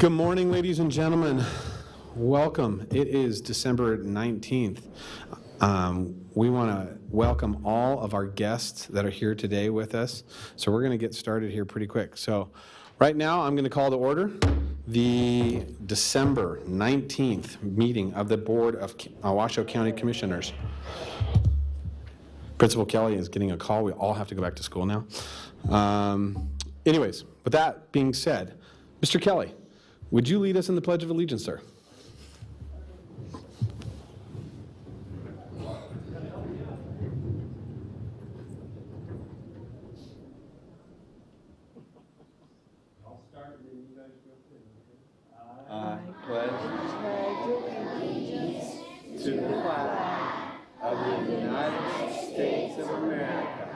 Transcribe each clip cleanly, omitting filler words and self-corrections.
Good morning, ladies and gentlemen. Welcome. It is December 19th. We want to welcome all of our guests that are here today with us. So we're going to get started here pretty quick. So right now, I'm going to call to order the December 19th meeting of the Board of Washoe County Commissioners. Principal Kelly is getting a call. We all have to go back to school now. Anyways, with that being said, Mr. Kelly, would you lead us in the Pledge of Allegiance, sir? I'll start and then you guys go through. I pledge allegiance to the flag of the United States of America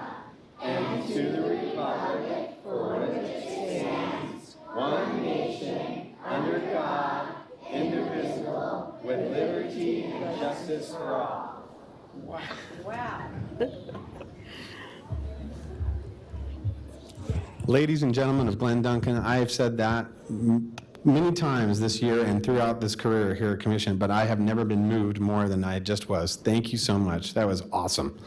and to the republic for which it stands, one nation, under God, indivisible, with liberty and justice for all. Wow. Ladies and gentlemen of Glen, Duncan, I have said that many times this year and throughout this career here at Commission, but I have never been moved more than I just was. Thank you so much. That was awesome.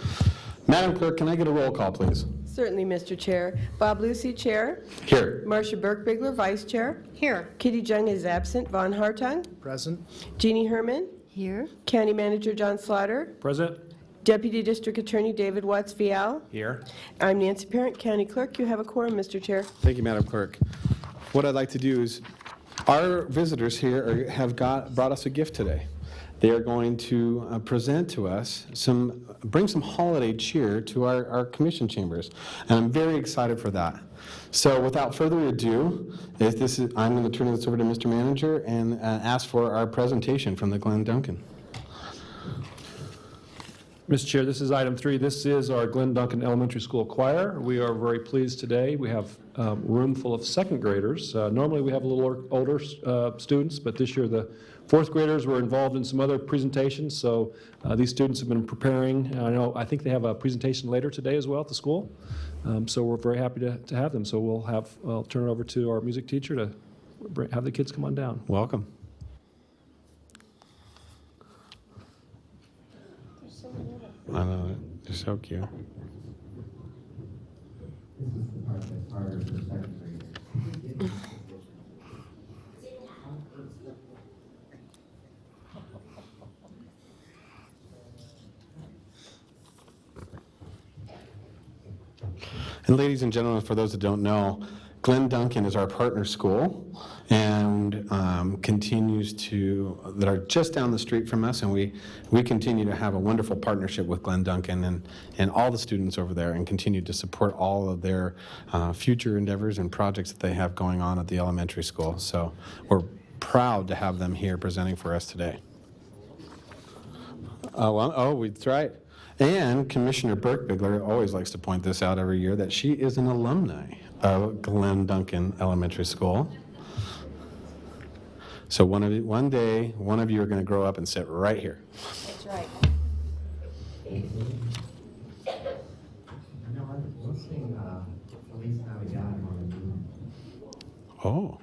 Madam Clerk, can I get a roll call, please? Certainly, Mr. Chair. Bob Lucy, Chair. Here. Marcia Burke-Bigler, Vice Chair. Here. Kitty Jung is absent. Von Hartung. Present. Jeannie Herman. Here. County Manager John Slaughter. Present. Deputy District Attorney David Watts Vial. Here. I'm Nancy Parent, County Clerk. You have a quorum, Mr. Chair. Thank you, Madam Clerk. What I'd like to do is, our visitors here have brought us a gift today. They are going to present to us bring some holiday cheer to our commission chambers, and I'm very excited for that. So without further ado, I'm going to turn this over to Mr. Manager and ask for our presentation from the Glen Duncan. Mr. Chair, this is item 3. This is our Glen Duncan Elementary School Choir. We are very pleased today. We have a room full of second graders. Normally we have a little older students, but this year the fourth graders were involved in some other presentations, so these students have been preparing. I think they have a presentation later today as well at the school, so we're very happy to have them. So I'll turn it over to our music teacher to have the kids come on down. Welcome. I know, they're so cute. This is the part that's harder for second graders. And ladies and gentlemen, for those that don't know, Glen Duncan is our partner school and that are just down the street from us, and we continue to have a wonderful partnership with Glen Duncan and all the students over there, and continue to support all of their future endeavors and projects that they have going on at the elementary school. So we're proud to have them here presenting for us today. That's right. And Commissioner Burke-Bigler always likes to point this out every year, that she is an alumni of Glen Duncan Elementary School. So one day, one of you are going to grow up and sit right here. That's right. You know, we'll sing Feliz Navidad on the moon. Oh.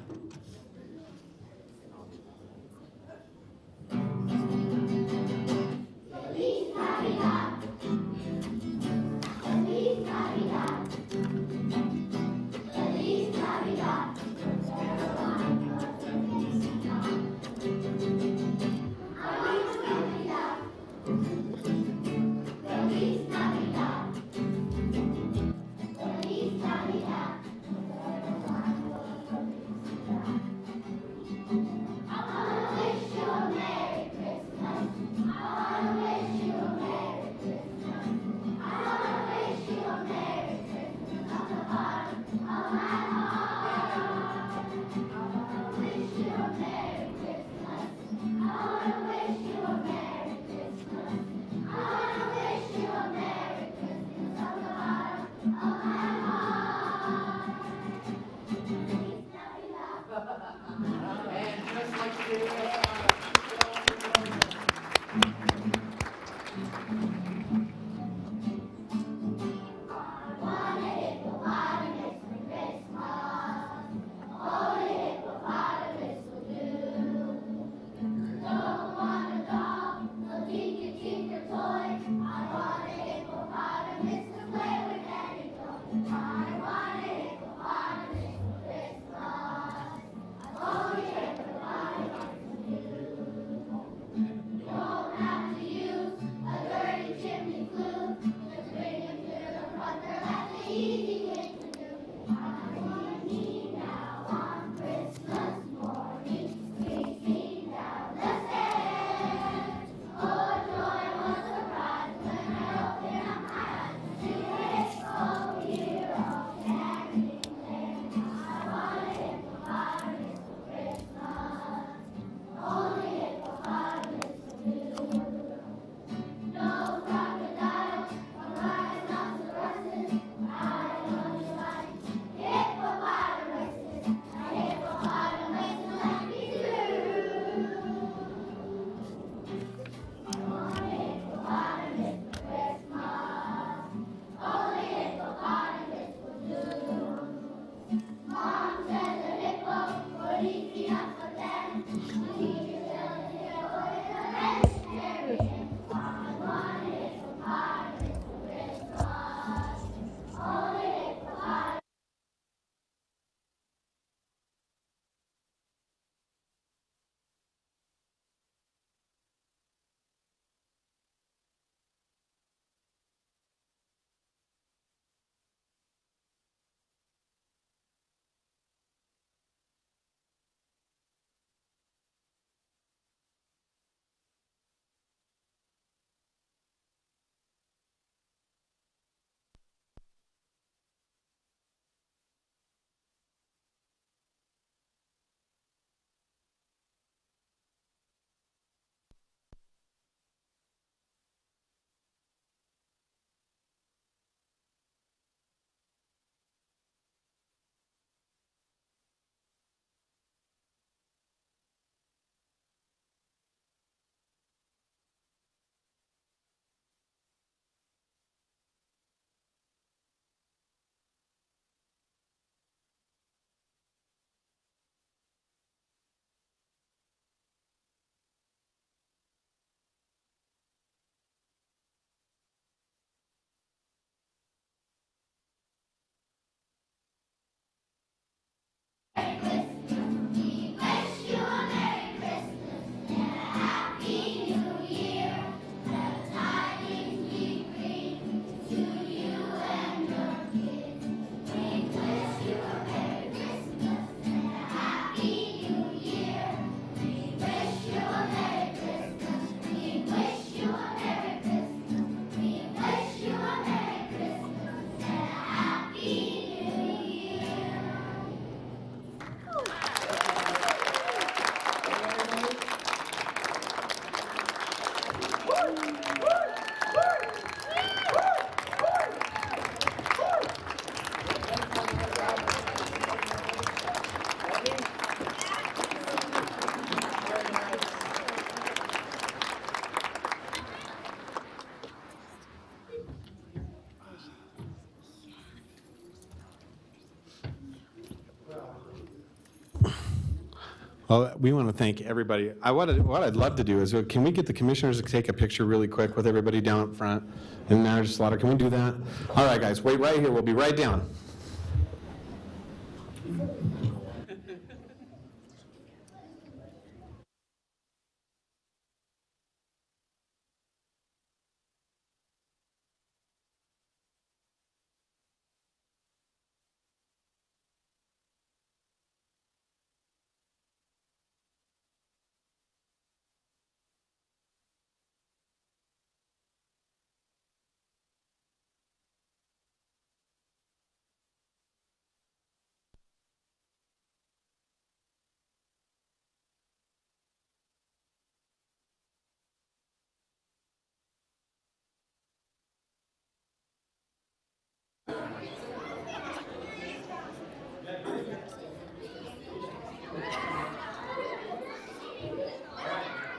Well, we want to thank everybody. What I'd love to do is, can we get the commissioners to take a picture really quick with everybody down up front? And Manager Slaughter, can we do that? All right, guys, wait right here. We'll be right down.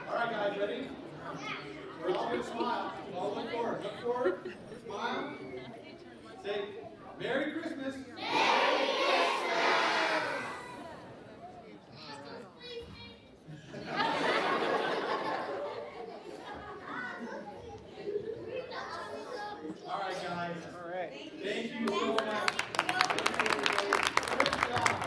All right, guys, ready? We're all going to smile. All look forward. Look forward. Smile. Say, Merry Christmas. All right, guys. All right. Thank you so much. Good job.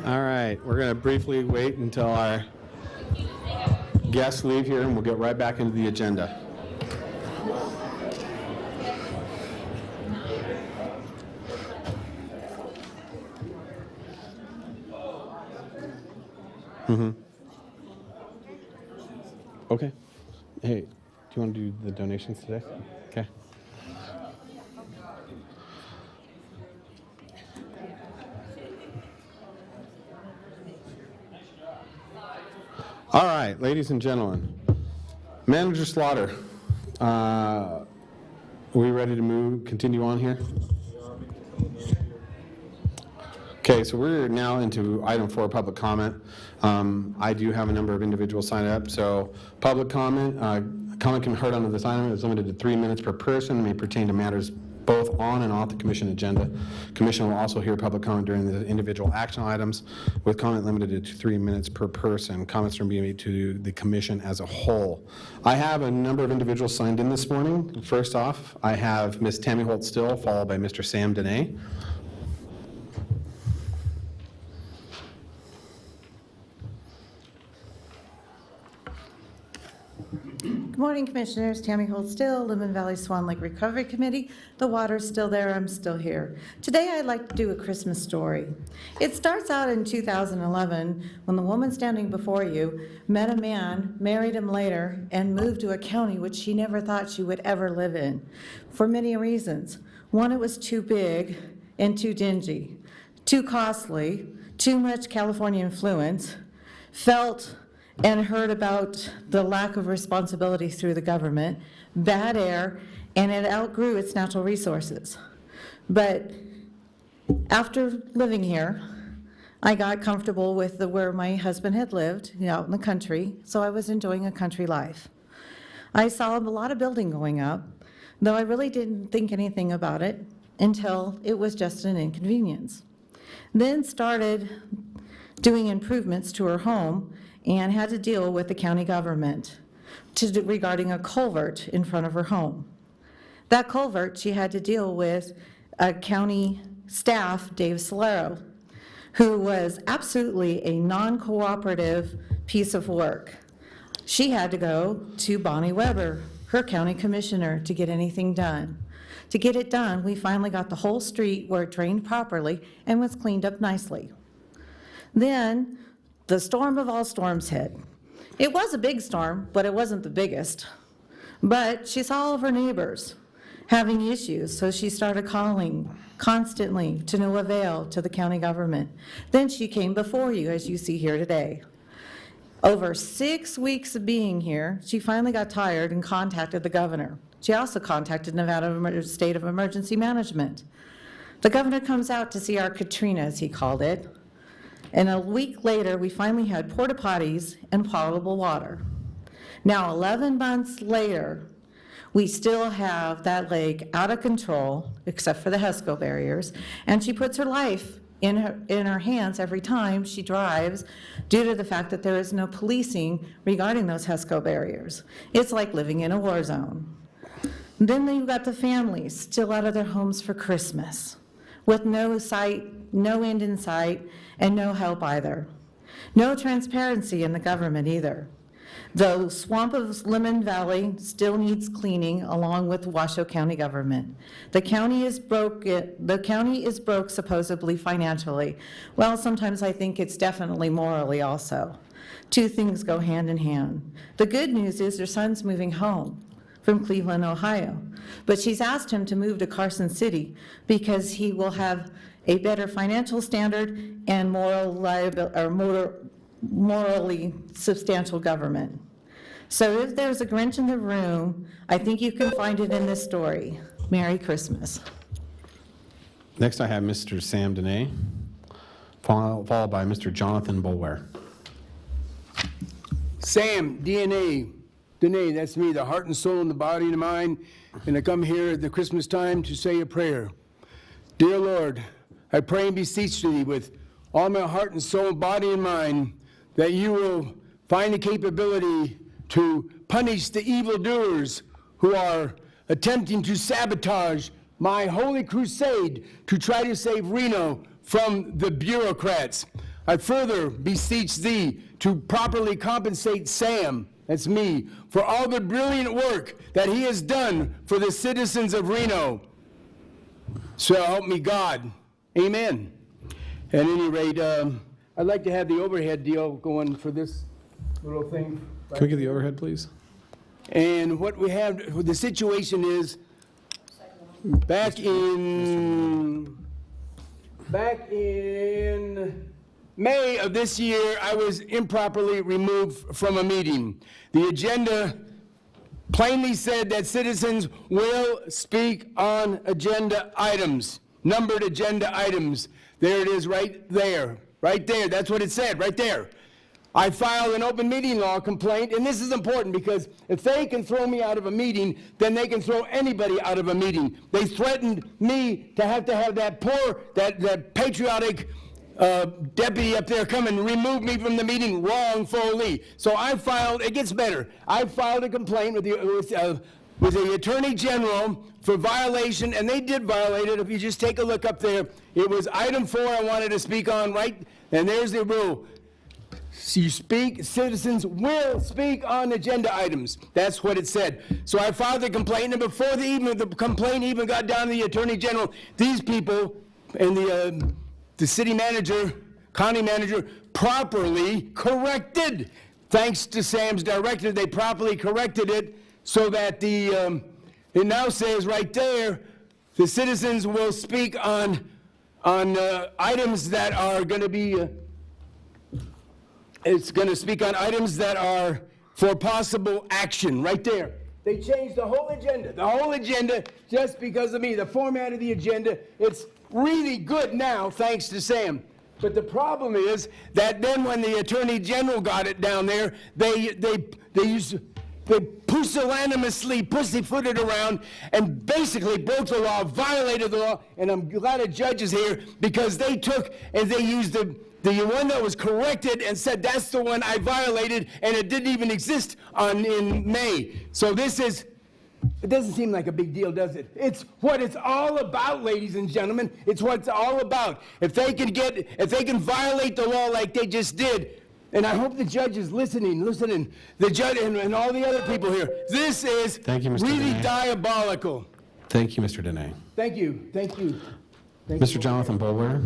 All right, we're going to briefly wait until our guests leave here, and we'll get right back into the agenda. Okay. Hey, do you want to do the donations today? Okay. All right, ladies and gentlemen, Manager Slaughter, are we ready to continue on here? Okay, so we're now into item 4, public comment. I do have a number of individuals signed up, so public comment, comment can be heard under this item. It's limited to 3 minutes per person, may pertain to matters both on and off the commission agenda. Commission will also hear public comment during the individual action items, with comment limited to 3 minutes per person. Comments are being made to the commission as a whole. I have a number of individuals signed in this morning. First off, I have Ms. Tammy Hold still, followed by Mr. Sam Dene. Good morning, Commissioners. Tammy Hold still, Lemon Valley Swan Lake Recovery Committee. The water's still there. I'm still here. Today, I'd like to do a Christmas story. It starts out in 2011 when the woman standing before you met a man, married him later, and moved to a county which she never thought she would ever live in for many reasons. One, it was too big and too dingy, too costly, too much California influence, felt and heard about the lack of responsibility through the government, bad air, and it outgrew its natural resources. But after living here, I got comfortable with where my husband had lived, out in the country, so I was enjoying a country life. I saw a lot of building going up, though I really didn't think anything about it until it was just an inconvenience. Then started doing improvements to her home and had to deal with the county government regarding a culvert in front of her home. That culvert, she had to deal with a county staff, Dave Solero, who was absolutely a non-cooperative piece of work. She had to go to Bonnie Weber, her county commissioner, to get anything done. To get it done, we finally got the whole street where it drained properly and was cleaned up nicely. Then the storm of all storms hit. It was a big storm, but it wasn't the biggest. But she saw all of her neighbors having issues, so she started calling constantly to no avail to the county government. Then she came before you, as you see here today. Over 6 weeks of being here, she finally got tired and contacted the governor. She also contacted Nevada State of Emergency Management. The governor comes out to see our Katrina, as he called it, and a week later, we finally had porta potties and potable water. Now, 11 months later, we still have that lake out of control, except for the HESCO barriers, and she puts her life in her hands every time she drives due to the fact that there is no policing regarding those HESCO barriers. It's like living in a war zone. Then you've got the families still out of their homes for Christmas, with no end in sight, and no help either. No transparency in the government either. The swamp of Lemon Valley still needs cleaning along with Washoe County government. The county is broke supposedly financially. Well, sometimes I think it's definitely morally also. Two things go hand in hand. The good news is her son's moving home from Cleveland, Ohio. But she's asked him to move to Carson City because he will have a better financial standard and morally substantial government. So if there's a Grinch in the room, I think you can find it in this story. Merry Christmas. Next, I have Mr. Sam Dene, followed by Mr. Jonathon Bull. Sam, Dene, that's me, the heart and soul and the body and the mind, and I come here at the Christmas time to say a prayer. Dear Lord, I pray and beseech thee with all my heart and soul, body and mind, that you will find the capability to punish the evildoers who are attempting to sabotage my holy crusade to try to save Reno from the bureaucrats. I further beseech thee to properly compensate Sam, that's me, for all the brilliant work that he has done for the citizens of Reno. So help me God. Amen. At any rate, I'd like to have the overhead deal going for this little thing. Can we get the overhead, please? And what we have, the situation is, back in May of this year, I was improperly removed from a meeting. The agenda plainly said that citizens will speak on agenda items, numbered agenda items. There it is right there, that's what it said, right there. I filed an open meeting law complaint, and this is important because if they can throw me out of a meeting, then they can throw anybody out of a meeting. They threatened me to have that patriotic deputy up there come and remove me from the meeting wrongfully. So I filed, it gets better, I filed a complaint with the Attorney General for violation, and they did violate it. If you just take a look up there, it was item 4 I wanted to speak on, right? And there's the rule. Citizens will speak on agenda items. That's what it said. So I filed the complaint, and before the complaint even got down to the Attorney General, these people and the city manager, county manager, properly corrected. Thanks to Sam's directive, they properly corrected it so that it now says right there, the citizens will speak on items that are going to be. It's going to speak on items that are for possible action, right there. They changed the whole agenda just because of me, the format of the agenda. It's really good now, thanks to Sam. But the problem is that then when the Attorney General got it down there, they pusillanimously pussyfooted around and basically broke the law, violated the law, and I'm glad a judge is here because they took and they used the one that was corrected and said that's the one I violated, and it didn't even exist in May. So it doesn't seem like a big deal, does it? It's what it's all about, ladies and gentlemen. It's what it's all about. If they can violate the law like they just did, and I hope the judge is listening, the judge and all the other people here. This is Thank you, Mr. really Dene. diabolical. Thank you, Mr. Dene. Thank you. Mr. Jonathon Bull.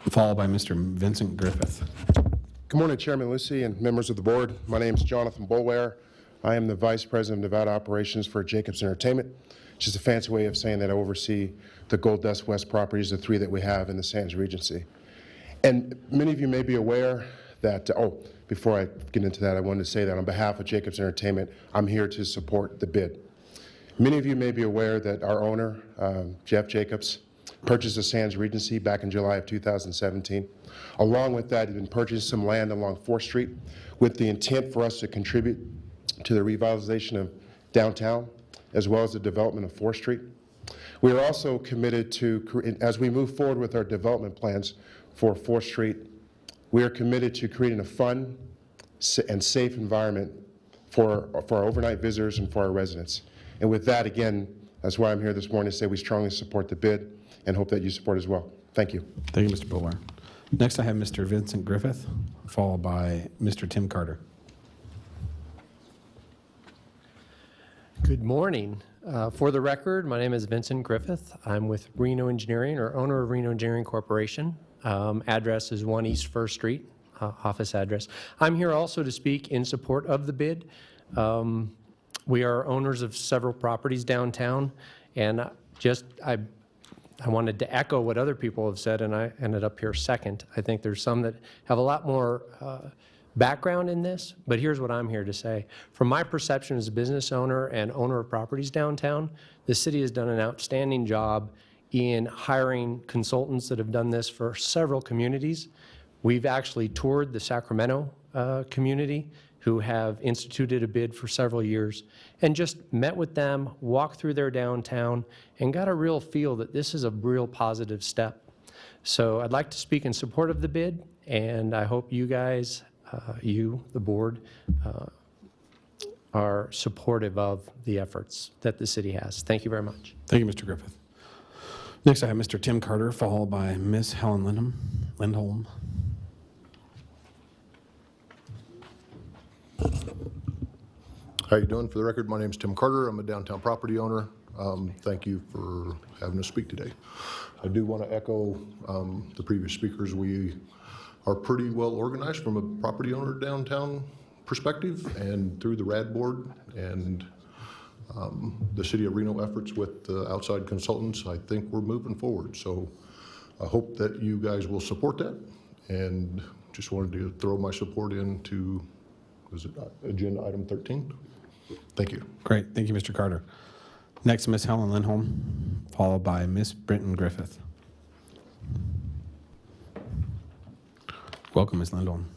followed by Mr. Vincent Griffith. Good morning, Chairman Lucy and members of the board. My name is Jonathon Bull. I am the Vice President of Nevada Operations for Jacobs Entertainment. It's just a fancy way of saying that I oversee the Gold Dust West properties, the 3 that we have in the Sands Regency. And many of you may be aware that, before I get into that, I wanted to say that on behalf of Jacobs Entertainment, I'm here to support the bid. Many of you may be aware that our owner, Jeff Jacobs, purchased the Sands Regency back in July of 2017. Along with that, he's been purchasing some land along 4th Street with the intent for us to contribute to the revitalization of downtown, as well as the development of 4th Street. We are also committed to, as we move forward with our development plans for 4th Street, we are committed to creating a fun and safe environment for our overnight visitors and for our residents. And with that, again, that's why I'm here this morning to say we strongly support the bid and hope that you support as well. Thank you. Thank you, Mr. Boulware. Next, I have Mr. Vincent Griffith, followed by Mr. Tim Carter. Good morning. For the record, my name is Vincent Griffith. I'm with Reno Engineering, or owner of Reno Engineering Corporation. Address is 1 East 1st Street, office address. I'm here also to speak in support of the bid. We are owners of several properties downtown, and I wanted to echo what other people have said, and I ended up here second. I think there's some that have a lot more background in this, but here's what I'm here to say. From my perception as a business owner and owner of properties downtown, the city has done an outstanding job in hiring consultants that have done this for several communities. We've actually toured the Sacramento community, who have instituted a bid for several years, and just met with them, walked through their downtown, and got a real feel that this is a real positive step. So I'd like to speak in support of the bid, and I hope you guys, you, the board, are supportive of the efforts that the city has. Thank you very much. Thank you, Mr. Griffith. Next, I have Mr. Tim Carter, followed by Ms. Helen Lindholm. How you doing? For the record, my name is Tim Carter. I'm a downtown property owner. Thank you for having us speak today. I do want to echo the previous speakers. We are pretty well organized from a property owner downtown perspective, and through the RAD board and the City of Reno efforts with the outside consultants, I think we're moving forward. So I hope that you guys will support that, and just wanted to throw my support into, was it agenda item 13? Thank you. Great. Thank you, Mr. Carter. Next, Ms. Helen Lindholm, followed by Ms. Britton Griffith. Welcome, Ms. Lindholm.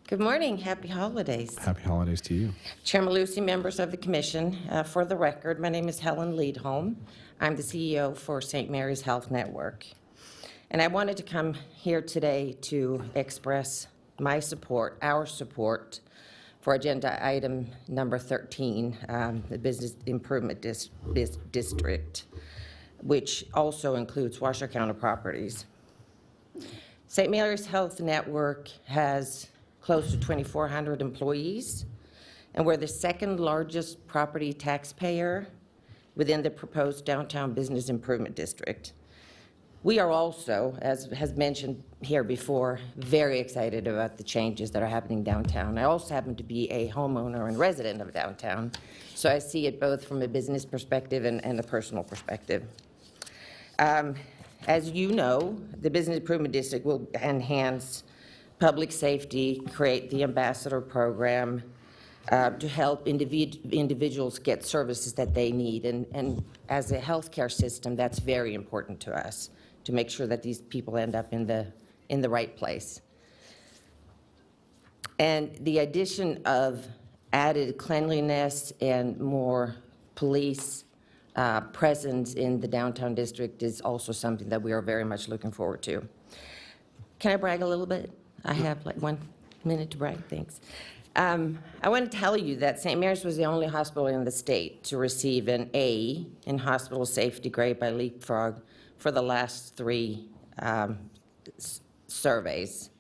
Good morning. Happy holidays. Happy holidays to you. Chairman Lucy, members of the commission, for the record, my name is Helen Lindholm. I'm the CEO for St. Mary's Health Network. And I wanted to come here today to express my support, our support, for agenda item number 13, the Business Improvement District, which also includes Washoe County properties. St. Mary's Health Network has close to 2,400 employees, and we're the second largest property taxpayer within the proposed downtown business improvement district. We are also, as has mentioned here before, very excited about the changes that are happening downtown. I also happen to be a homeowner and resident of downtown, so I see it both from a business perspective and a personal perspective. As you know, the Business Improvement District will enhance public safety, create the ambassador program to help individuals get services that they need. And as a healthcare system, that's very important to us, to make sure that these people end up in the right place. And the addition of added cleanliness and more police presence in the downtown district is also something that we are very much looking forward to. Can I brag a little bit? I have like 1 minute to brag, thanks. I want to tell you that St. Mary's was the only hospital in the state to receive an A in hospital safety grade by Leapfrog for the last 3 surveys.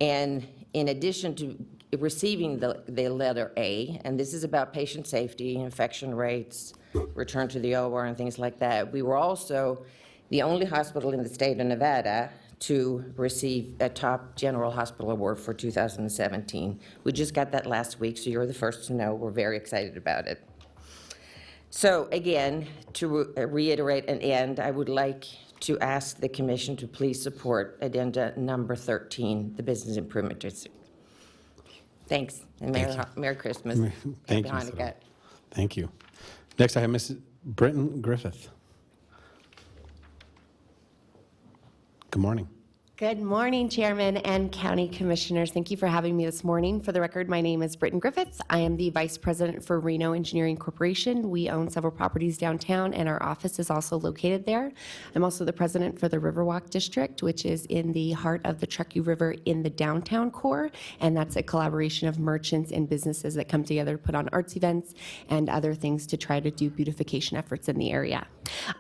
And in addition to receiving the letter A, and this is about patient safety, infection rates, return to the OR and things like that, we were also the only hospital in the state of Nevada to receive a top general hospital award for 2017. We just got that last week, so you're the first to know. We're very excited about it. So again, to reiterate and end, I would like to ask the commission to please support addenda number 13, the Business Improvement District. Thanks, and Merry Christmas. Thank you, Happy Ms. Hanukkah. Thank you. Next, I have Mrs. Britton Griffith. Good morning. Good morning, Chairman and County Commissioners. Thank you for having me this morning. For the record, my name is Britton Griffiths. I am the Vice President for Reno Engineering Corporation. We own several properties downtown, and our office is also located there. I'm also the President for the Riverwalk District, which is in the heart of the Truckee River in the downtown core, and that's a collaboration of merchants and businesses that come together to put on arts events and other things to try to do beautification efforts in the area.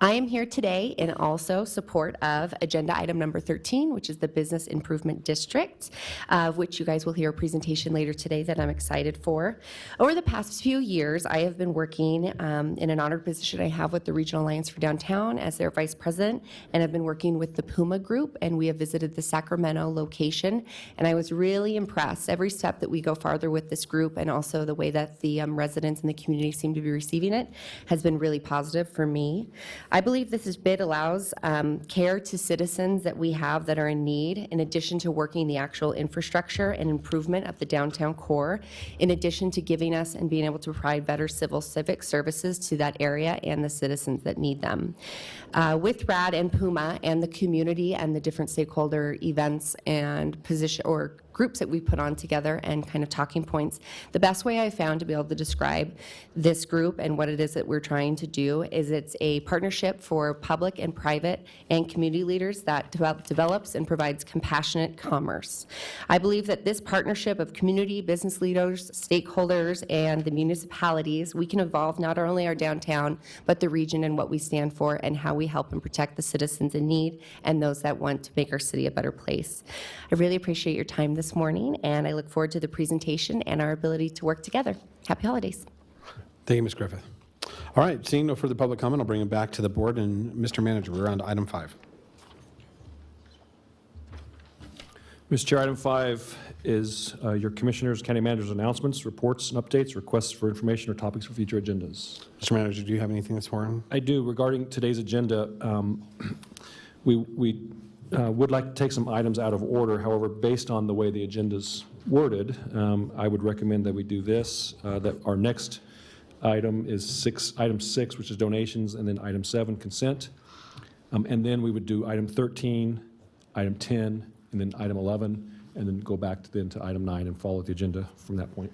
I am here today in also support of agenda item number 13, which is the Business Improvement District, of which you guys will hear a presentation later today that I'm excited for. Over the past few years, I have been working in an honored position I have with the Regional Alliance for Downtown as their Vice President, and I've been working with the Puma Group, and we have visited the Sacramento location, and I was really impressed every step that we go farther with this group, and also the way that the residents and the community seem to be receiving it has been really positive for me. I believe this bid allows care to citizens that we have that are in need, in addition to working the actual infrastructure and improvement of the downtown core, in addition to giving us and being able to provide better civic services to that area and the citizens that need them. With RAD and Puma and the community and the different stakeholder events and position or groups that we put on together and kind of talking points, the best way I found to be able to describe this group and what it is that we're trying to do is it's a partnership for public and private and community leaders that develops and provides compassionate commerce. I believe that this partnership of community, business leaders, stakeholders, and the municipalities, we can evolve not only our downtown, but the region and what we stand for and how we help and protect the citizens in need and those that want to make our city a better place. I really appreciate your time this morning, and I look forward to the presentation and our ability to work together. Happy holidays. Thank you, Ms. Griffith. All right, seeing no further public comment, I'll bring it back to the board. And Mr. Manager, we're on to item 5. Mr. Chair, item 5 is your commissioners, county managers' announcements, reports, and updates, requests for information, or topics for future agendas. Mr. Manager, do you have anything this morning? I do. Regarding today's agenda, we would like to take some items out of order. However, based on the way the agenda's worded, I would recommend that we do this, that our next item is item 6, which is donations, and then item 7, consent. And then we would do item 13, item 10, and then item 11, and then go back to item 9 and follow the agenda from that point.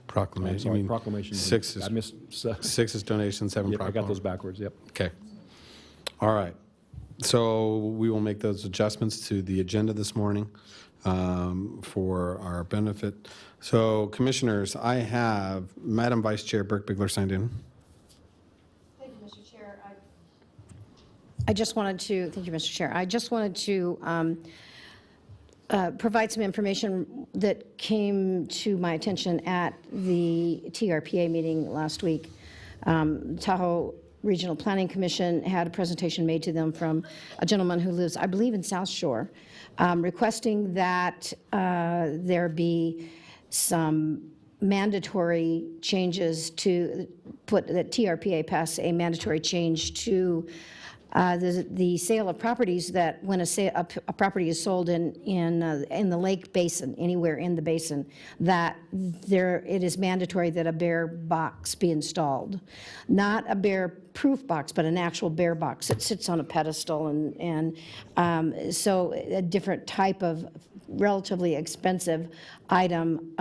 Proclamation. Sorry, You mean proclamations. 6 is, I missed 6 is donation, 7 Yep, I proclamation. got those backwards, yep. Okay. All right. So we will make those adjustments to the agenda this morning for our benefit. So commissioners, I have Madam Vice Chair Burke Bigler signed in. Thank you, Mr. Chair. I just wanted to, thank you, Mr. Chair. I just wanted to provide some information that came to my attention at the TRPA meeting last week. Tahoe Regional Planning Commission had a presentation made to them from a gentleman who lives, I believe, in South Shore, requesting that there be some mandatory changes to that TRPA pass a mandatory change to the sale of properties, that when a property is sold in the lake basin, anywhere in the basin, that it is mandatory that a bear box be installed. Not a bear-proof box, but an actual bear box that sits on a pedestal, and so a different type of relatively expensive item.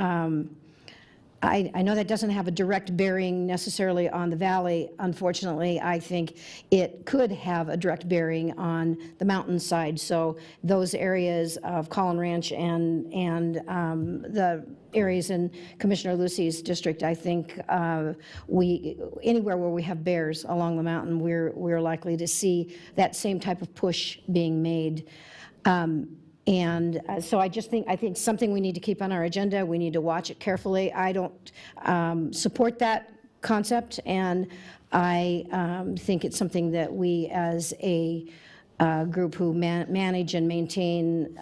I know that doesn't have a direct bearing necessarily on the valley. Unfortunately, I think it could have a direct bearing on the mountainside. So those areas of Collin Ranch and the areas in Commissioner Lucy's district, I think anywhere where we have bears along the mountain, we're likely to see that same type of push being made. And so I think something we need to keep on our agenda. We need to watch it carefully. I don't support that concept, and I think it's something that we as a group who manage and maintain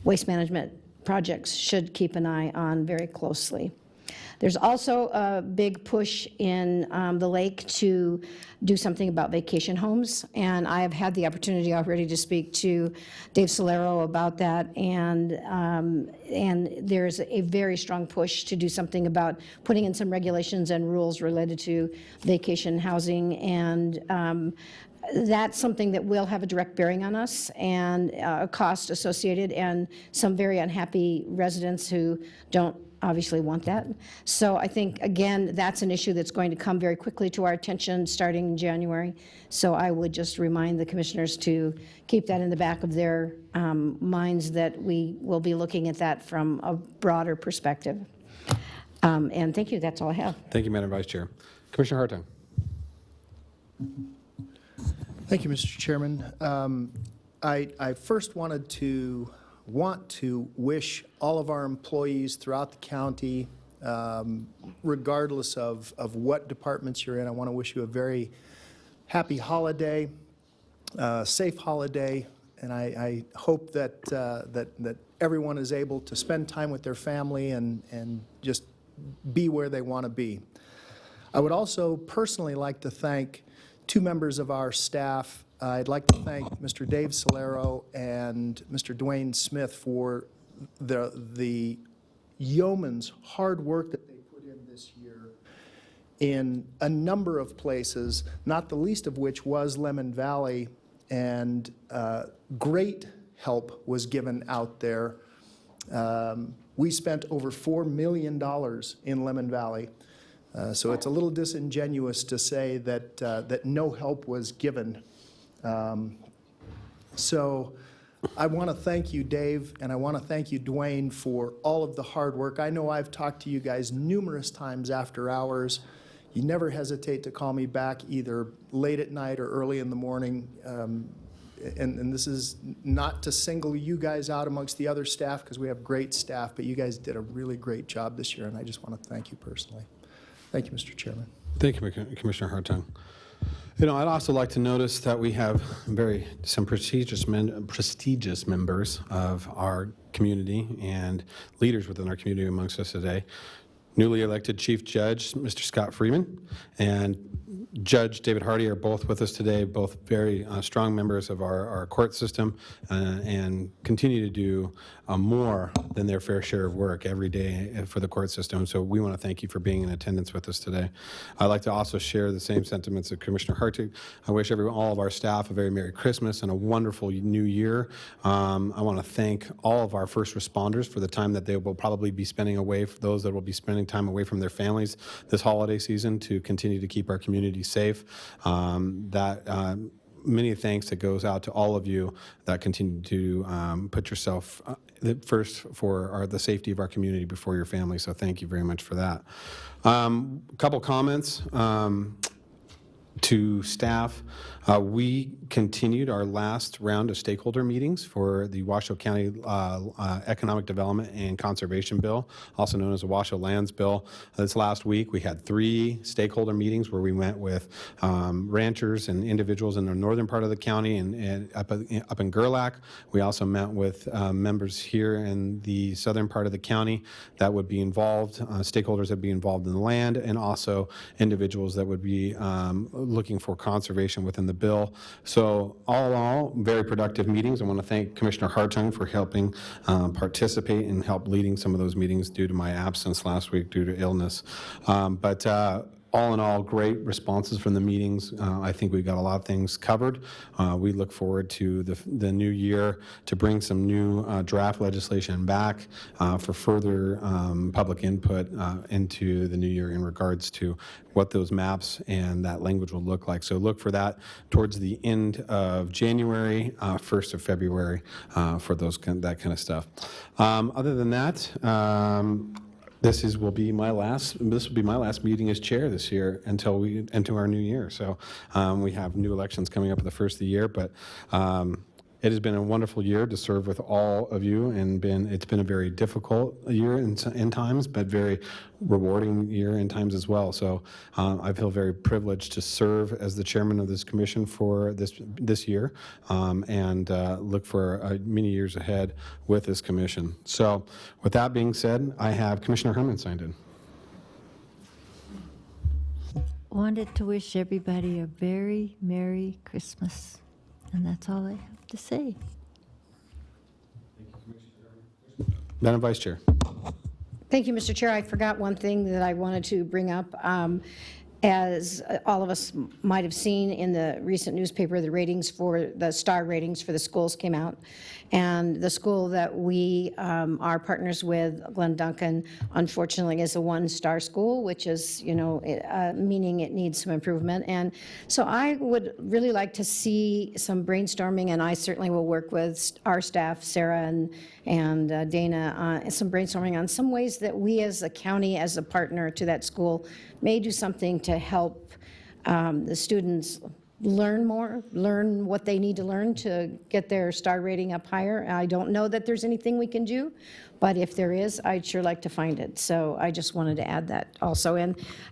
waste management projects should keep an eye on very closely. There's also a big push in the lake to do something about vacation homes, and I have had the opportunity already to speak to Dave Solero about that, and there's a very strong push to do something about putting in some regulations and rules related to vacation housing, and that's something that will have a direct bearing on us and a cost associated, and some very unhappy residents who don't obviously want that. So I think, again, that's an issue that's going to come very quickly to our attention starting in January. So I would just remind the commissioners to keep that in the back of their minds, that we will be looking at that from a broader perspective. And thank you, that's all I have. Thank you, Madam Vice Chair. Commissioner Hartung. Thank you, Mr. Chairman. I first want to wish all of our employees throughout the county, regardless of what departments you're in, I want to wish you a very happy holiday, safe holiday, and I hope that that everyone is able to spend time with their family and just be where they want to be. I would also personally like to thank two members of our staff. I'd like to thank Mr. Dave Solero and Mr. Dwayne Smith for the yeoman's hard work that they put in this year in a number of places, not the least of which was Lemon Valley, and great help was given out there. We spent over $4 million in Lemon Valley, so it's a little disingenuous to say that no help was given. So I want to thank you, Dave, and I want to thank you, Dwayne, for all of the hard work. I know I've talked to you guys numerous times after hours. You never hesitate to call me back either late at night or early in the morning. And this is not to single you guys out amongst the other staff, because we have great staff, but you guys did a really great job this year, and I just want to thank you personally. Thank you, Mr. Chairman. Thank you, Commissioner Hartung. You know, I'd also like to notice that we have some prestigious members of our community and leaders within our community amongst us today. Newly elected Chief Judge, Mr. Scott Freeman, and Judge David Hardy are both with us today, both very strong members of our court system, and continue to do more than their fair share of work every day for the court system. So we want to thank you for being in attendance with us today. I'd like to also share the same sentiments of Commissioner Hartig. I wish all of our staff a very Merry Christmas and a wonderful New Year. I want to thank all of our first responders for the time that they will probably be spending away, for those that will be spending time away from their families this holiday season, to continue to keep our community safe. Many thanks that goes out to all of you that continue to put yourself first for the safety of our community before your family. So thank you very much for that. A couple comments to staff. We continued our last round of stakeholder meetings for the Washoe County Economic Development and Conservation Bill, also known as the Washoe Lands Bill. This last week, we had 3 stakeholder meetings where we met with ranchers and individuals in the northern part of the county and up in Gerlach. We also met with members here in the southern part of the county that would be involved, stakeholders that would be involved in the land, and also individuals that would be looking for conservation within the bill. So all in all, very productive meetings. I want to thank Commissioner Hartung for helping participate and help leading some of those meetings due to my absence last week due to illness. But all in all, great responses from the meetings. I think we've got a lot of things covered. We look forward to the new year to bring some new draft legislation back for further public input into the new year in regards to what those maps and that language will look like. So look for that towards the end of January, 1st of February for that kind of stuff. Other than that, this will be my last meeting as chair this year until we enter our new year. So we have new elections coming up at the first of the year, but It has been a wonderful year to serve with all of you, and it's been a very difficult year in times, but very rewarding year in times as well. So I feel very privileged to serve as the chairman of this commission for this year, and look for many years ahead with this commission. So with that being said, I have Commissioner Herman signed in. Wanted to wish everybody a very Merry Christmas, and that's all I have to say. Madam Vice Chair. Thank you, Mr. Chair. I forgot one thing that I wanted to bring up. As all of us might have seen in the recent newspaper, the star ratings for the schools came out. And the school that we are partners with, Glen Duncan, unfortunately is a one-star school, which is, meaning it needs some improvement. And so I would really like to see some brainstorming, and I certainly will work with our staff, Sarah and Dana, some brainstorming on some ways that we as a county, as a partner to that school, may do something to help the students learn more, learn what they need to learn to get their star rating up higher. I don't know that there's anything we can do, but if there is, I'd sure like to find it. So I just wanted to add that also.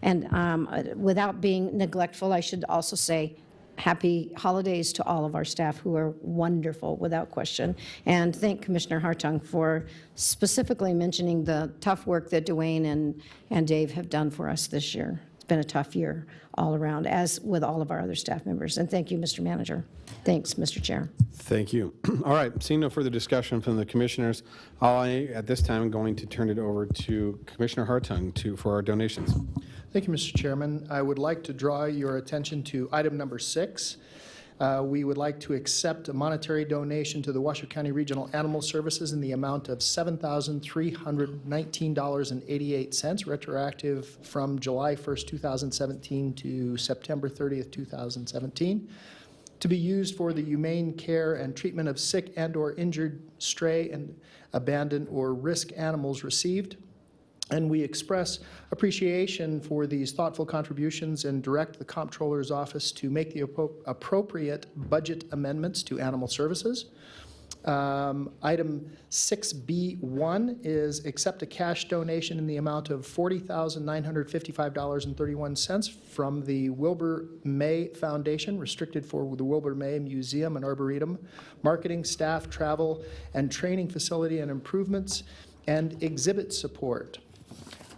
And without being neglectful, I should also say happy holidays to all of our staff who are wonderful, without question. And thank Commissioner Hartung for specifically mentioning the tough work that Dwayne and Dave have done for us this year. It's been a tough year all around, as with all of our other staff members. And thank you, Mr. Manager. Thanks, Mr. Chair. Thank you. All right, seeing no further discussion from the commissioners, at this time, I'm going to turn it over to Commissioner Hartung for our donations. Thank you, Mr. Chairman. I would like to draw your attention to item number 6. We would like to accept a monetary donation to the Washoe County Regional Animal Services in the amount of $7,319.88, retroactive from July 1st, 2017 to September 30th, 2017, to be used for the humane care and treatment of sick and/or injured stray and abandoned or risk animals received. And we express appreciation for these thoughtful contributions and direct the Comptroller's Office to make the appropriate budget amendments to animal services. Item 6B1 is accept a cash donation in the amount of $40,955.31 from the Wilbur May Foundation, restricted for the Wilbur May Museum and Arboretum, marketing, staff, travel, and training facility and improvements, and exhibit support.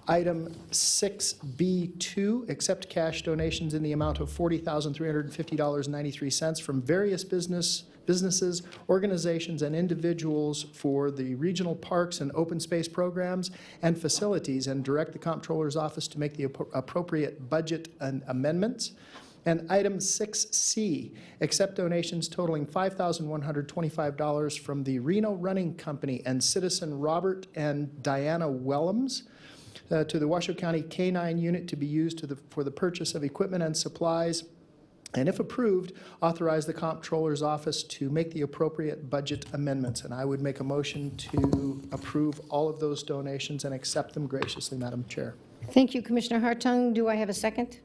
Item 6B2, accept cash donations in the amount of $40,350.93 from various businesses, organizations, and individuals for the regional parks and open space programs and facilities, and direct the Comptroller's Office to make the appropriate budget amendments. And item 6C, accept donations totaling $5,125 from the Reno Running Company and citizen Robert and Diana Wellams, to the Washoe County K-9 unit to be used for the purchase of equipment and supplies, and if approved, authorize the Comptroller's Office to make the appropriate budget amendments. And I would make a motion to approve all of those donations and accept them graciously, Madam Chair. Thank you, Commissioner Hartung. Do I have a second?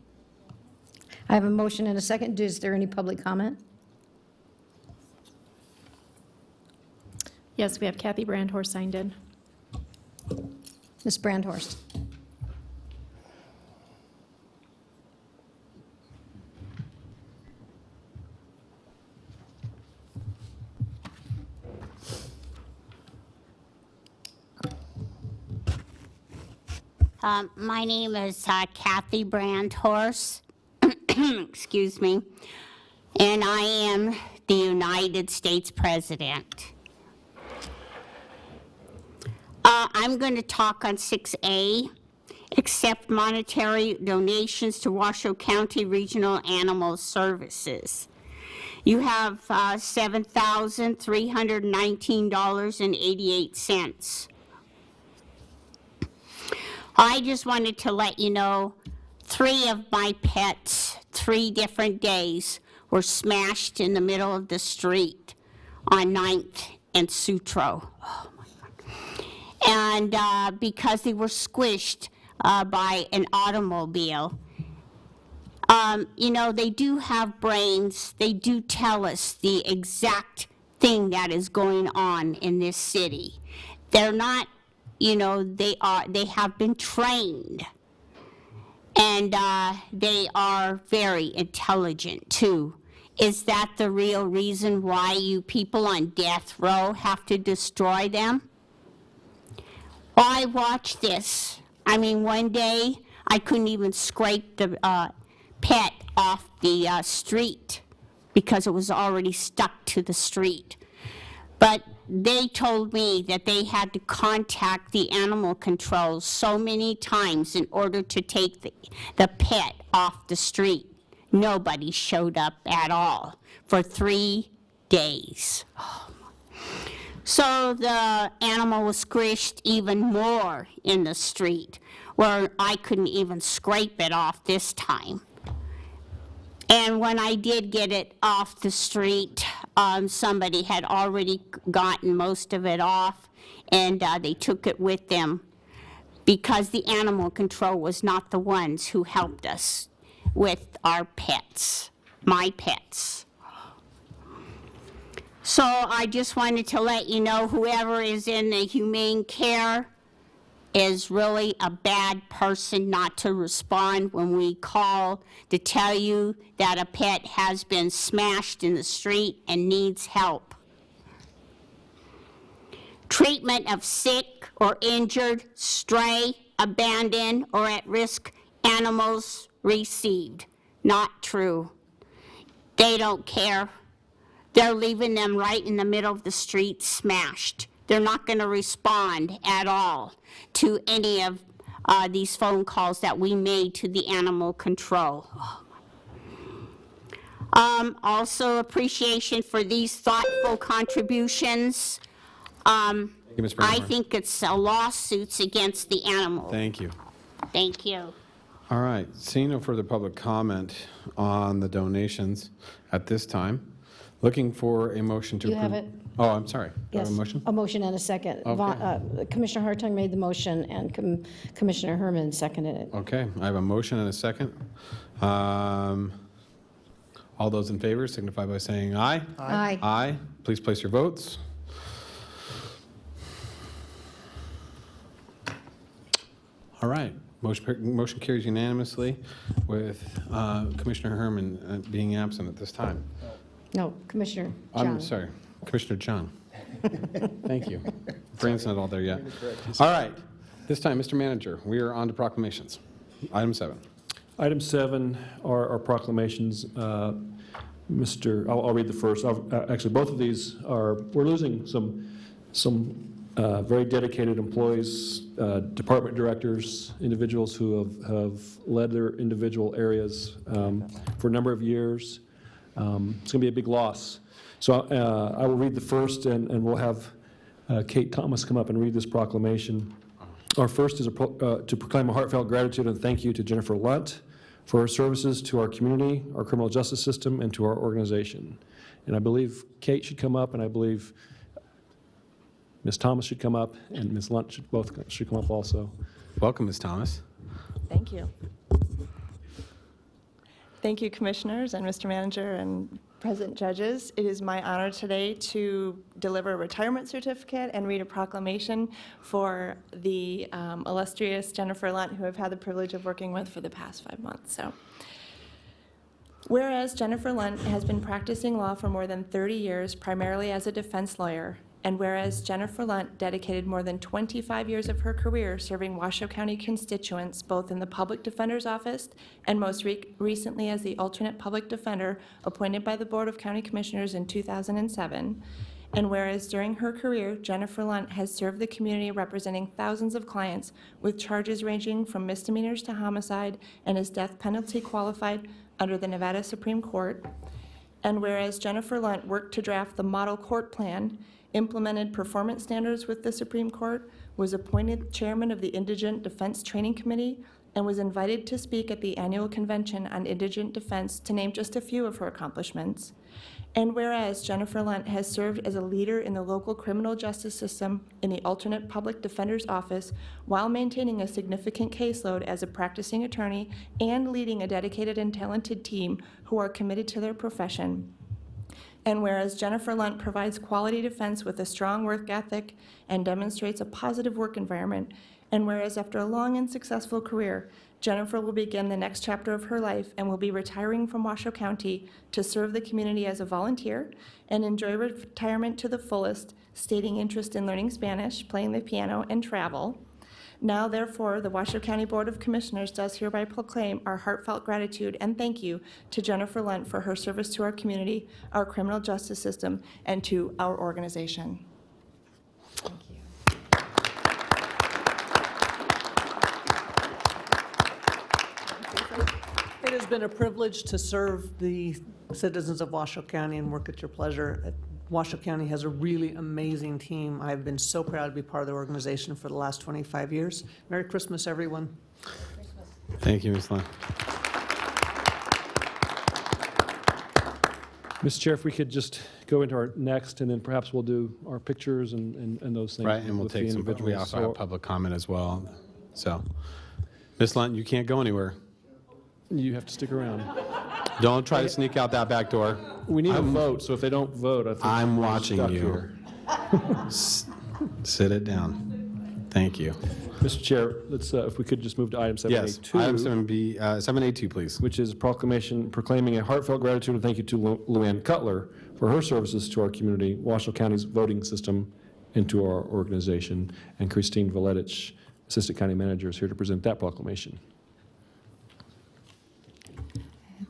I have a motion and a second. Is there any public comment? Yes, we have Kathy Brandhorst signed in. Ms. Brandhorst. My name is Kathy Brandhorst, excuse me, and I am the United States President. I'm going to talk on 6A, accept monetary donations to Washoe County Regional Animal Services. You have $7,319.88. I just wanted to let you know 3 of my pets, 3 different days, were smashed in the middle of the street on 9th and Sutro. Oh my God. And because they were squished by an automobile. They do have brains. They do tell us the exact thing that is going on in this city. They're not, they have been trained. And they are very intelligent, too. Is that the real reason why you people on death row have to destroy them? Why watch this? I mean, one day I couldn't even scrape the pet off the street because it was already stuck to the street. But they told me that they had to contact the animal control so many times in order to take the pet off the street. Nobody showed up at all for 3 days. So the animal was squished even more in the street, where I couldn't even scrape it off this time. And when I did get it off the street, somebody had already gotten most of it off, and they took it with them because the animal control was not the ones who helped us with our pets, my pets. So I just wanted to let you know, whoever is in the humane care is really a bad person not to respond when we call to tell you that a pet has been smashed in the street and needs help. Treatment of sick or injured, stray, abandoned, or at-risk animals received. Not true. They don't care. They're leaving them right in the middle of the street smashed. They're not going to respond at all to any of these phone calls that we made to the animal control. Also, appreciation for these thoughtful contributions. Thank you, Ms. I Brandt. think it's lawsuits against the animal. Thank you. Thank you. All right, seeing no further public comment on the donations at this time, looking for a motion to You approve. have it. Oh, I'm sorry. Do I have Yes, a motion? a motion and a second. Okay. Commissioner Hartung made the motion, and Commissioner Herman seconded it. Okay, I have a motion and a second. All those in favor signify by saying aye. Aye. Aye. Please place your votes. All right, motion carries unanimously with Commissioner Herman being absent at this time. No, Commissioner John. I'm sorry, Commissioner John. Thank you. Brain's not all there yet. All right, this time, Mr. Manager, we are on to proclamations. Item 7. Item 7 are our proclamations. I'll read the first. Actually, both of these we're losing some very dedicated employees, department directors, individuals who have led their individual areas for a number of years. It's going to be a big loss. So I will read the first, and we'll have Kate Thomas come up and read this proclamation. Our first is to proclaim a heartfelt gratitude and thank you to Jennifer Lunt for her services to our community, our criminal justice system, and to our organization. And I believe Kate should come up, and I believe Ms. Thomas should come up, and Ms. Lunt should come up also. Welcome, Ms. Thomas. Thank you. Thank you, Commissioners and Mr. Manager and present judges. It is my honor today to deliver a retirement certificate and read a proclamation for the illustrious Jennifer Lunt, who I've had the privilege of working with for the past 5 months. So, whereas Jennifer Lunt has been practicing law for more than 30 years, primarily as a defense lawyer, and whereas Jennifer Lunt dedicated more than 25 years of her career serving Washoe County constituents, both in the Public Defender's Office and most recently as the alternate public defender appointed by the Board of County Commissioners in 2007, and whereas during her career, Jennifer Lunt has served the community representing thousands of clients with charges ranging from misdemeanors to homicide and is death penalty qualified under the Nevada Supreme Court, and whereas Jennifer Lunt worked to draft the model court plan, implemented performance standards with the Supreme Court, was appointed chairman of the Indigent Defense Training Committee, and was invited to speak at the annual convention on indigent defense, to name just a few of her accomplishments. And whereas Jennifer Lunt has served as a leader in the local criminal justice system in the alternate public defender's office while maintaining a significant caseload as a practicing attorney and leading a dedicated and talented team who are committed to their profession. And whereas Jennifer Lunt provides quality defense with a strong work ethic and demonstrates a positive work environment, and whereas after a long and successful career, Jennifer will begin the next chapter of her life and will be retiring from Washoe County to serve the community as a volunteer and enjoy retirement to the fullest, stating interest in learning Spanish, playing the piano, and travel. Now, therefore, the Washoe County Board of Commissioners does hereby proclaim our heartfelt gratitude and thank you to Jennifer Lunt for her service to our community, our criminal justice system, and to our organization. It has been a privilege to serve the citizens of Washoe County and work at your pleasure. Washoe County has a really amazing team. I've been so proud to be part of the organization for the last 25 years. Merry Christmas, everyone. Thank you, Ms. Lynn. Mr. Chair, if we could just go into our next, and then perhaps we'll do our pictures and those things. Right, and we'll with the take some, we individuals. also have public comment as well. So, Ms. Lunt, you can't go anywhere. You have to stick around. Don't try to sneak out that back door. We need a vote, so if they don't vote, I think I'm we're watching stuck you. here. Sit it down. Thank you. Mr. Chair, let's, if we could just move to item 7A2. Yes, item 7A2, please. Which is proclamation proclaiming a heartfelt gratitude and thank you to LuAnn Cutler for her services to our community, Washoe County's voting system, and to our organization. And Christine Valetich, Assistant County Manager, is here to present that proclamation.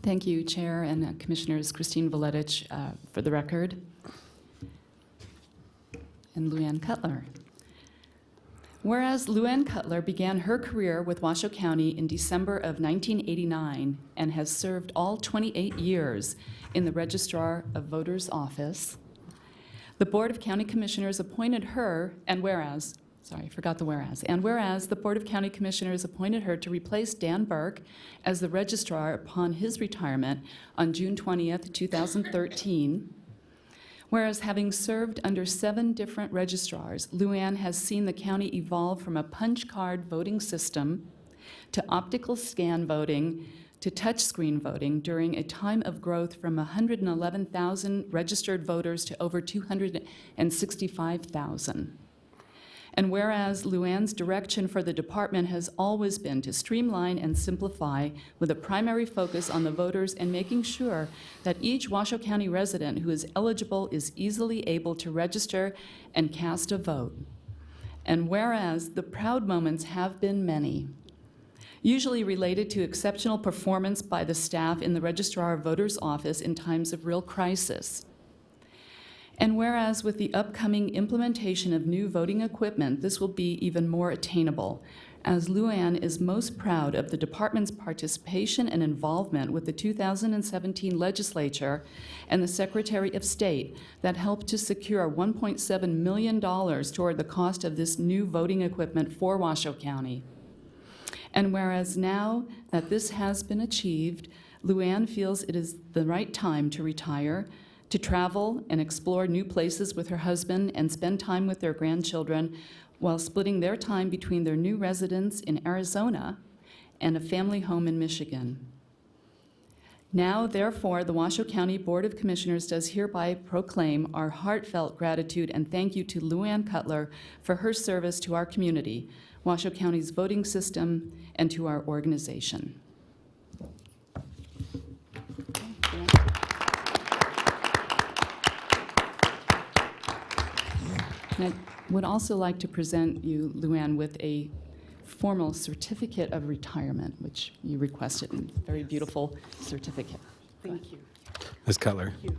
Thank you, Chair and Commissioners. Christine Valetich, for the record, and LuAnn Cutler. Whereas LuAnn Cutler began her career with Washoe County in December of 1989 and has served all 28 years in the Registrar of Voters' Office, the Board of County Commissioners appointed her, and whereas the Board of County Commissioners appointed her to replace Dan Burke as the registrar upon his retirement on June 20th, 2013. Whereas having served under 7 different registrars, LuAnn has seen the county evolve from a punch card voting system to optical scan voting to touchscreen voting during a time of growth from 111,000 registered voters to over 265,000. And whereas LuAnn's direction for the department has always been to streamline and simplify with a primary focus on the voters and making sure that each Washoe County resident who is eligible is easily able to register and cast a vote. And whereas the proud moments have been many, usually related to exceptional performance by the staff in the Registrar of Voters' Office in times of real crisis. And whereas with the upcoming implementation of new voting equipment, this will be even more attainable, as LuAnn is most proud of the department's participation and involvement with the 2017 legislature and the Secretary of State that helped to secure $1.7 million toward the cost of this new voting equipment for Washoe County. And whereas now that this has been achieved, LuAnn feels it is the right time to retire, to travel and explore new places with her husband and spend time with their grandchildren while splitting their time between their new residence in Arizona and a family home in Michigan. Now, therefore, the Washoe County Board of Commissioners does hereby proclaim our heartfelt gratitude and thank you to LuAnn Cutler for her service to our community, Washoe County's voting system, and to our organization. And I would also like to present you, LuAnn, with a formal certificate of retirement, which you requested, a very beautiful certificate. Thank you. Ms. Cutler. Thank you.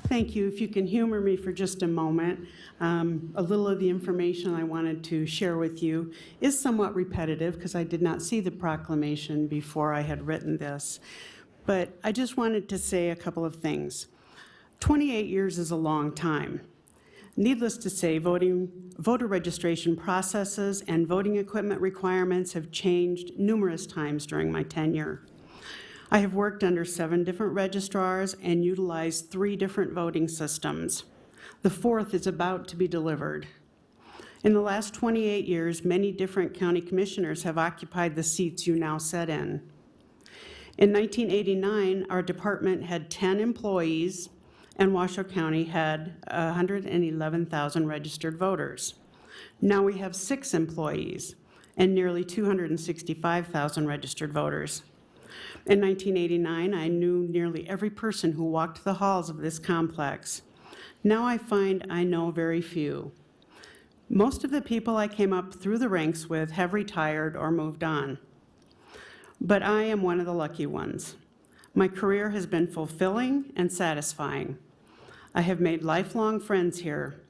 Thank you. If you can humor me for just a moment, a little of the information I wanted to share with you is somewhat repetitive because I did not see the proclamation before I had written this. But I just wanted to say a couple of things. 28 years is a long time. Needless to say, voter registration processes and voting equipment requirements have changed numerous times during my tenure. I have worked under 7 different registrars and utilized 3 different voting systems. The 4th is about to be delivered. In the last 28 years, many different county commissioners have occupied the seats you now sit in. In 1989, our department had 10 employees, and Washoe County had 111,000 registered voters. Now we have 6 employees and nearly 265,000 registered voters. In 1989, I knew nearly every person who walked the halls of this complex. Now I find I know very few. Most of the people I came up through the ranks with have retired or moved on. But I am one of the lucky ones. My career has been fulfilling and satisfying. I have made lifelong friends here.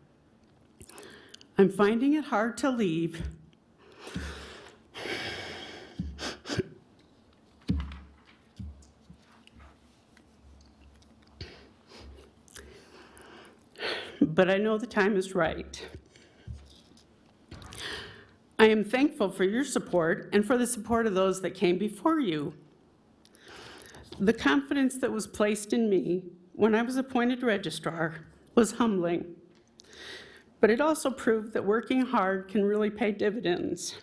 I'm finding it hard to leave. But I know the time is right. I am thankful for your support and for the support of those that came before you. The confidence that was placed in me when I was appointed registrar was humbling, but it also proved that working hard can really pay dividends.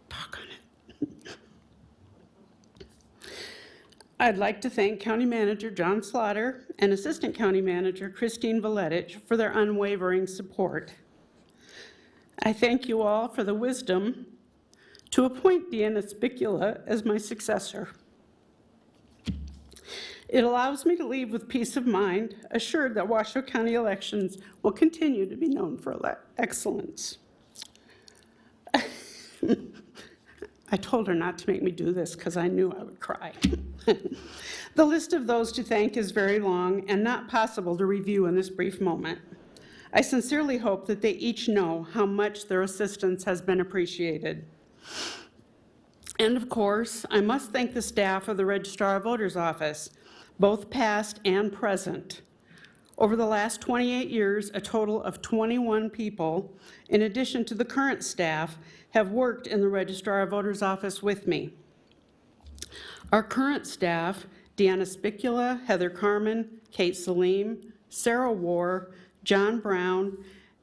Talk on it. I'd like to thank County Manager John Slaughter and Assistant County Manager Christine Valetich for their unwavering support. I thank you all for the wisdom to appoint Deanna Spicula as my successor. It allows me to leave with peace of mind, assured that Washoe County elections will continue to be known for excellence. I told her not to make me do this because I knew I would cry. The list of those to thank is very long and not possible to review in this brief moment. I sincerely hope that they each know how much their assistance has been appreciated. And of course, I must thank the staff of the Registrar of Voters Office, both past and present. Over the last 28 years, a total of 21 people, in addition to the current staff, have worked in the Registrar of Voters Office with me. Our current staff, Deanna Spicula, Heather Carmen, Kate Salim, Sarah Warr, John Brown,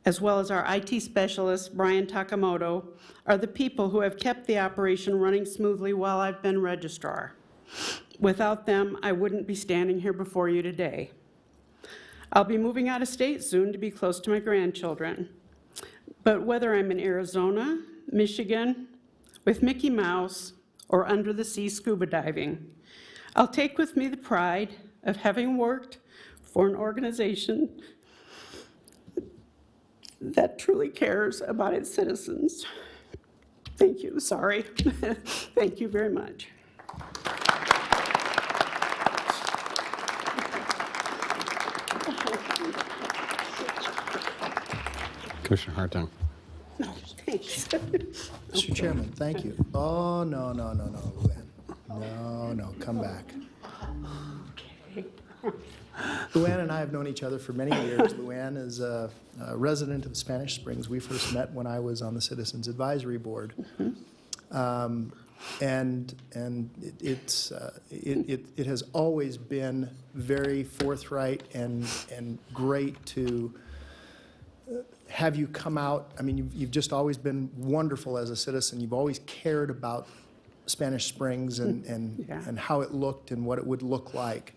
as well as our IT specialist, Brian Takamoto, are the people who have kept the operation running smoothly while I've been registrar. Without them, I wouldn't be standing here before you today. I'll be moving out of state soon to be close to my grandchildren. But whether I'm in Arizona, Michigan, with Mickey Mouse, or under the sea scuba diving, I'll take with me the pride of having worked for an organization that truly cares about its citizens. Thank you, sorry. Thank you very much. Commissioner Hartung. No, thanks. Mr. Chairman, thank you. Oh, no, LuAnn. No, come back. Okay. LuAnn and I have known each other for many years. LuAnn is a resident of Spanish Springs. We first met when I was on the Citizens Advisory Board. And it has always been very forthright and great to have you come out. I mean, you've just always been wonderful as a citizen. You've always cared about Spanish Springs and how it looked and what it would look like.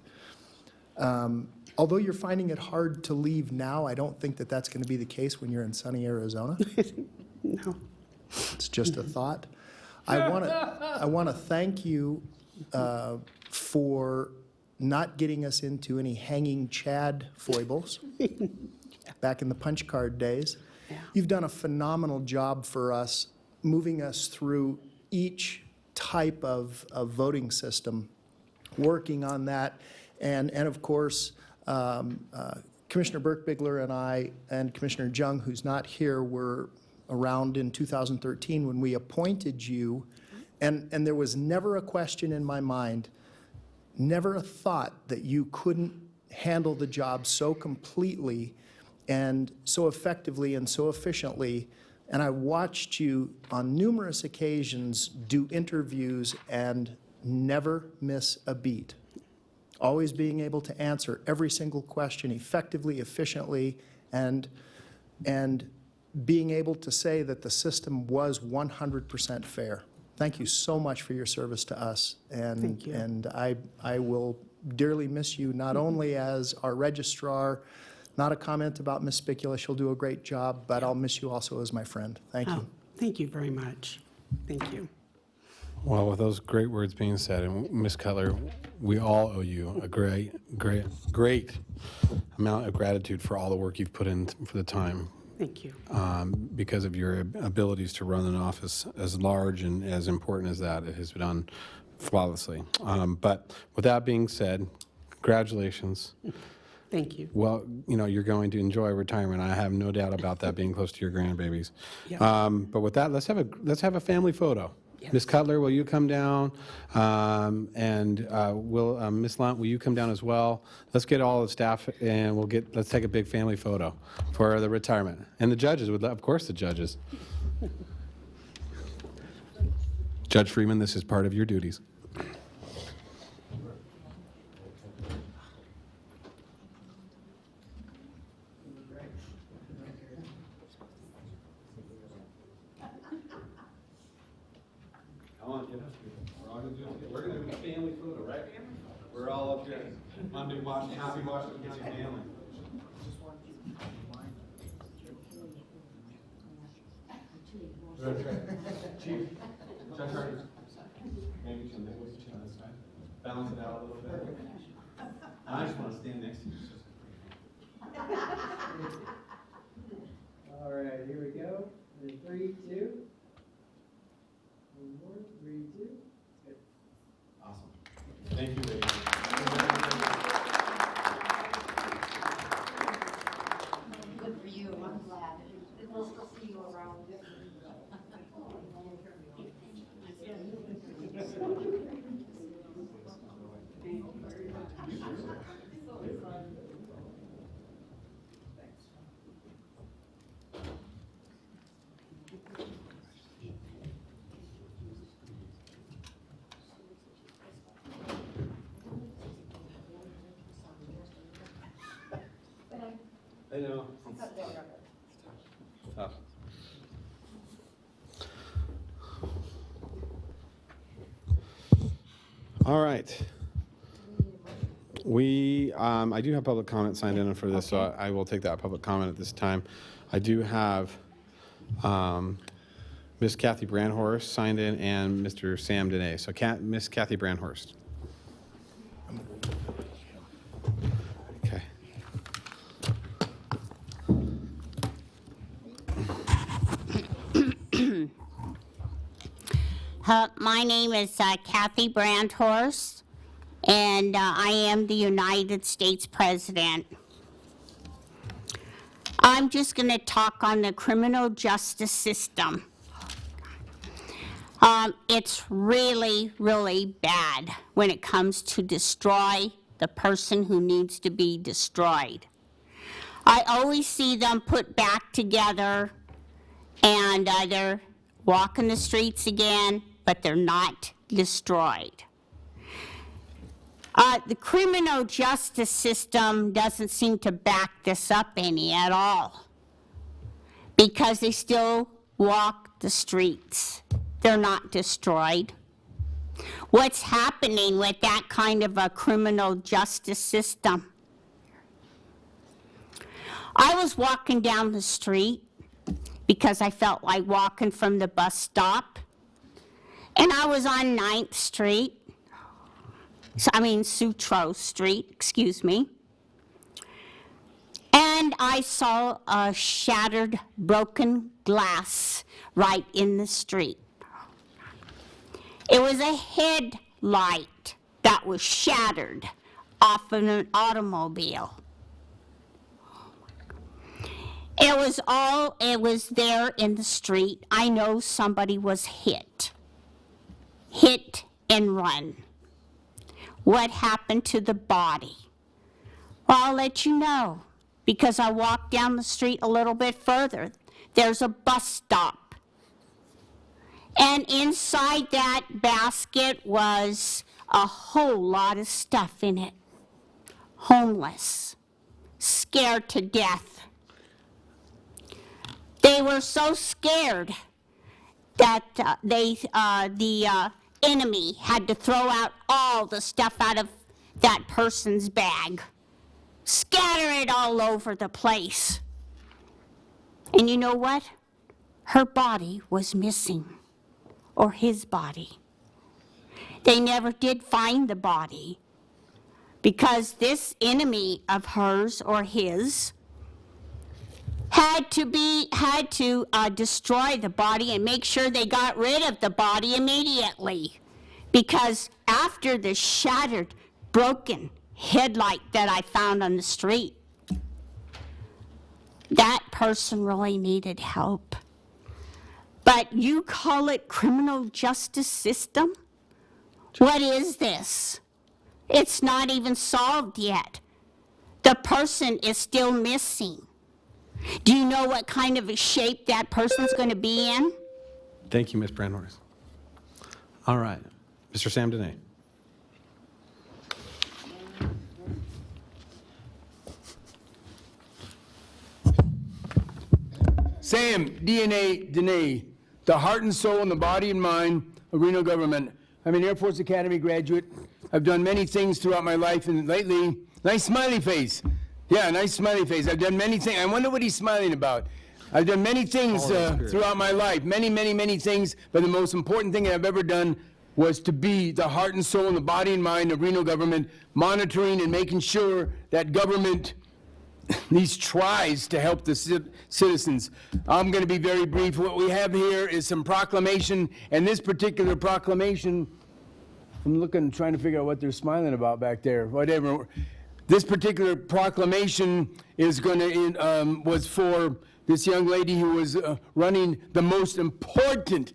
Although you're finding it hard to leave now, I don't think that that's going to be the case when you're in sunny Arizona. No. It's just a thought. I want to thank you for not getting us into any hanging Chad foibles back in the punch card days. Yeah. You've done a phenomenal job for us, moving us through each type of voting system, working on that. And of course, Commissioner Burke Bigler and I and Commissioner Jung, who's not here, were around in 2013 when we appointed you, and there was never a question in my mind, never a thought that you couldn't handle the job so completely and so effectively and so efficiently. And I watched you on numerous occasions do interviews and never miss a beat. Always being able to answer every single question effectively, efficiently, and being able to say that the system was 100% fair. thank you so much for your service to us. And, Thank you. And I will dearly miss you, not only as our registrar, not a comment about Ms. Spicula, she'll do a great job, but I'll miss you also as my friend. Thank you. Oh, thank you very much. Thank you. Well, with those great words being said, and Ms. Cutler, we all owe you a great amount of gratitude for all the work you've put in for the time. Thank you. Because of your abilities to run an office as large and as important as that, it has been done flawlessly. But with that being said, congratulations. Thank you. Well, you know, you're going to enjoy retirement. I have no doubt about that, being close to your grandbabies. Yeah. But with that, let's have a family photo. Ms. Cutler, will you come down? Will Ms. Lunt, will you come down as well? Let's get all the staff and let's take a big family photo for the retirement. And the judges of course, the judges. Judge Freeman, this is part of your duties. Come on, get up here. We're going to do a family photo, right? We're all up here. Monday watch, happy watch with your family. Chief, Judge Hardy. Maybe chin this side. Balance it out a little bit. I just want to stand next to you. All right, here we go. And 3, 2. One more. 3, 2. Good. Awesome. Thank you, ladies. Good for you, I'm glad. We'll still see you around. I know. Tough. All right. I do have public comment signed in for this, so I will take that public comment at this time. I do have Ms. Kathy Brandhorst signed in and Mr. Sam Dene. So Ms. Kathy Brandhorst. Okay. My name is Kathy Brandhorst, and I am the United States President. I'm just going to talk on the criminal justice system. It's really, really bad when it comes to destroy the person who needs to be destroyed. I always see them put back together and they're walking the streets again, but they're not destroyed. The criminal justice system doesn't seem to back this up any at all, because they still walk the streets. They're not destroyed. What's happening with that kind of a criminal justice system? I was walking down the street because I felt like walking from the bus stop, and I was on 9th Street. Sutro Street, excuse me. And I saw a shattered, broken glass right in the street. It was a headlight that was shattered off of an automobile. It was there in the street. I know somebody was hit and run. What happened to the body? Well, I'll let you know, because I walked down the street a little bit further. There's a bus stop. And inside that basket was a whole lot of stuff in it. Homeless, scared to death. They were so scared that the enemy had to throw out all the stuff out of that person's bag, scatter it all over the place. And you know what? Her body was missing, or his body. They never did find the body because this enemy of hers or his had to destroy the body and make sure they got rid of the body immediately. Because after the shattered, broken headlight that I found on the street, that person really needed help. But you call it criminal justice system? What is this? It's not even solved yet. The person is still missing. Do you know what kind of a shape that person's going to be in? Thank you, Ms. Brandhorst. All right, Mr. Sam Dene. Sam Dene, the heart and soul and the body and mind of Reno government. I'm an Air Force Academy graduate. I've done many things throughout my life, and lately, nice smiley face. Yeah, nice smiley face. I've done many things. I wonder what he's smiling about. I've done many things throughout my life, many things, but the most important thing I've ever done was to be the heart and soul and the body and mind of Reno government, monitoring and making sure that government tries to help the citizens. I'm going to be very brief. What we have here is some proclamation, and this particular proclamation, I'm looking, trying to figure out what they're smiling about back there. Whatever. This particular proclamation is going to was for this young lady who was running the most important,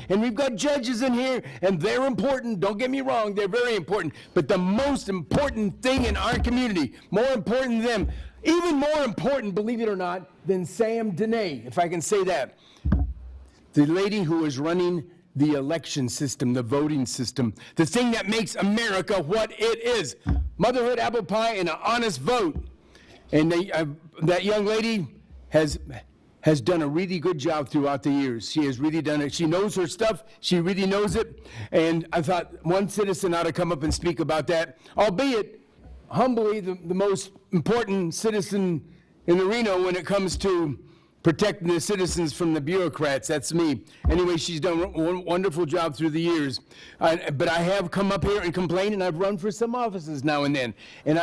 and we've got judges in here, and they're important, don't get me wrong, they're very important, but the most important thing in our community, more important than them, even more important, believe it or not, than Sam Dene, if I can say that. The lady who was running the election system, the voting system, the thing that makes America what it is. Motherhood, apple pie, and an honest vote. And that young lady has done a really good job throughout the years. She has really done it. She knows her stuff. She really knows it. And I thought one citizen ought to come up and speak about that, albeit humbly the most important citizen in the Reno when it comes to protecting the citizens from the bureaucrats. That's me. Anyway, she's done a wonderful job through the years. But I have come up here and complained, and I've run for some offices now and then. And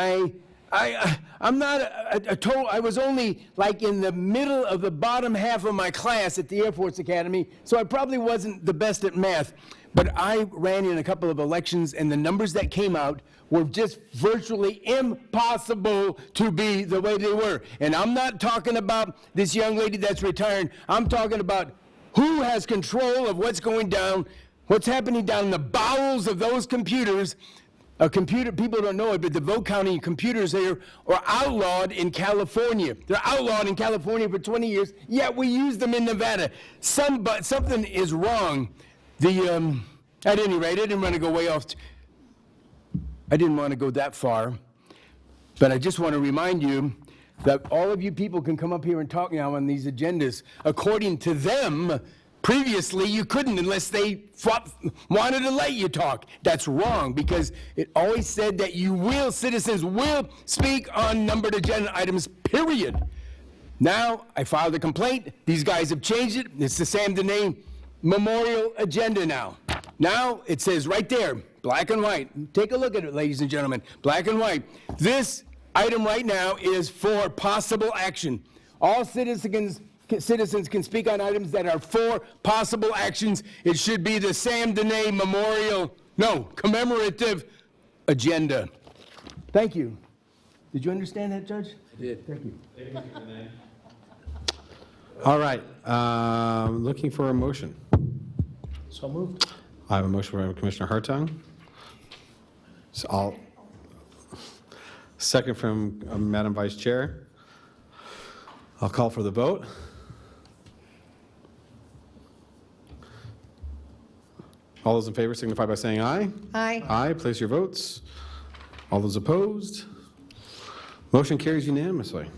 I'm not a total, I was only like in the middle of the bottom half of my class at the Air Force Academy, so I probably wasn't the best at math. But I ran in a couple of elections, and the numbers that came out were just virtually impossible to be the way they were. And I'm not talking about this young lady that's retiring. I'm talking about who has control of what's going down, what's happening down in the bowels of those computers. A computer, people don't know it, but the vote counting computers there are outlawed in California. They're outlawed in California for 20 years, yet we use them in Nevada. Something is wrong. At any rate, I didn't want to go way off. I didn't want to go that far, but I just want to remind you that all of you people can come up here and talk now on these agendas. According to them, previously you couldn't unless they wanted to let you talk. That's wrong, because it always said that citizens will speak on numbered agenda items, period. Now, I filed a complaint. These guys have changed it. It's the Sam Dene Memorial Agenda now. Now, it says right there, black and white. Take a look at it, ladies and gentlemen. Black and white. This item right now is for possible action. All citizens can speak on items that are for possible actions. It should be the Sam Dene commemorative agenda. Thank you. Did you understand that, Judge? I did. Thank you. All right, looking for a motion. So moved. I have a motion from Commissioner Hartung. So second from Madam Vice Chair. I'll call for the vote. All those in favor signify by saying aye. Aye. Aye, place your votes. All those opposed? Motion carries unanimously.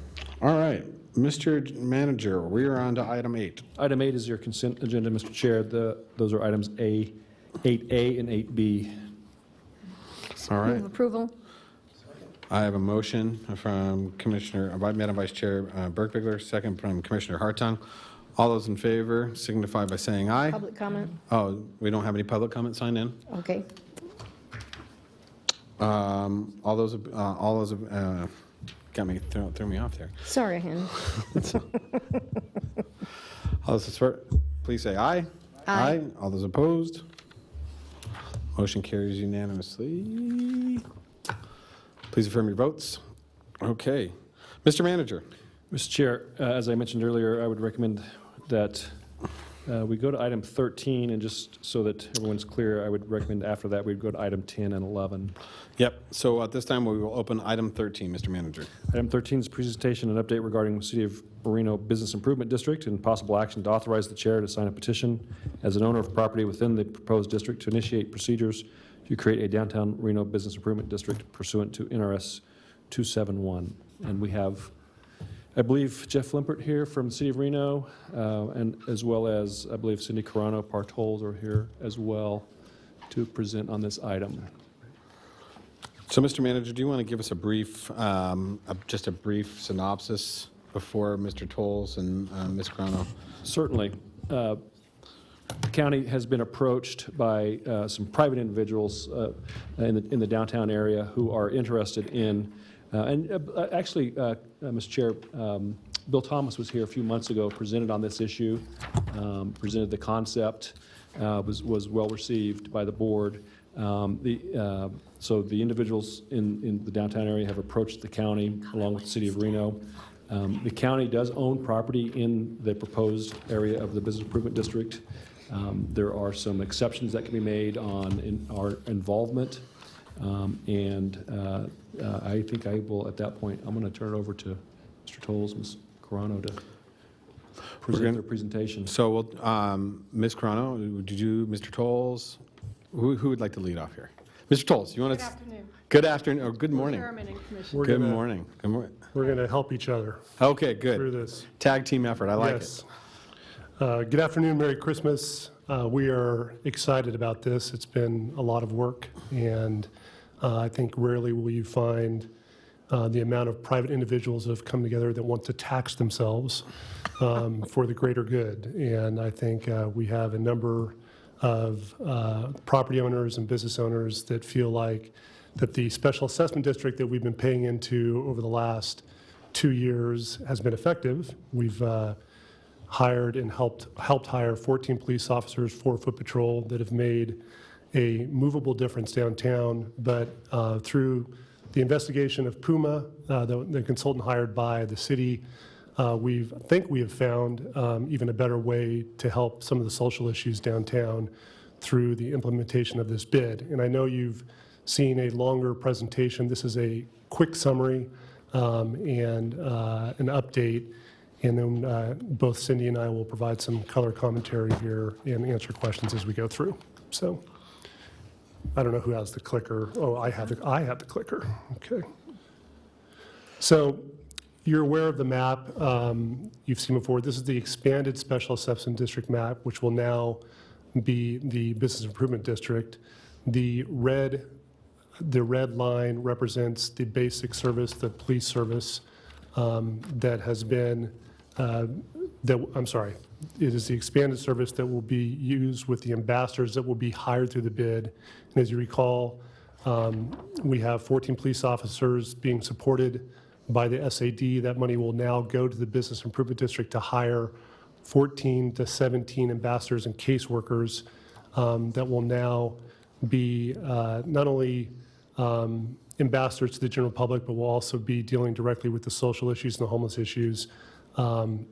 All right, Mr. Manager, we are on to item 8. Item 8 is your consent agenda, Mr. Chair. Those are items 8A and 8B. All right. Move approval. I have a motion from Madam Vice Chair Burke, second from Commissioner Hartung. All those in favor signify by saying aye. Public comment. Oh, we don't have any public comment signed in? Okay. All those got me, threw me off there. Sorry, Hen. All those support, please say aye. Aye. All those opposed? Motion carries unanimously. Please affirm your votes. Okay. Mr. Manager. Mr. Chair, as I mentioned earlier, I would recommend that we go to item 13, and just so that everyone's clear, I would recommend after that we'd go to item 10 and 11. Yep. So at this time, we will open item 13, Mr. Manager. Item 13 is presentation and update regarding the City of Reno Business Improvement District and possible action to authorize the chair to sign a petition as an owner of property within the proposed district to initiate procedures to create a downtown Reno Business Improvement District pursuant to NRS 271. And we have, I believe, Jeff Limpert here from the City of Reno, and as well as, I believe, Cindy Carano, Partolz are here as well to present on this item. So, Mr. Manager, do you want to give us a brief, just a brief synopsis before Mr. Tolles and Ms. Carano? Certainly. The county has been approached by some private individuals in the downtown area who are interested in, actually, Mr. Chair, Bill Thomas was here a few months ago, presented on this issue, presented the concept, was well received by the board. So the individuals in the downtown area have approached the county along with the City of Reno. The county does own property in the proposed area of the Business Improvement District. There are some exceptions that can be made on our involvement. I think I will, at that point, I'm going to turn it over to Mr. Tolles, Ms. Carano to present their presentation. So, Ms. Carano, Mr. Tolles, who would like to lead off here? Mr. Tolles, you want to? Good afternoon, or good morning. Chairman and Commissioner. Good morning. We're going to help each other. Okay, good. Through this. Tag team effort, I like it. Good afternoon, Merry Christmas. We are excited about this. It's been a lot of work, and I think rarely will you find the amount of private individuals that have come together that want to tax themselves for the greater good. And I think we have a number of property owners and business owners that feel like that the special assessment district that we've been paying into over the last 2 years has been effective. We've hired and helped hire 14 police officers, 4 foot patrol that have made a movable difference downtown. But through the investigation of Puma, the consultant hired by the city, we have found even a better way to help some of the social issues downtown through the implementation of this bid. And I know you've seen a longer presentation. This is a quick summary and an update. And then both Cindy and I will provide some color commentary here and answer questions as we go through. So I don't know who has the clicker. Oh, I have the clicker. Okay. So you're aware of the map you've seen before. This is the expanded special assessment district map, which will now be the business improvement district. The red line represents the basic service, the police service that has been. It is the expanded service that will be used with the ambassadors that will be hired through the bid. And as you recall, we have 14 police officers being supported by the SAD. That money will now go to the Business Improvement District to hire 14 to 17 ambassadors and caseworkers that will now be not only ambassadors to the general public, but will also be dealing directly with the social issues and the homeless issues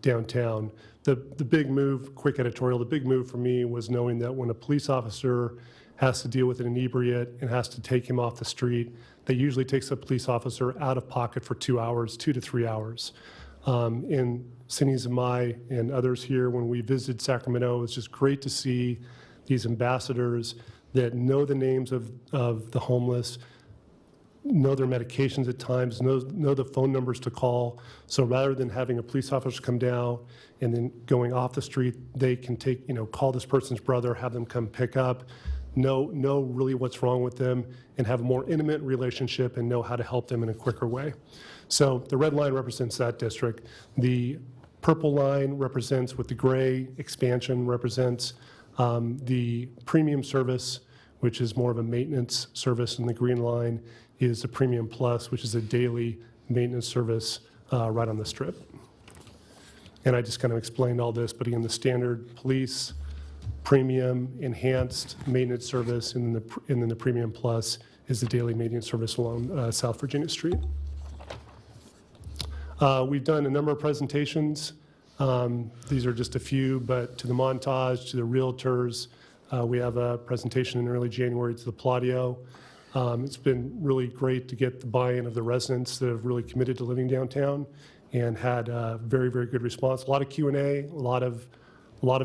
downtown. The big move, quick editorial, the big move for me was knowing that when a police officer has to deal with an inebriate and has to take him off the street, that usually takes a police officer out of pocket for 2 hours, 2 to 3 hours. And Cindy Zamai and others here, when we visited Sacramento, it was just great to see these ambassadors that know the names of the homeless, know their medications at times, know the phone numbers to call. So rather than having a police officer come down and then going off the street, they can take, call this person's brother, have them come pick up, know really what's wrong with them, and have a more intimate relationship and know how to help them in a quicker way. So the red line represents that district. The purple line represents, with the gray expansion, represents the premium service, which is more of a maintenance service, and the green line is the Premium Plus, which is a daily maintenance service right on the strip. And I just kind of explained all this, but again, the standard police, premium, enhanced maintenance service, and then the Premium Plus is the daily maintenance service along South Virginia Street. We've done a number of presentations. These are just a few, but to the montage, to the realtors, we have a presentation in early January to the Plaudio. It's been really great to get the buy-in of the residents that have really committed to living downtown and had a very, very good response. A lot of Q&A, a lot of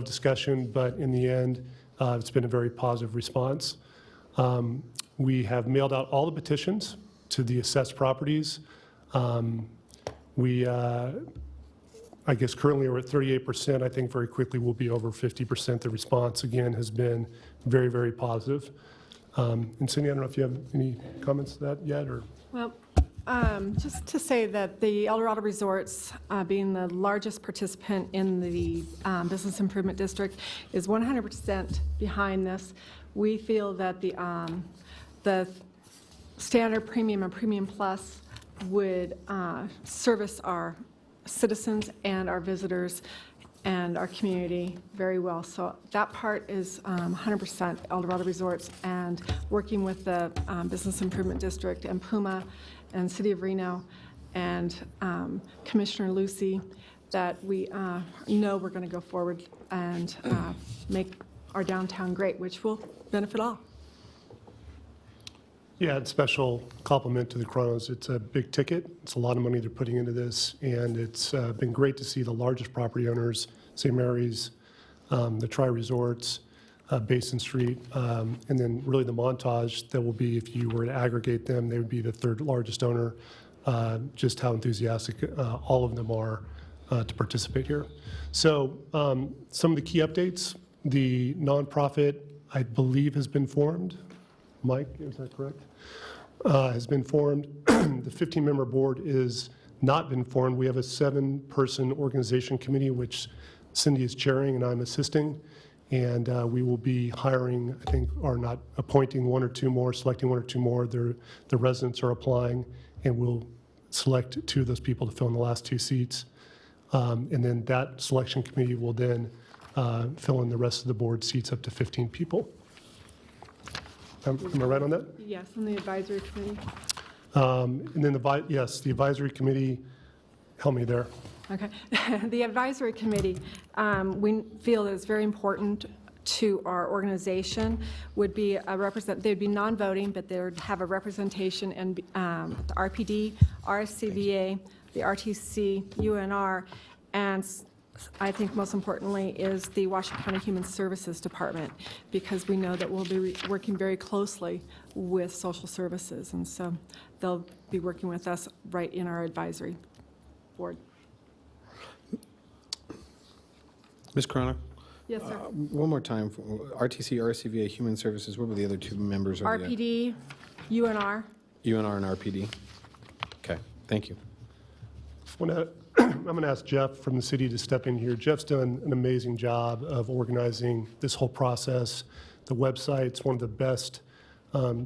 discussion, but in the end, it's been a very positive response. We have mailed out all the petitions to the assessed properties. I guess currently we're at 38%. I think very quickly we'll be over 50%. The response, again, has been very, very positive. And Cindy, I don't know if you have any comments to that yet, or? Well, just to say that the El Dorado Resorts, being the largest participant in the Business Improvement District, is 100% behind this. We feel that the standard premium and premium plus would service our citizens and our visitors and our community very well. So that part is 100% El Dorado Resorts, and working with the Business Improvement District and Puma and City of Reno and Commissioner Lucy, that we know we're going to go forward and make our downtown great, which will benefit all. Yeah, it's special compliment to the Chronos. It's a big ticket. It's a lot of money they're putting into this, and it's been great to see the largest property owners, St. Mary's, the Tri-Resorts, Basin Street, and then really the Montage that will be, if you were to aggregate them, they would be the third largest owner, just how enthusiastic all of them are to participate here. So some of the key updates: the nonprofit, I believe, has been formed. Mike, is that correct? Has been formed. The 15-member board is not been formed. We have a 7-person organization committee, which Cindy is chairing and I'm assisting. And we will be hiring, I think, or not appointing 1 or 2 more, selecting 1 or 2 more. The residents are applying, and we'll select 2 of those people to fill in the last 2 seats. And then that selection committee will then fill in the rest of the board seats, up to 15 people. Am I right on that? Yes, and the advisory committee. And then the advisory committee, help me there. Okay. The advisory committee, we feel that it's very important to our organization, would be they'd be non-voting, but they would have a representation in the RPD, RSCVA, the RTC, UNR, and I think most importantly is the Washoe County Human Services Department, because we know that we'll be working very closely with social services, and so they'll be working with us right in our advisory board. Ms. Corona? Yes, sir. One more time. RTC, RCVA, Human Services, what were the other 2 members of the? RPD, UNR. UNR and RPD. Okay, thank you. I'm going to ask Jeff from the city to step in here. Jeff's done an amazing job of organizing this whole process. The website's one of the best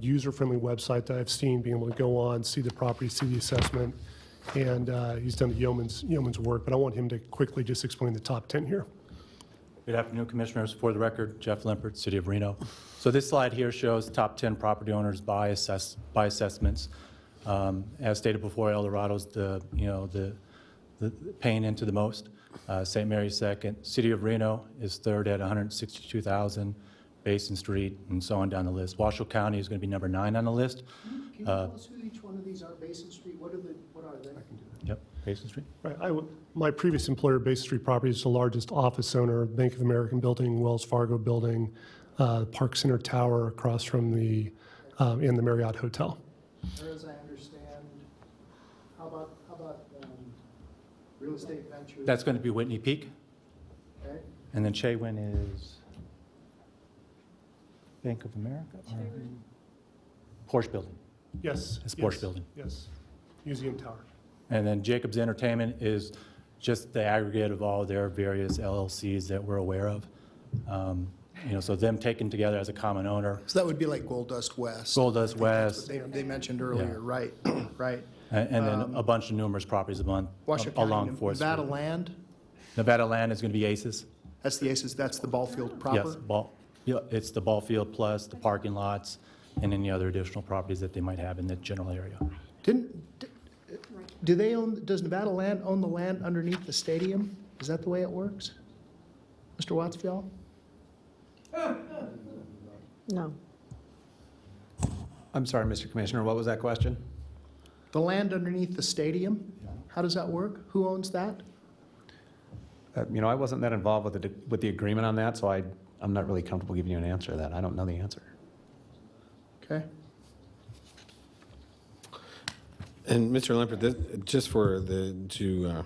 user-friendly websites that I've seen, being able to go on, see the property, see the assessment, and he's done the yeoman's work. But I want him to quickly just explain the top 10 here. Good afternoon, Commissioners. For the record, Jeff Limpert, City of Reno. So this slide here shows top 10 property owners by assessments. As stated before, El Dorado's the paying into the most. St. Mary's second. City of Reno is third at 162,000. Basin Street, and so on down the list. Washoe County is going to be number 9 on the list. Can you tell us who each one of these are? Basin Street, what are they? I can do that. Yep, Basin Street. Right. My previous employer, Basin Street Properties, is the largest office owner, Bank of America building, Wells Fargo building, Park Center Tower across from in the Marriott Hotel. or as I understand, how about real estate ventures? That's going to be Whitney Peak. Okay. And then Shaywin is Bank of America? Porsche Building. Yes. It's Porsche yes, Building. Yes. Museum Tower. And then Jacobs Entertainment is just the aggregate of all their various LLCs that we're aware of. So them taken together as a common owner. So that would be like Gold Dust West. Gold Dust I think that's West. what they mentioned earlier, right, right. And then a bunch of numerous properties Washoe along County, 4th Street. Nevada Land, Nevada Land is going to be ACES. that's the Aces, that's the ball field proper? Yes, it's the ball field plus the parking lots and any other additional properties that they might have in the general area. Do they own, does Nevada Land own the land underneath the stadium? Is that the way it works? Mr. Wattsfield? No. I'm sorry, Mr. Commissioner, what was that question? The land underneath the stadium, how does that work? Who owns that? I wasn't that involved with the agreement on that, so I'm not really comfortable giving you an answer to that. I don't know the answer. Okay. And Mr. Limpert, just to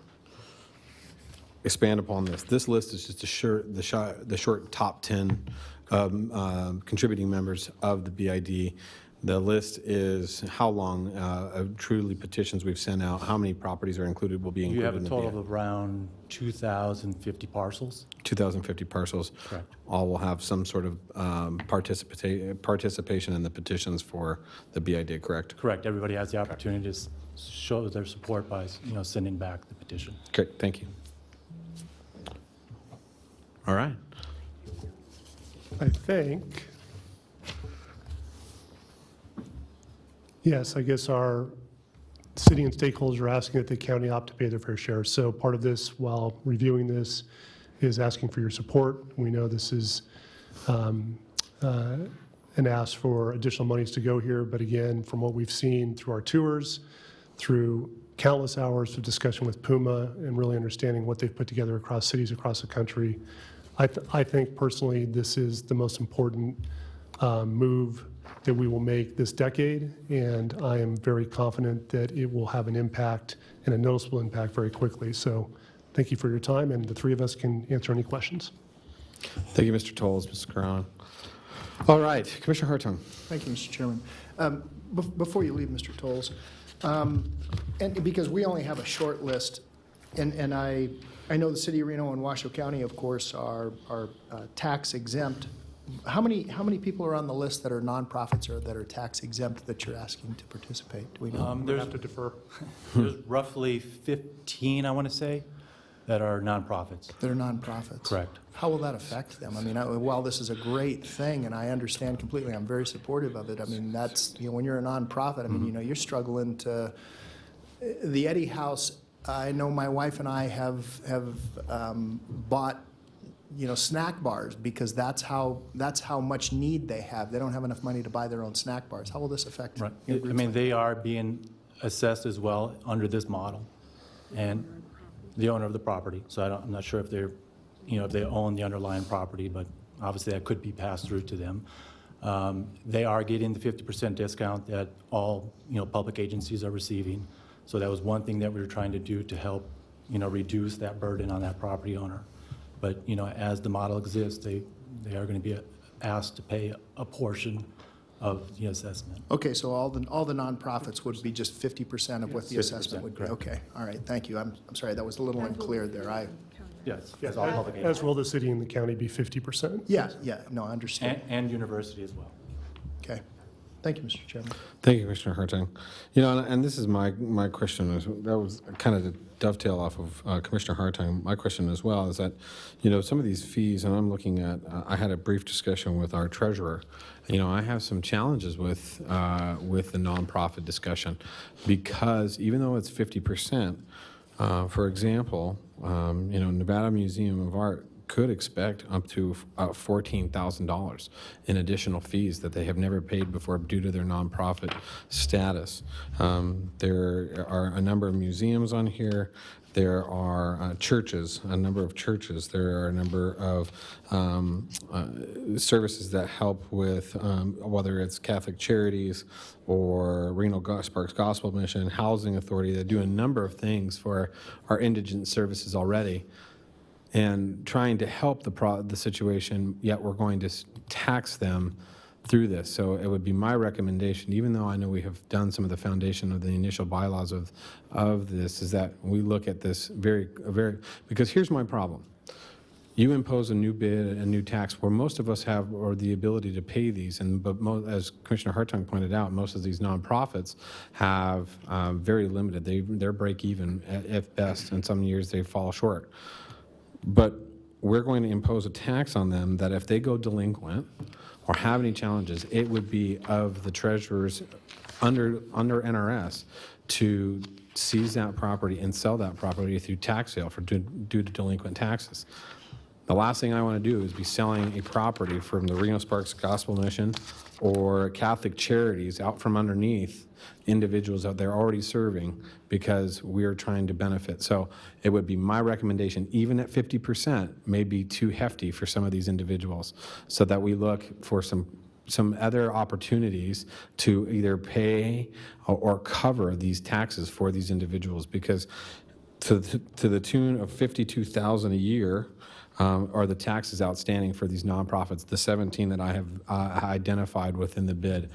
expand upon this list is just the short top 10 contributing members of the BID. The list is how long of truly petitions we've sent out, how many properties are included, will be included You have a in the total BID. of around 2,050 parcels. 2,050 parcels. Correct. All will have some sort of participation in the petitions for the BID, correct? Correct. Everybody has the opportunity to show their support by, sending back the petition. Okay, thank you. All right. I think, yes, I guess our city and stakeholders are asking that the county opt to pay their fair share. So part of this, while reviewing this, is asking for your support. We know this is an ask for additional monies to go here, but again, from what we've seen through our tours, through countless hours of discussion with Puma and really understanding what they've put together across cities across the country, I think personally this is the most important move that we will make this decade, and I am very confident that it will have an impact and a noticeable impact very quickly. So thank you for your time, and the three of us can answer any questions. Thank you, Mr. Tolles, Mr. Caron. All right, Commissioner Hartung. Thank you, Mr. Chairman. Before you leave, Mr. Tolles, and because we only have a short list, and I know the city of Reno and Washoe County, of course, are tax exempt. How many people are on the list that are nonprofits or that are tax exempt that you're asking to participate? Do we know? I'm going to have to defer. There's roughly 15, I want to say, that are nonprofits. That are nonprofits? Correct. How will that affect them? I mean, while this is a great thing, and I understand completely, I'm very supportive of it, I mean, that's, when you're a nonprofit, I mean, you're struggling to, the Eddy House, I know my wife and I have bought, snack bars because that's how much need they have. They don't have enough money to buy their own snack bars. How will this affect? Right. I mean, they are being assessed as well under this model, and the owner of the property. So I'm not sure if they're, if they own the underlying property, but obviously that could be passed through to them. They are getting the 50% discount that all, public agencies are receiving. So that was one thing that we were trying to do to help, reduce that burden on that property owner. But, as the model exists, they are going to be asked to pay a portion of the assessment. Okay, so all the nonprofits would be just 50% of what the assessment would be? correct. Okay, all right, thank you. I'm sorry, that was a little unclear there. Yes, Yeah, as all public as agencies. will the city and the county be 50%. Yeah, no, I understand. And university as well. Okay. Thank you, Mr. Chairman. Thank you, Commissioner Hartung. And this is my question. That was kind of the dovetail off of Commissioner Hartung. My question as well is that, some of these fees, and I'm looking at, I had a brief discussion with our treasurer. I have some challenges with the nonprofit discussion because even though it's 50%, for example, Nevada Museum of Art could expect up to $14,000 in additional fees that they have never paid before due to their nonprofit status. There are a number of museums on here. There are churches, a number of churches. There are a number of services that help with whether it's Catholic Charities or Reno Sparks Gospel Mission, Housing Authority. They do a number of things for our indigent services already, and trying to help the situation, yet we're going to tax them through this. So it would be my recommendation, even though I know we have done some of the foundation of the initial bylaws of this, is that we look at this very, because here's my problem. You impose a new bid, a new tax, where most of us have or the ability to pay these, but as Commissioner Hartung pointed out, most of these nonprofits have very limited. They're break even at best, and some years they fall short. But we're going to impose a tax on them that if they go delinquent or have any challenges, it would be of the treasurer's under NRS to seize that property and sell that property through tax sale due to delinquent taxes. The last thing I want to do is be selling a property from the Reno Sparks Gospel Mission or Catholic Charities out from underneath individuals that they're already serving because we're trying to benefit. So it would be my recommendation, even at 50%, may be too hefty for some of these individuals, so that we look for some other opportunities to either pay or cover these taxes for these individuals, because to the tune of $52,000 a year are the taxes outstanding for these nonprofits, the 17 that I have identified within the bid.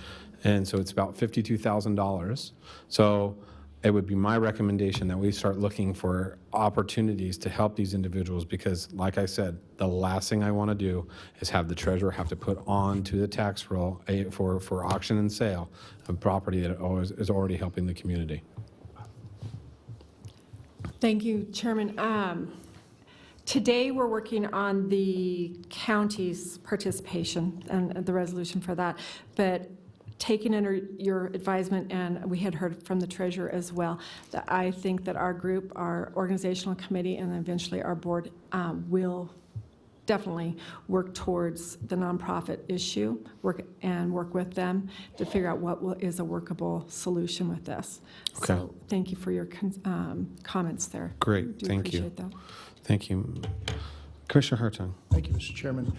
And so it's about $52,000. So it would be my recommendation that we start looking for opportunities to help these individuals, because like I said, the last thing I want to do is have the treasurer have to put on to the tax roll for auction and sale of property that is already helping the community. Thank you, Chairman. Today, we're working on the county's participation and the resolution for that, but taking under your advisement, and we had heard from the treasurer as well, that I think that our group, our organizational committee, and eventually our board will definitely work towards the nonprofit issue, work with them to figure out what is a workable solution with this. Okay. So thank you for your comments there. Great, thank you. Appreciate that. Thank you. Commissioner Hartung. Thank you, Mr. Chairman.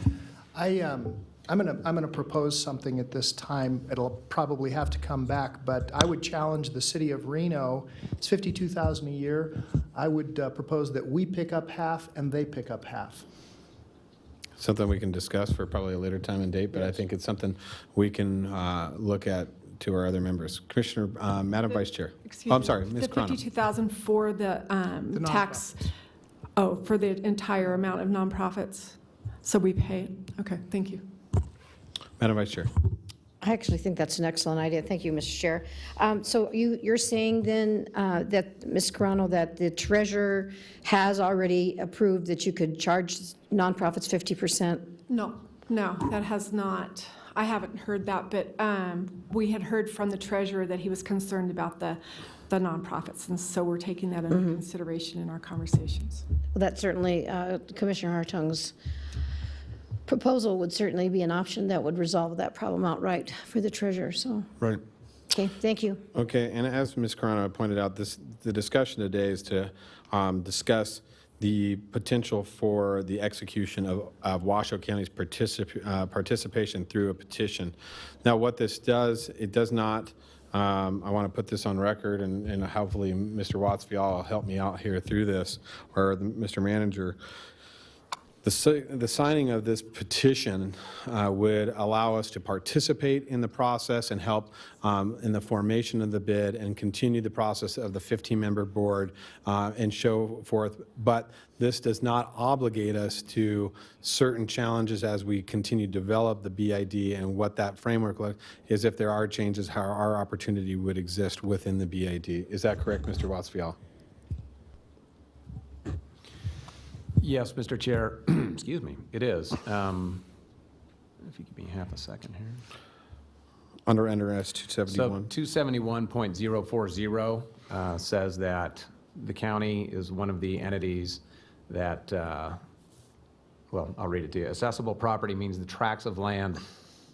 I'm going to propose something at this time. It'll probably have to come back, but I would challenge the city of Reno. It's $52,000 a year. I would propose that we pick up half and they pick up half. Something we can discuss for probably a later time and date, but I think it's something we can look at to our other members. Commissioner, Madam Vice Chair. Excuse I'm sorry, Ms. The Cronin. $52,000 for the tax. Oh, for the entire amount of nonprofits. So we pay. Okay, thank you. Madam Vice Chair. I actually think that's an excellent idea. Thank you, Mr. Chair. So you're saying then that, Ms. Carano, that the treasurer has already approved that you could charge nonprofits 50%? No, that has not. I haven't heard that, but we had heard from the treasurer that he was concerned about the nonprofits, and so we're taking that into consideration in our conversations. Well, that certainly, Commissioner Hartung's proposal would certainly be an option that would resolve that problem outright for the treasurer, so. Right. Okay, thank you. Okay, and as Ms. Carano pointed out, the discussion today is to discuss the potential for the execution of Washoe County's participation through a petition. Now, what this does, it does not, I want to put this on record, and hopefully Mr. Wattsfield will help me out here through this, or Mr. Manager. The signing of this petition would allow us to participate in the process and help in the formation of the bid and continue the process of the 15-member board and show forth. But this does not obligate us to certain challenges as we continue to develop the BID and what that framework is. If there are changes, how our opportunity would exist within the BID. Is that correct, Mr. Wattsfield? Yes, Mr. Chair. Excuse me. It is. If you give me half a second here. Under NRS 271. So 271.040 says that the county is one of the entities that well, I'll read it to you. Assessable property means the tracts of land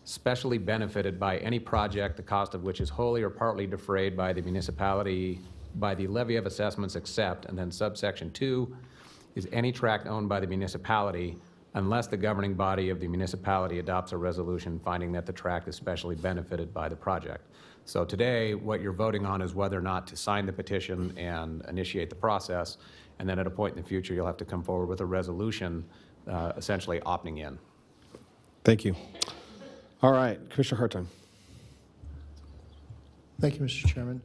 specially benefited by any project, the cost of which is wholly or partly defrayed by the municipality by the levy of assessments except, and then subsection 2 is any tract owned by the municipality unless the governing body of the municipality adopts a resolution finding that the tract is specially benefited by the project. So today, what you're voting on is whether or not to sign the petition and initiate the process, and then at a point in the future, you'll have to come forward with a resolution essentially opting in. Thank you. All right, Commissioner Hartung. Thank you, Mr. Chairman.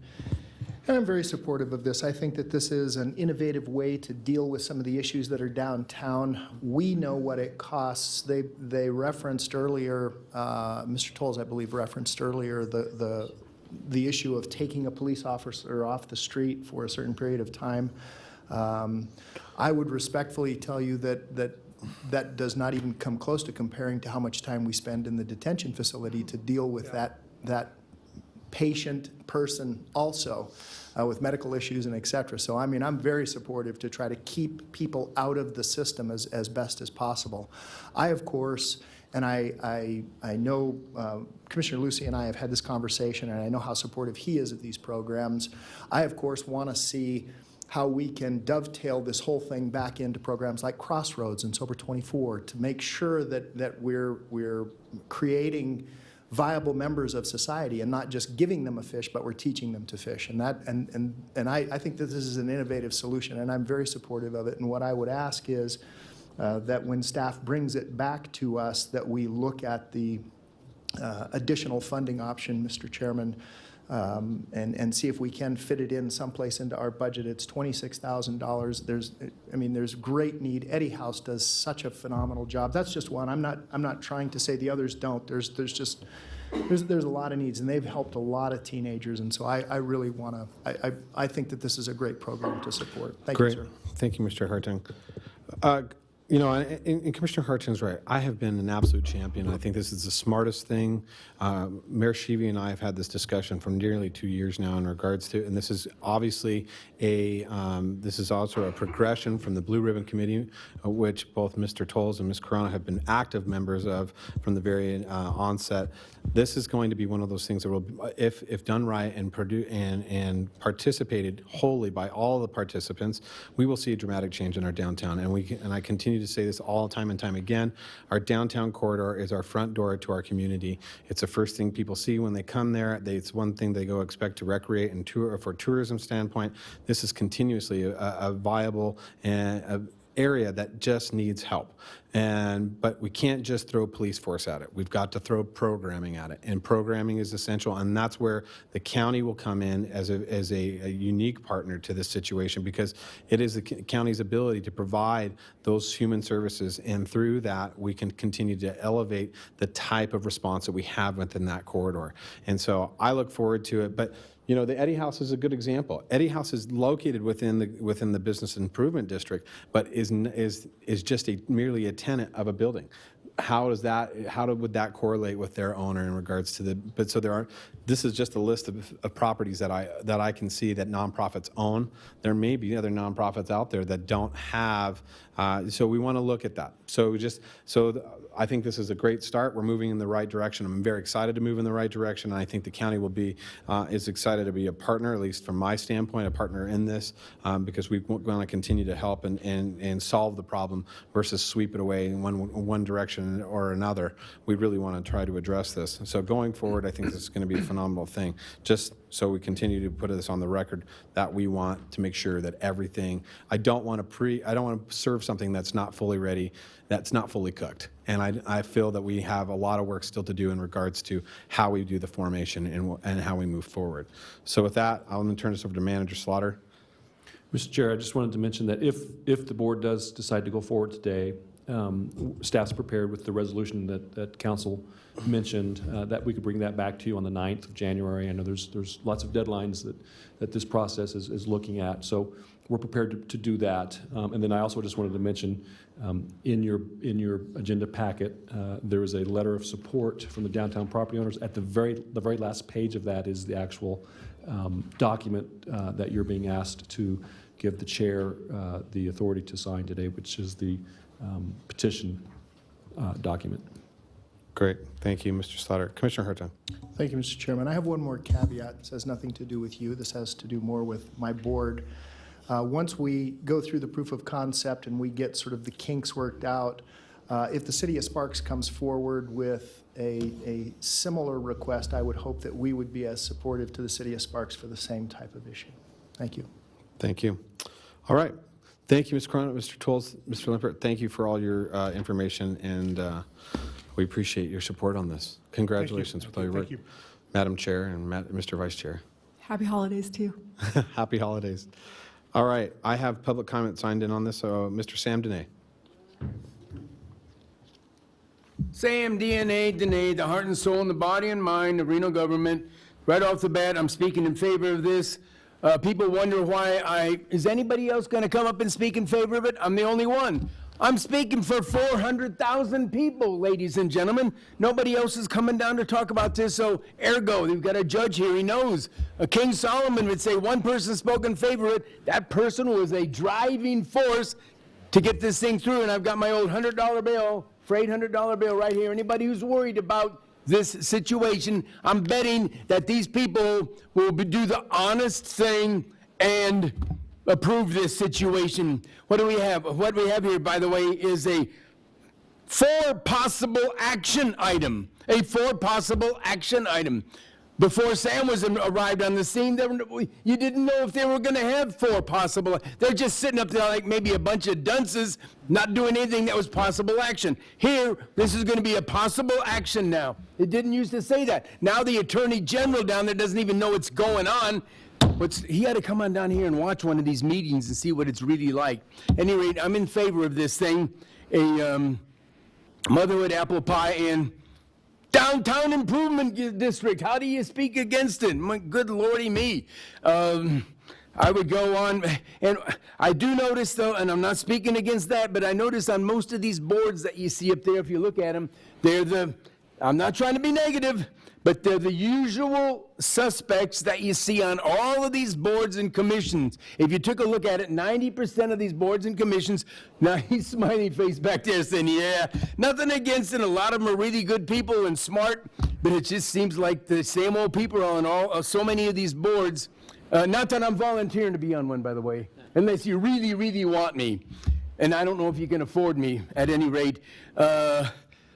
And I'm very supportive of this. I think that this is an innovative way to deal with some of the issues that are downtown. We know what it costs. They referenced earlier, Mr. Tolles, I believe, referenced earlier the issue of taking a police officer off the street for a certain period of time. I would respectfully tell you that does not even come close to comparing to how much time we spend in the detention facility to deal with that patient person also with medical issues and et cetera. So I mean, I'm very supportive to try to keep people out of the system as best as possible. I, of course, and I know Commissioner Lucy and I have had this conversation, and I know how supportive he is of these programs. I, of course, want to see how we can dovetail this whole thing back into programs like Crossroads and Sober 24 to make sure that we're creating viable members of society and not just giving them a fish, but we're teaching them to fish. And I think that this is an innovative solution, and I'm very supportive of it. And what I would ask is that when staff brings it back to us, that we look at the additional funding option, Mr. Chairman, and see if we can fit it in someplace into our budget. It's $26,000. There's great need. Eddie House does such a phenomenal job. That's just one. I'm not trying to say the others don't. There's a lot of needs, and they've helped a lot of teenagers. And so I really want to. I think that this is a great program to support. Thank you, sir. Thank you, Mr. Hartung. You know, and Commissioner Harting's right. I have been an absolute champion. I think this is the smartest thing. Mayor Sheevy and I have had this discussion for nearly 2 years now in regards to, and this is obviously this is also a progression from the Blue Ribbon Committee, which both Mr. Tolles and Ms. Corona have been active members of from the very onset. This is going to be one of those things that will, if done right and participated wholly by all the participants, we will see a dramatic change in our downtown. And I continue to say this all time and time again. Our downtown corridor is our front door to our community. It's the first thing people see when they come there. It's one thing they go expect to recreate and tour for tourism standpoint. This is continuously a viable and area that just needs help. But we can't just throw police force at it. We've got to throw programming at it, and programming is essential, and that's where the county will come in as a unique partner to this situation, because it is the county's ability to provide those human services, and through that we can continue to elevate the type of response that we have within that corridor. And so I look forward to it. But you know, the Eddie House is a good example. Eddie House is located within the business improvement district, but is just merely a tenant of a building. How would that correlate with their owner in regards to this is just a list of properties that I can see that nonprofits own. There may be other nonprofits out there that don't have, so we want to look at that. So I think this is a great start. We're moving in the right direction. I'm very excited to move in the right direction, and I think the county is excited to be a partner, at least from my standpoint, a partner in this, because we want to continue to help and solve the problem versus sweep it away in one direction or another. We really want to try to address this. So going forward, I think this is going to be a phenomenal thing. Just so we continue to put this on the record that we want to make sure that everything. I don't want to serve something that's not fully ready, that's not fully cooked. And I feel that we have a lot of work still to do in regards to how we do the formation and how we move forward. So with that, I'm going to turn this over to Manager Slaughter. Mr. Chair, I just wanted to mention that if the board does decide to go forward today, staff's prepared with the resolution that council mentioned, that we could bring that back to you on the 9th of January. I know there's lots of deadlines that this process is looking at, so we're prepared to do that. And then I also just wanted to mention, in your agenda packet, there is a letter of support from the downtown property owners. At the very last page of that is the actual document that you're being asked to give the chair the authority to sign today, which is the petition document. Great. Thank you, Mr. Slaughter. Commissioner Hartung. Thank you, Mr. Chairman. I have one more caveat. This has nothing to do with you. This has to do more with my board. Once we go through the proof of concept and we get sort of the kinks worked out, if the city of Sparks comes forward with a similar request, I would hope that we would be as supportive to the city of Sparks for the same type of issue. Thank you. Thank you. All right. Thank you, Mr. Cronin, Mr. Tolles, Mr. Limpert. Thank you for all your information, and we appreciate your support on this. Congratulations with all your work. Thank you. Madam Chair and Mr. Vice Chair. Happy holidays to you. Happy holidays. All right. I have public comment signed in on this, so Mr. Sam Dene. Sam, DNA, the heart and soul and the body and mind of Reno government. Right off the bat, I'm speaking in favor of this. People wonder why is anybody else going to come up and speak in favor of it? I'm the only one. I'm speaking for 400,000 people, ladies and gentlemen. Nobody else is coming down to talk about this, so ergo, we've got a judge here. He knows. King Solomon would say one person spoke in favor of it. That person was a driving force to get this thing through, and I've got my old $100 bill, freight $100 bill right here. Anybody who's worried about this situation, I'm betting that these people will do the honest thing and approve this situation. What do we have? What we have here, by the way, is a 4 possible action item. A 4 possible action item. Before Sam arrived on the scene, you didn't know if they were going to have 4 possible. They're just sitting up there like maybe a bunch of dunces, not doing anything that was possible action. Here, this is going to be a possible action now. It didn't used to say that. Now the Attorney General down there doesn't even know what's going on. He had to come on down here and watch one of these meetings and see what it's really like. At any rate, I'm in favor of this thing. A motherhood apple pie and downtown improvement district. How do you speak against it? My good lordy me. I would go on, and I do notice though, and I'm not speaking against that, but I notice on most of these boards that you see up there, if you look at them, I'm not trying to be negative, but they're the usual suspects that you see on all of these boards and commissions. If you took a look at it, 90% of these boards and commissions, now he's smiley face back there saying, yeah, nothing against it. A lot of them are really good people and smart, but it just seems like the same old people are on so many of these boards. Not that I'm volunteering to be on one, by the way, unless you really, really want me. And I don't know if you can afford me at any rate.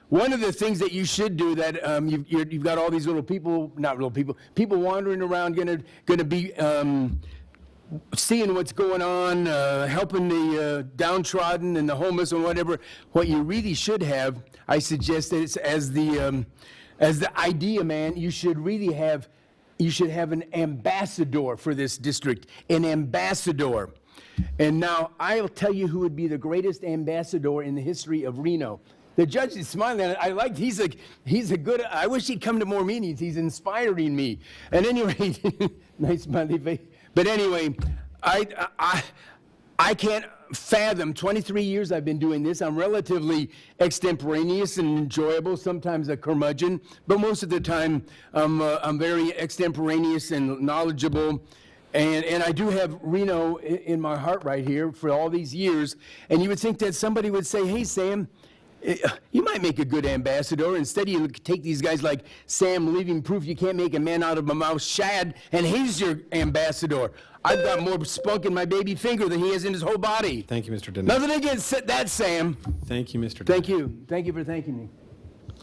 One of the things that you should do that you've got all these little people, not little people wandering around, going to be seeing what's going on, helping the downtrodden and the homeless and whatever. What you really should have, I suggest that it's as the idea man, you should have an ambassador for this district, an ambassador. And now I'll tell you who would be the greatest ambassador in the history of Reno. The judge is smiling. He's a good, I wish he'd come to more meetings. He's inspiring me. At any rate, nice smiley face. But anyway, I can't fathom, 23 years I've been doing this. I'm relatively extemporaneous and enjoyable, sometimes a curmudgeon, but most of the time I'm very extemporaneous and knowledgeable. And I do have Reno in my heart right here for all these years. And you would think that somebody would say, hey, Sam, you might make a good ambassador. Instead, you take these guys like Sam, living proof you can't make a man out of a mouse shad, and he's your ambassador. I've got more spunk in my baby finger than he has in his whole body. Thank you, Mr. Dene. Nothing against that, Sam. Thank you, Mr. Dene. Thank you. Thank you for thanking me.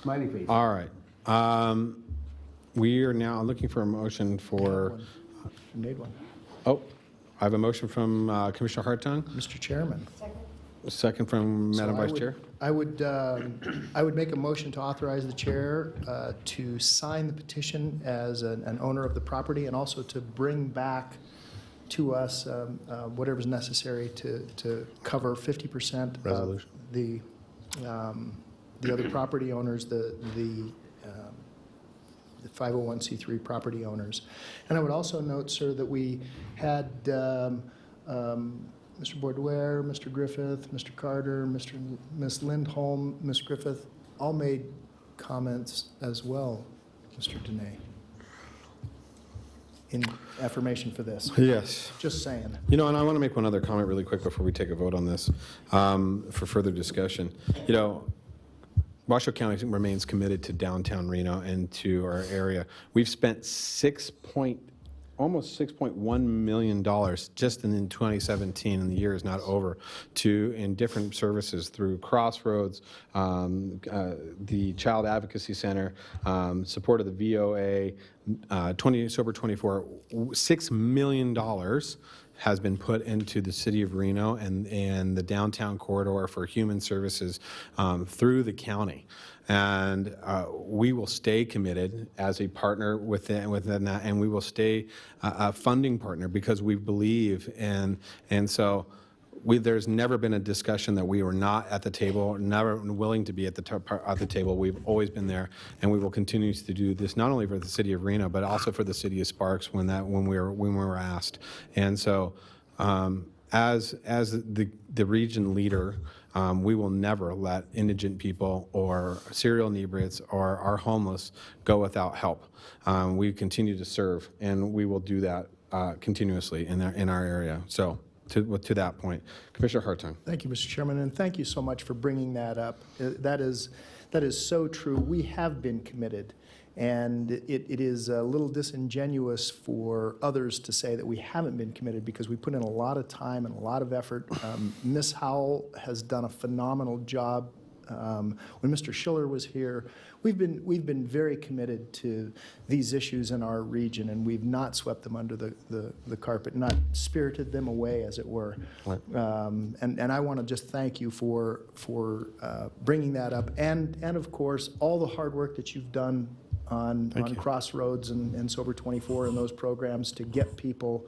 Smiley face. All right. We are now looking for a motion for... You made one. Oh, I have a motion from Commissioner Hartung. Mr. Chairman. Second from Madam Vice Chair. I would make a motion to authorize the chair to sign the petition as an owner of the property, and also to bring back to us whatever's necessary to cover 50% of the other property owners, the 501c3 property owners. And I would also note, sir, that we had Mr. Boulware, Mr. Griffith, Mr. Carter, Ms. Lindholm, Ms. Griffith, all made comments as well, Mr. Dene. in affirmation for this. Yes. Just saying. You know, and I want to make one other comment really quick before we take a vote on this for further discussion. You know, Washoe County remains committed to downtown Reno and to our area. We've spent almost $6.1 million just in 2017, and the year is not over, in different services through Crossroads, the Child Advocacy Center, support of the VOA, Sober 24, $6 million has been put into the city of Reno and the downtown corridor for human services through the county. And we will stay committed as a partner within that, and we will stay a funding partner because we believe, and so there's never been a discussion that we were not at the table, never willing to be at the table. We've always been there, and we will continue to do this not only for the city of Reno, but also for the city of Sparks when we were asked. And so, as the region leader, we will never let indigent people or serial inebriates or our homeless go without help. We continue to serve, and we will do that continuously in our area. So. To that point. Commissioner Hartung. Thank you, Mr. Chairman, and thank you so much for bringing that up. That is so true. We have been committed, and it is a little disingenuous for others to say that we haven't been committed because we put in a lot of time and a lot of effort. Ms. Howell has done a phenomenal job. When Mr. Schiller was here, we've been very committed to these issues in our region, and we've not swept them under the carpet, not spirited them away, as it were. Right. And I want to just thank you for bringing that up, and of course all the hard work that you've done on Crossroads and Sober 24 and those programs to get people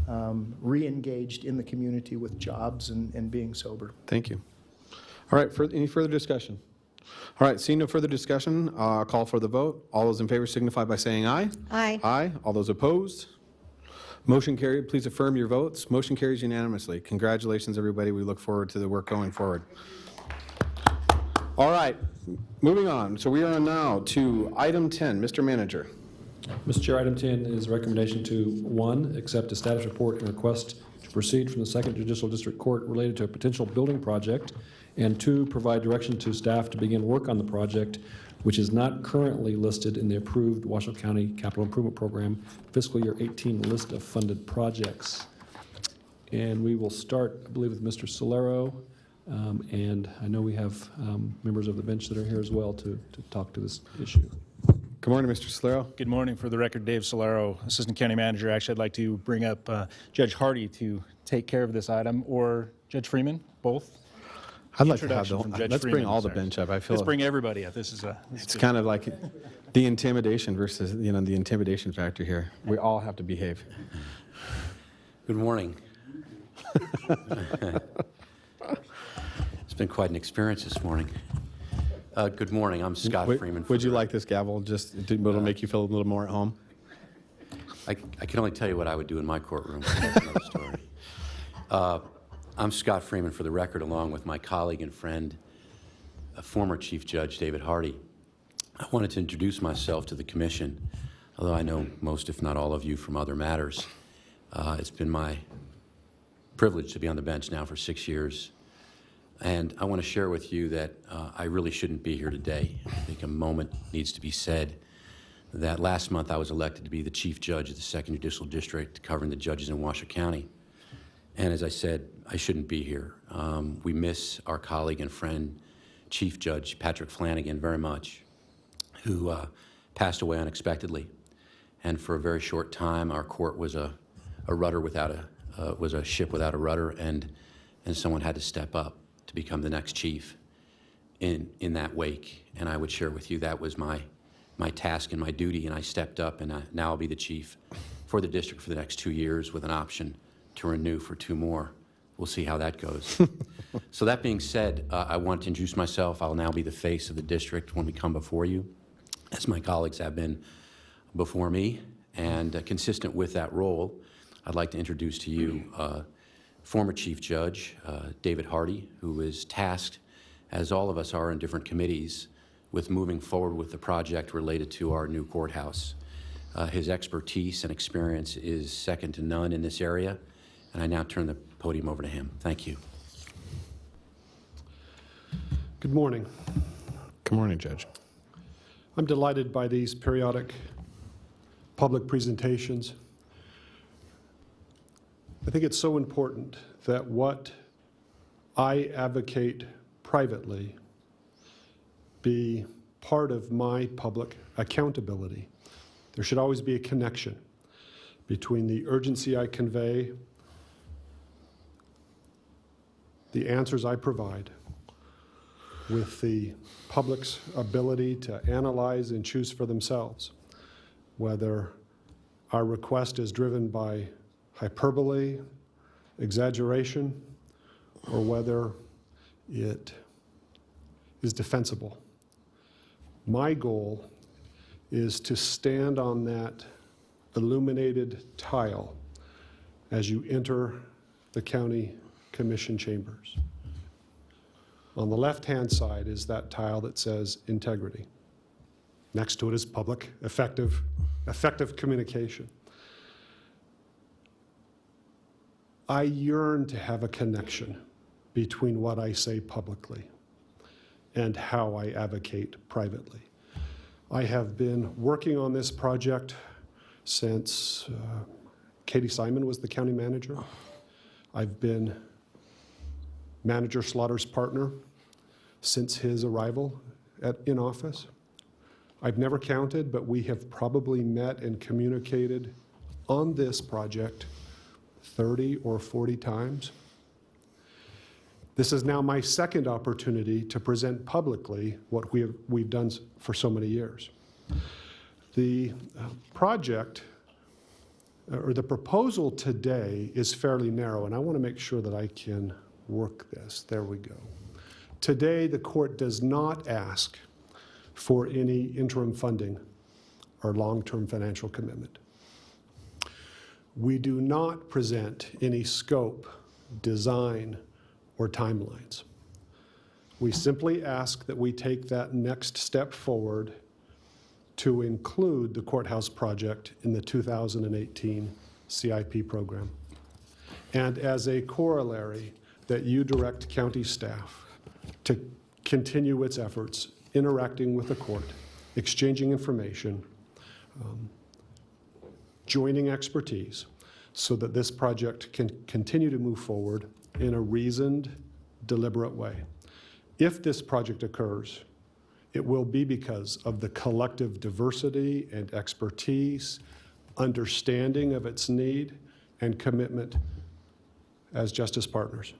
re-engaged in the community with jobs and being sober. Thank you. All right, any further discussion? All right, seeing no further discussion, I'll call for the vote. All those in favor signify by saying aye. Aye. Aye. All those opposed? Motion carried. Please affirm your votes. Motion carries unanimously. Congratulations, everybody. We look forward to the work going forward. All right, moving on. So we are now to item 10. Mr. Manager. Mr. Chair, item 10 is recommendation to, 1, accept a status report and request to proceed from the 2nd Judicial District Court related to a potential building project, and 2, provide direction to staff to begin work on the project, which is not currently listed in the approved Washoe County Capital Improvement Program fiscal year 18 list of funded projects. And we will start, I believe, with Mr. Solero, and I know we have members of the bench that are here as well to talk to this issue. Good morning, Mr. Solero. Good morning. For the record, Dave Solero, Assistant County Manager. Actually, I'd like to bring up Judge Hardy to take care of this item, or Judge Freeman, both. I'd like to have let's bring all the bench up. I feel let's bring everybody up. It's kind of like the intimidation versus, the intimidation factor here. We all have to behave. Good morning. It's been quite an experience this morning. Good morning. I'm Scott Freeman. Would you like this gavel just to make you feel a little more at home? I can only tell you what I would do in my courtroom. That's another story. I'm Scott Freeman, for the record, along with my colleague and friend, former Chief Judge David Hardy. I wanted to introduce myself to the Commission, although I know most, if not all of you, from other matters. It's been my privilege to be on the bench now for 6 years. And I want to share with you that I really shouldn't be here today. I think a moment needs to be said that last month I was elected to be the Chief Judge of the 2nd Judicial District, covering the judges in Washoe County. And as I said, I shouldn't be here. We miss our colleague and friend, Chief Judge Patrick Flanagan, very much, who passed away unexpectedly. And for a very short time, our court was a rudder without was a ship without a rudder, and someone had to step up to become the next chief in that wake. And I would share with you that was my task and my duty, and I stepped up, and now I'll be the chief for the district for the next 2 years with an option to renew for 2 more. We'll see how that goes. So that being said, I want to introduce myself. I'll now be the face of the district when we come before you, as my colleagues have been before me. And consistent with that role, I'd like to introduce to you former Chief Judge David Hardy, who is tasked, as all of us are in different committees, with moving forward with the project related to our new courthouse. His expertise and experience is second to none in this area, and I now turn the podium over to him. Thank you. Good morning. Good morning, Judge. I'm delighted by these periodic public presentations. I think it's so important that what I advocate privately be part of my public accountability. There should always be a connection between the urgency I convey, the answers I provide, with the public's ability to analyze and choose for themselves whether our request is driven by hyperbole, exaggeration, or whether it is defensible. My goal is to stand on that illuminated tile as you enter the county commission chambers. On the left-hand side is that tile that says integrity. Next to it is public, effective communication. I yearn to have a connection between what I say publicly and how I advocate privately. I have been working on this project since Katie Simon was the county manager. I've been Manager Slaughter's partner since his arrival in office. I've never counted, but we have probably met and communicated on this project 30 or 40 times. This is now my second opportunity to present publicly what we've done for so many years. The project, or the proposal today, is fairly narrow, and I want to make sure that I can work this. There we go. Today, the court does not ask for any interim funding or long-term financial commitment. We do not present any scope, design, or timelines. We simply ask that we take that next step forward to include the courthouse project in the 2018 CIP program. And as a corollary, that you direct county staff to continue its efforts interacting with the court, exchanging information, joining expertise, so that this project can continue to move forward in a reasoned, deliberate way. If this project occurs, it will be because of the collective diversity and expertise, understanding of its need, and commitment as justice partners.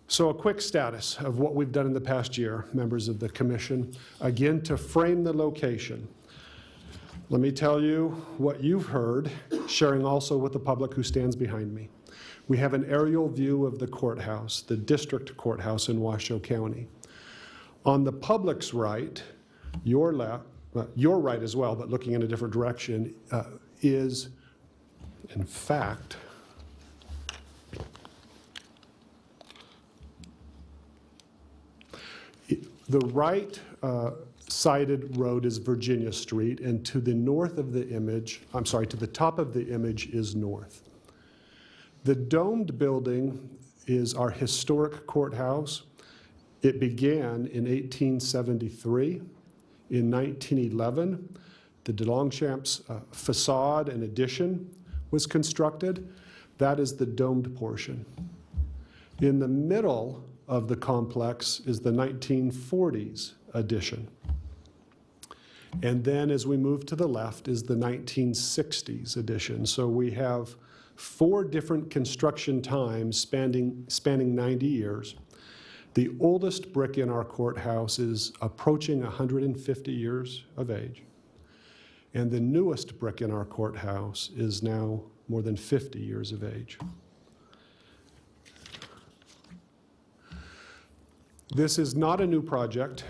So a quick status of what we've done in the past year, members of the commission. Again, to frame the location, let me tell you what you've heard, sharing also with the public who stands behind me. We have an aerial view of the courthouse, the district courthouse in Washoe County. On the public's right, your right as well, but looking in a different direction, is, in fact, the right sided road is Virginia Street, and to the north of the image, I'm sorry, to the top of the image is north. The domed building is our historic courthouse. It began in 1873. In 1911, the DeLongchamps facade and addition was constructed. That is the domed portion. In the middle of the complex is the 1940s addition. And then as we move to the left is the 1960s addition. So we have 4 different construction times spanning 90 years. The oldest brick in our courthouse is approaching 150 years of age. And the newest brick in our courthouse is now more than 50 years of age. This is not a new project.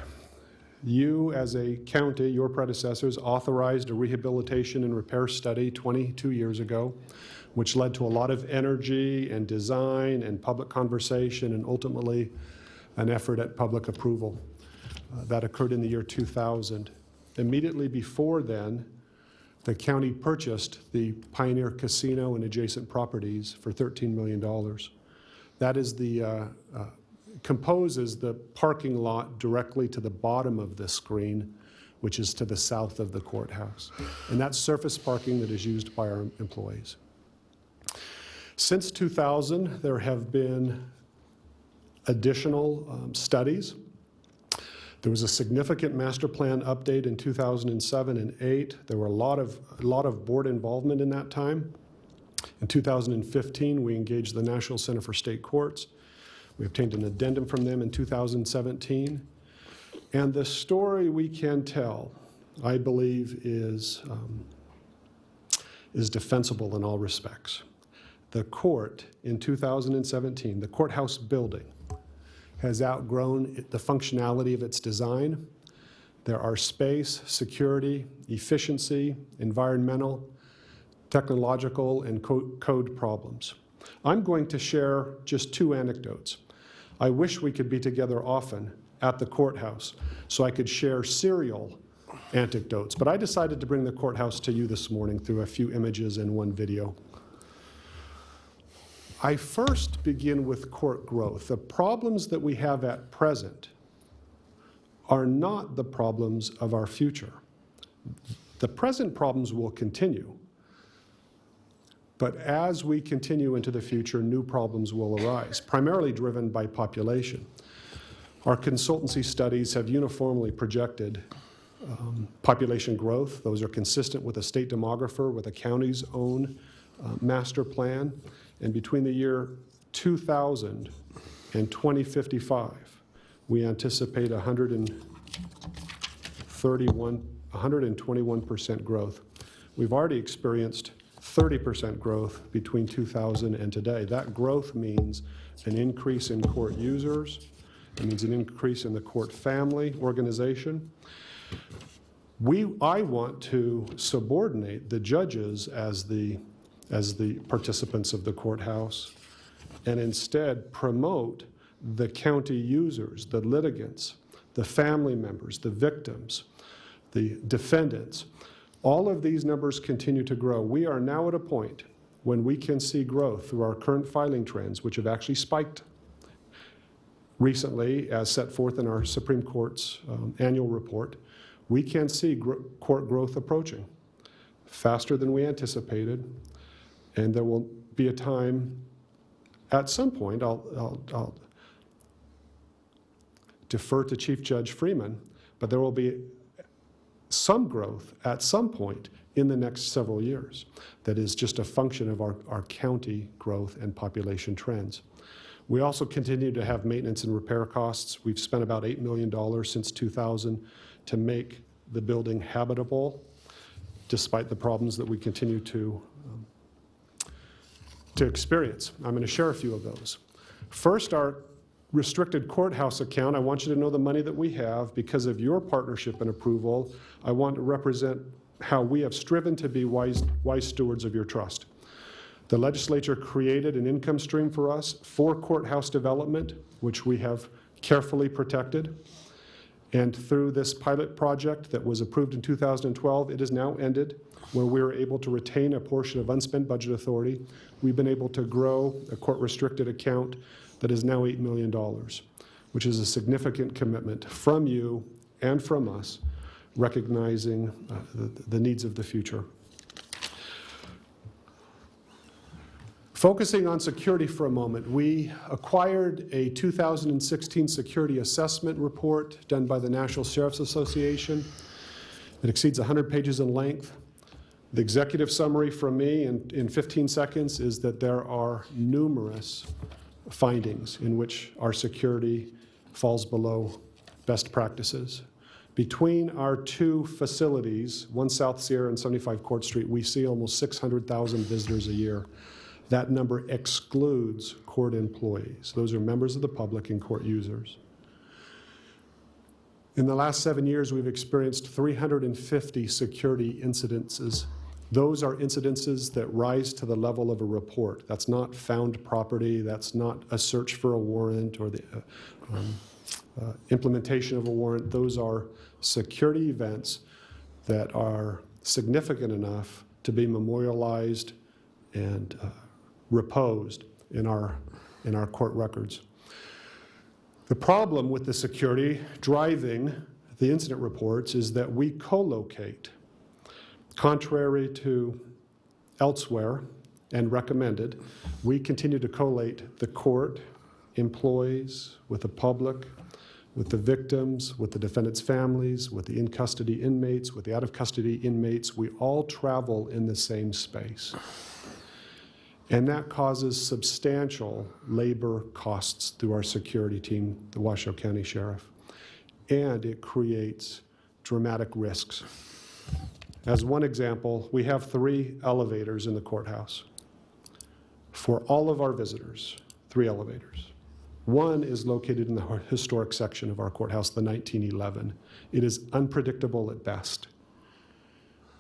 You, as a county, your predecessors, authorized a rehabilitation and repair study 22 years ago, which led to a lot of energy and design and public conversation and ultimately an effort at public approval. That occurred in the year 2000. Immediately before then, the county purchased the Pioneer Casino and adjacent properties for $13 million. That is composes the parking lot directly to the bottom of the screen, which is to the south of the courthouse. And that's surface parking that is used by our employees. Since 2000, there have been additional studies. There was a significant master plan update in 2007 and 2008. There were a lot of board involvement in that time. In 2015, we engaged the National Center for State Courts. We obtained an addendum from them in 2017. And the story we can tell, I believe, is defensible in all respects. The court in 2017, the courthouse building, has outgrown the functionality of its design. There are space, security, efficiency, environmental, technological, and code problems. I'm going to share just 2 anecdotes. I wish we could be together often at the courthouse so I could share serial anecdotes, but I decided to bring the courthouse to you this morning through a few images and 1 video. I first begin with court growth. The problems that we have at present are not the problems of our future. The present problems will continue, but as we continue into the future, new problems will arise, primarily driven by population. Our consultancy studies have uniformly projected population growth. Those are consistent with a state demographer, with a county's own master plan. And between the year 2000 and 2055, we anticipate 121% growth. We've already experienced 30% growth between 2000 and today. That growth means an increase in court users. It means an increase in the court family organization. I want to subordinate the judges as the participants of the courthouse, and instead promote the county users, the litigants, the family members, the victims, the defendants. All of these numbers continue to grow. We are now at a point when we can see growth through our current filing trends, which have actually spiked recently, as set forth in our Supreme Court's annual report. We can see court growth approaching faster than we anticipated. And there will be a time, at some point, I'll defer to Chief Judge Freeman, but there will be some growth at some point in the next several years that is just a function of our county growth and population trends. We also continue to have maintenance and repair costs. We've spent about $8 million since 2000 to make the building habitable, despite the problems that we continue to experience. I'm going to share a few of those. First, our restricted courthouse account. I want you to know the money that we have. Because of your partnership and approval, I want to represent how we have striven to be wise stewards of your trust. The legislature created an income stream for us for courthouse development, which we have carefully protected. And through this pilot project that was approved in 2012, it is now ended, where we were able to retain a portion of unspent budget authority. We've been able to grow a court-restricted account that is now $8 million, which is a significant commitment from you and from us, recognizing the needs of the future. Focusing on security for a moment, we acquired a 2016 security assessment report done by the National Sheriff's Association. It exceeds 100 pages in length. The executive summary from me in 15 seconds is that there are numerous findings in which our security falls below best practices. Between our 2 facilities, 1 South Sierra and 75 Court Street, we see almost 600,000 visitors a year. That number excludes court employees. Those are members of the public and court users. In the last 7 years, we've experienced 350 security incidences. Those are incidences that rise to the level of a report. That's not found property. That's not a search for a warrant or the implementation of a warrant. Those are security events that are significant enough to be memorialized and reposed in our court records. The problem with the security driving the incident reports is that we co-locate. Contrary to elsewhere and recommended, we continue to collate the court, employees, with the public, with the victims, with the defendants' families, with the in-custody inmates, with the out-of-custody inmates. We all travel in the same space. And that causes substantial labor costs through our security team, the Washoe County Sheriff. And it creates dramatic risks. As one example, we have 3 elevators in the courthouse. For all of our visitors, 3 elevators. One is located in the historic section of our courthouse, the 1911. It is unpredictable at best.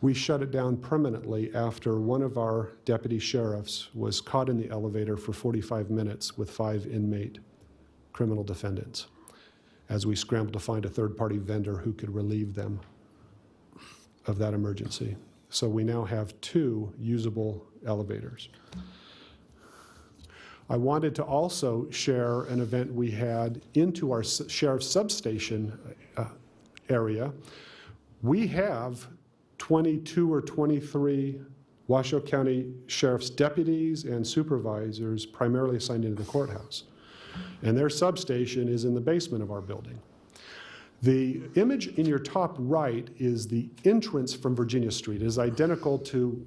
We shut it down permanently after one of our deputy sheriffs was caught in the elevator for 45 minutes with 5 inmate criminal defendants as we scrambled to find a third-party vendor who could relieve them of that emergency. So we now have 2 usable elevators. I wanted to also share an event we had into our sheriff's substation area. We have 22 or 23 Washoe County Sheriff's deputies and supervisors primarily assigned into the courthouse. And their substation is in the basement of our building. The image in your top right is the entrance from Virginia Street. It is identical to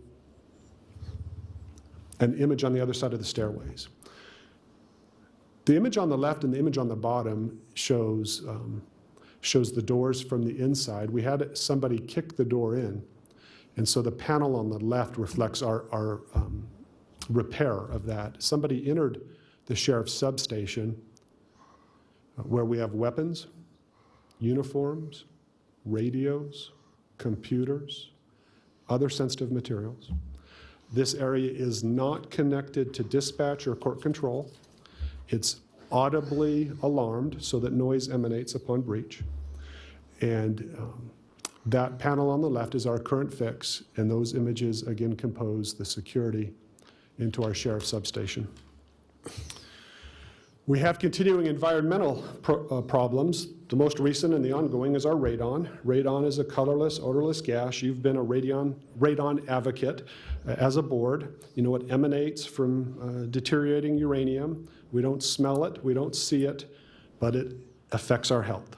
an image on the other side of the stairways. The image on the left and the image on the bottom shows the doors from the inside. We had somebody kick the door in, and so the panel on the left reflects our repair of that. Somebody entered the sheriff's substation where we have weapons, uniforms, radios, computers, other sensitive materials. This area is not connected to dispatch or court control. It's audibly alarmed so that noise emanates upon breach. And that panel on the left is our current fix, and those images again compose the security into our sheriff's substation. We have continuing environmental problems. The most recent and the ongoing is our radon. Radon is a colorless, odorless gas. You've been a radon advocate as a board. You know it emanates from deteriorating uranium. We don't smell it, we don't see it, but it affects our health.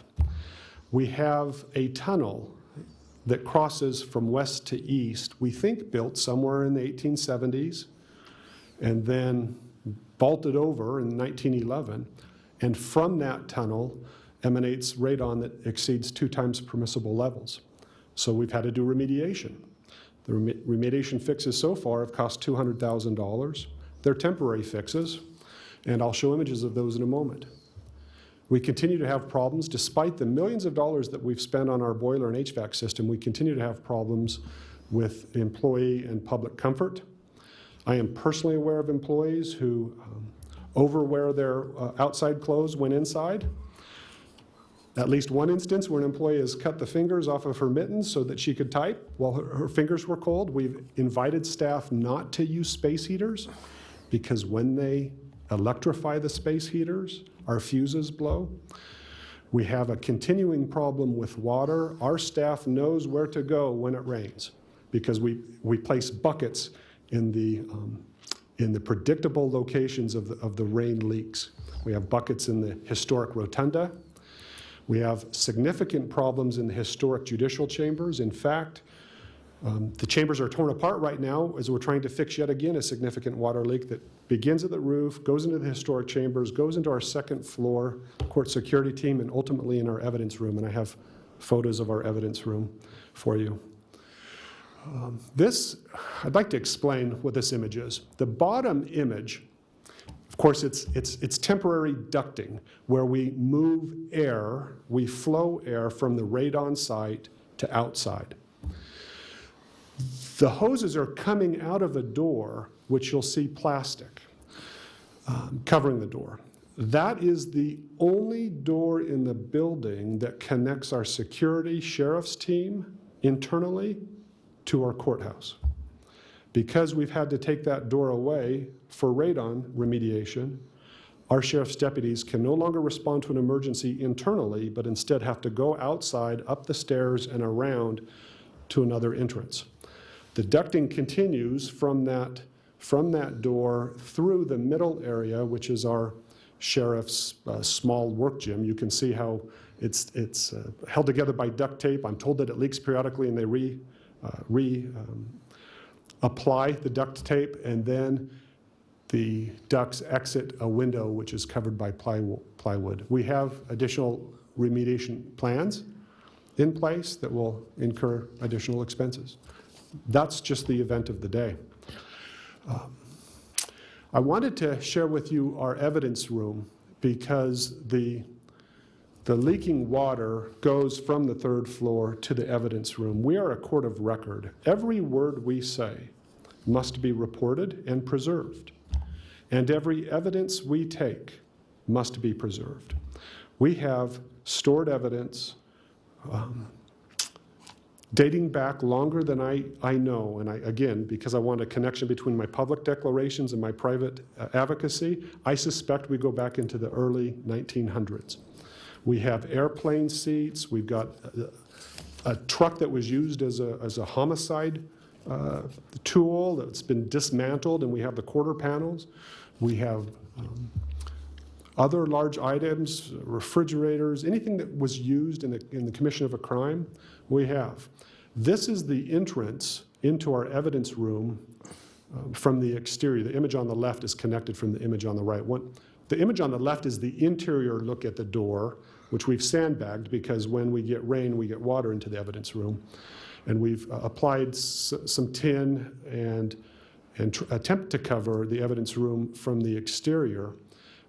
We have a tunnel that crosses from west to east, we think built somewhere in the 1870s, and then vaulted over in 1911, and from that tunnel emanates radon that exceeds 2 times permissible levels. So we've had to do remediation. The remediation fixes so far have cost $200,000. They're temporary fixes, and I'll show images of those in a moment. We continue to have problems. Despite the millions of dollars that we've spent on our boiler and HVAC system, we continue to have problems with employee and public comfort. I am personally aware of employees who overwear their outside clothes when inside. At least one instance where an employee has cut the fingers off of her mittens so that she could type while her fingers were cold. We've invited staff not to use space heaters because when they electrify the space heaters, our fuses blow. We have a continuing problem with water. Our staff knows where to go when it rains because we place buckets in the predictable locations of the rain leaks. We have buckets in the historic rotunda. We have significant problems in the historic judicial chambers. In fact, the chambers are torn apart right now as we're trying to fix yet again a significant water leak that begins at the roof, goes into the historic chambers, goes into our second floor court security team, and ultimately in our evidence room. And I have photos of our evidence room for you. I'd like to explain what this image is. The bottom image, of course, it's temporary ducting where we move air, we flow air from the radon site to outside. The hoses are coming out of a door, which you'll see plastic covering the door. That is the only door in the building that connects our security sheriff's team internally to our courthouse. Because we've had to take that door away for radon remediation, our sheriff's deputies can no longer respond to an emergency internally, but instead have to go outside, up the stairs, and around to another entrance. The ducting continues from that door through the middle area, which is our sheriff's small work gym. You can see how it's held together by duct tape. I'm told that it leaks periodically, and they apply the duct tape, and then the ducts exit a window which is covered by plywood. We have additional remediation plans in place that will incur additional expenses. That's just the event of the day. I wanted to share with you our evidence room because the leaking water goes from the third floor to the evidence room. We are a court of record. Every word we say must be reported and preserved, and every evidence we take must be preserved. We have stored evidence dating back longer than I know, and again, because I want a connection between my public declarations and my private advocacy, I suspect we go back into the early 1900s. We have airplane seats. We've got a truck that was used as a homicide tool that's been dismantled, and we have the quarter panels. We have other large items, refrigerators, anything that was used in the commission of a crime, we have. This is the entrance into our evidence room from the exterior. The image on the left is connected from the image on the right. The image on the left is the interior look at the door, which we've sandbagged because when we get rain, we get water into the evidence room. And we've applied some tin and attempt to cover the evidence room from the exterior,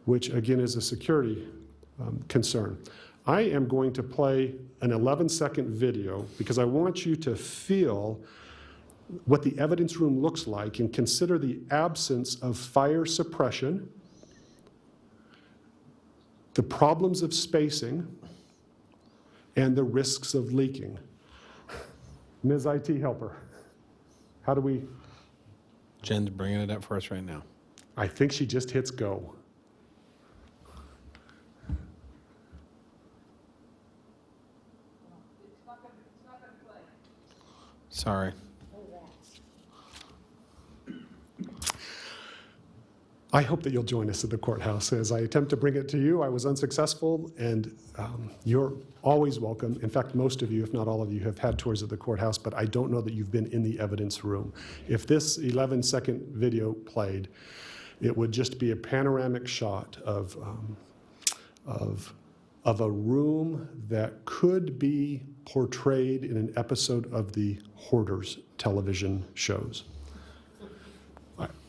which again is a security concern. I am going to play an 11-second video because I want you to feel what the evidence room looks like and consider the absence of fire suppression, the problems of spacing, and the risks of leaking. Ms. IT helper, how do we? Jen's bringing it up for us right now. I think she just hits go. Sorry. I hope that you'll join us at the courthouse. As I attempt to bring it to you, I was unsuccessful, and you're always welcome. In fact, most of you, if not all of you, have had tours of the courthouse, but I don't know that you've been in the evidence room. If this 11-second video played, it would just be a panoramic shot of a room that could be portrayed in an episode of the Hoarders television shows.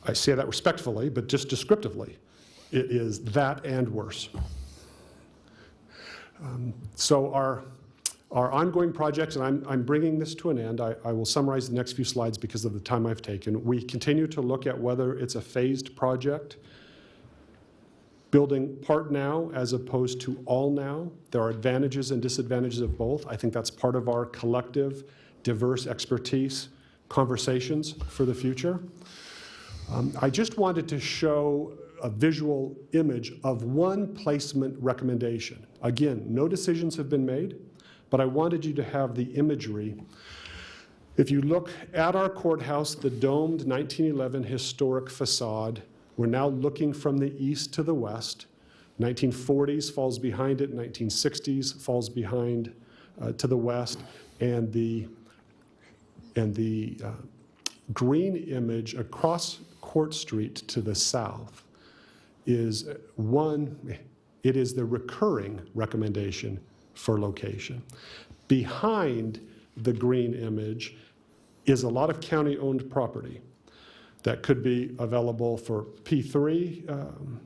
I say that respectfully, but just descriptively. It is that and worse. So our ongoing projects, and I'm bringing this to an end. I will summarize the next few slides because of the time I've taken. We continue to look at whether it's a phased project, building part now as opposed to all now. There are advantages and disadvantages of both. I think that's part of our collective, diverse expertise conversations for the future. I just wanted to show a visual image of one placement recommendation. Again, no decisions have been made, but I wanted you to have the imagery. If you look at our courthouse, the domed 1911 historic facade, we're now looking from the east to the west. 1940s falls behind it, 1960s falls behind to the west, and the green image across Court Street to the south is it is the recurring recommendation for location. Behind the green image is a lot of county-owned property that could be available for P3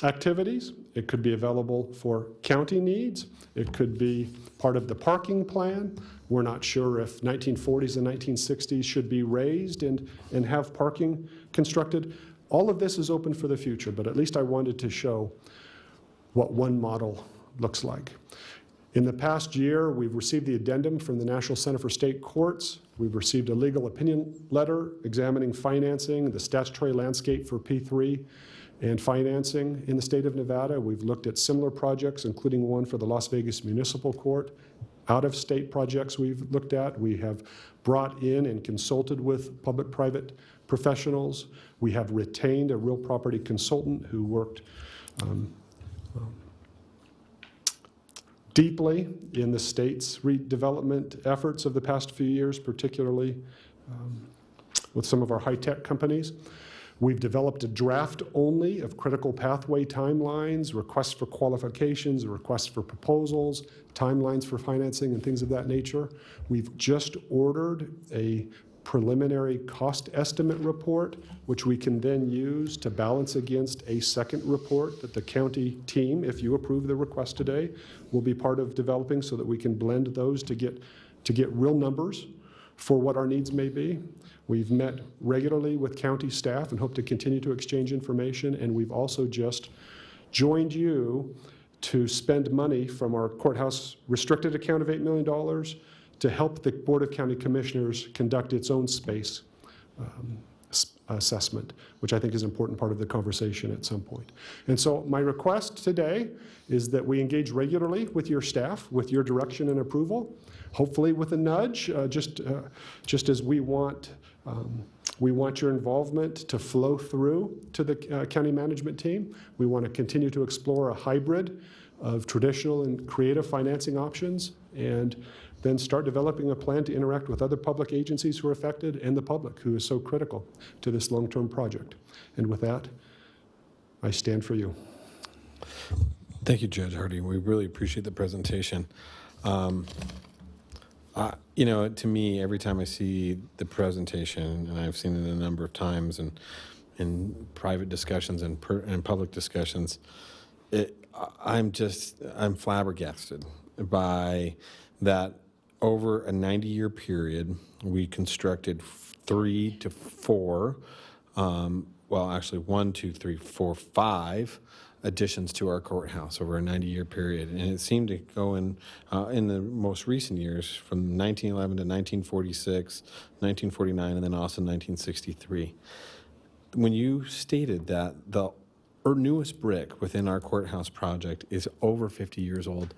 activities. It could be available for county needs. It could be part of the parking plan. We're not sure if 1940s and 1960s should be raised and have parking constructed. All of this is open for the future, but at least I wanted to show what one model looks like. In the past year, we've received the addendum from the National Center for State Courts. We've received a legal opinion letter examining financing, the statutory landscape for P3 and financing in the state of Nevada. We've looked at similar projects, including one for the Las Vegas Municipal Court. Out-of-state projects we've looked at. We have brought in and consulted with public-private professionals. We have retained a real property consultant who worked deeply in the state's redevelopment efforts of the past few years, particularly with some of our high-tech companies. We've developed a draft only of critical pathway timelines, requests for qualifications, requests for proposals, timelines for financing, and things of that nature. We've just ordered a preliminary cost estimate report, which we can then use to balance against a second report that the county team, if you approve the request today, will be part of developing so that we can blend those to get real numbers for what our needs may be. We've met regularly with county staff and hope to continue to exchange information, and we've also just joined you to spend money from our courthouse restricted account of $8 million to help the Board of County Commissioners conduct its own space assessment, which I think is an important part of the conversation at some point. And so my request today is that we engage regularly with your staff, with your direction and approval, hopefully with a nudge, just as we want your involvement to flow through to the county management team. We want to continue to explore a hybrid of traditional and creative financing options, and then start developing a plan to interact with other public agencies who are affected and the public, who is so critical to this long-term project. And with that, I stand for you. Thank you, Judge Hardy. We really appreciate the presentation. You know, to me, every time I see the presentation, and I've seen it a number of times in private discussions and public discussions, I'm flabbergasted by that. Over a 90-year period, we constructed 3 to 4, well, actually 1, 2, 3, 4, 5 additions to our courthouse over a 90-year period. And it seemed to go in the most recent years from 1911 to 1946, 1949, and then also 1963. When you stated that the newest brick within our courthouse project is over 50 years old,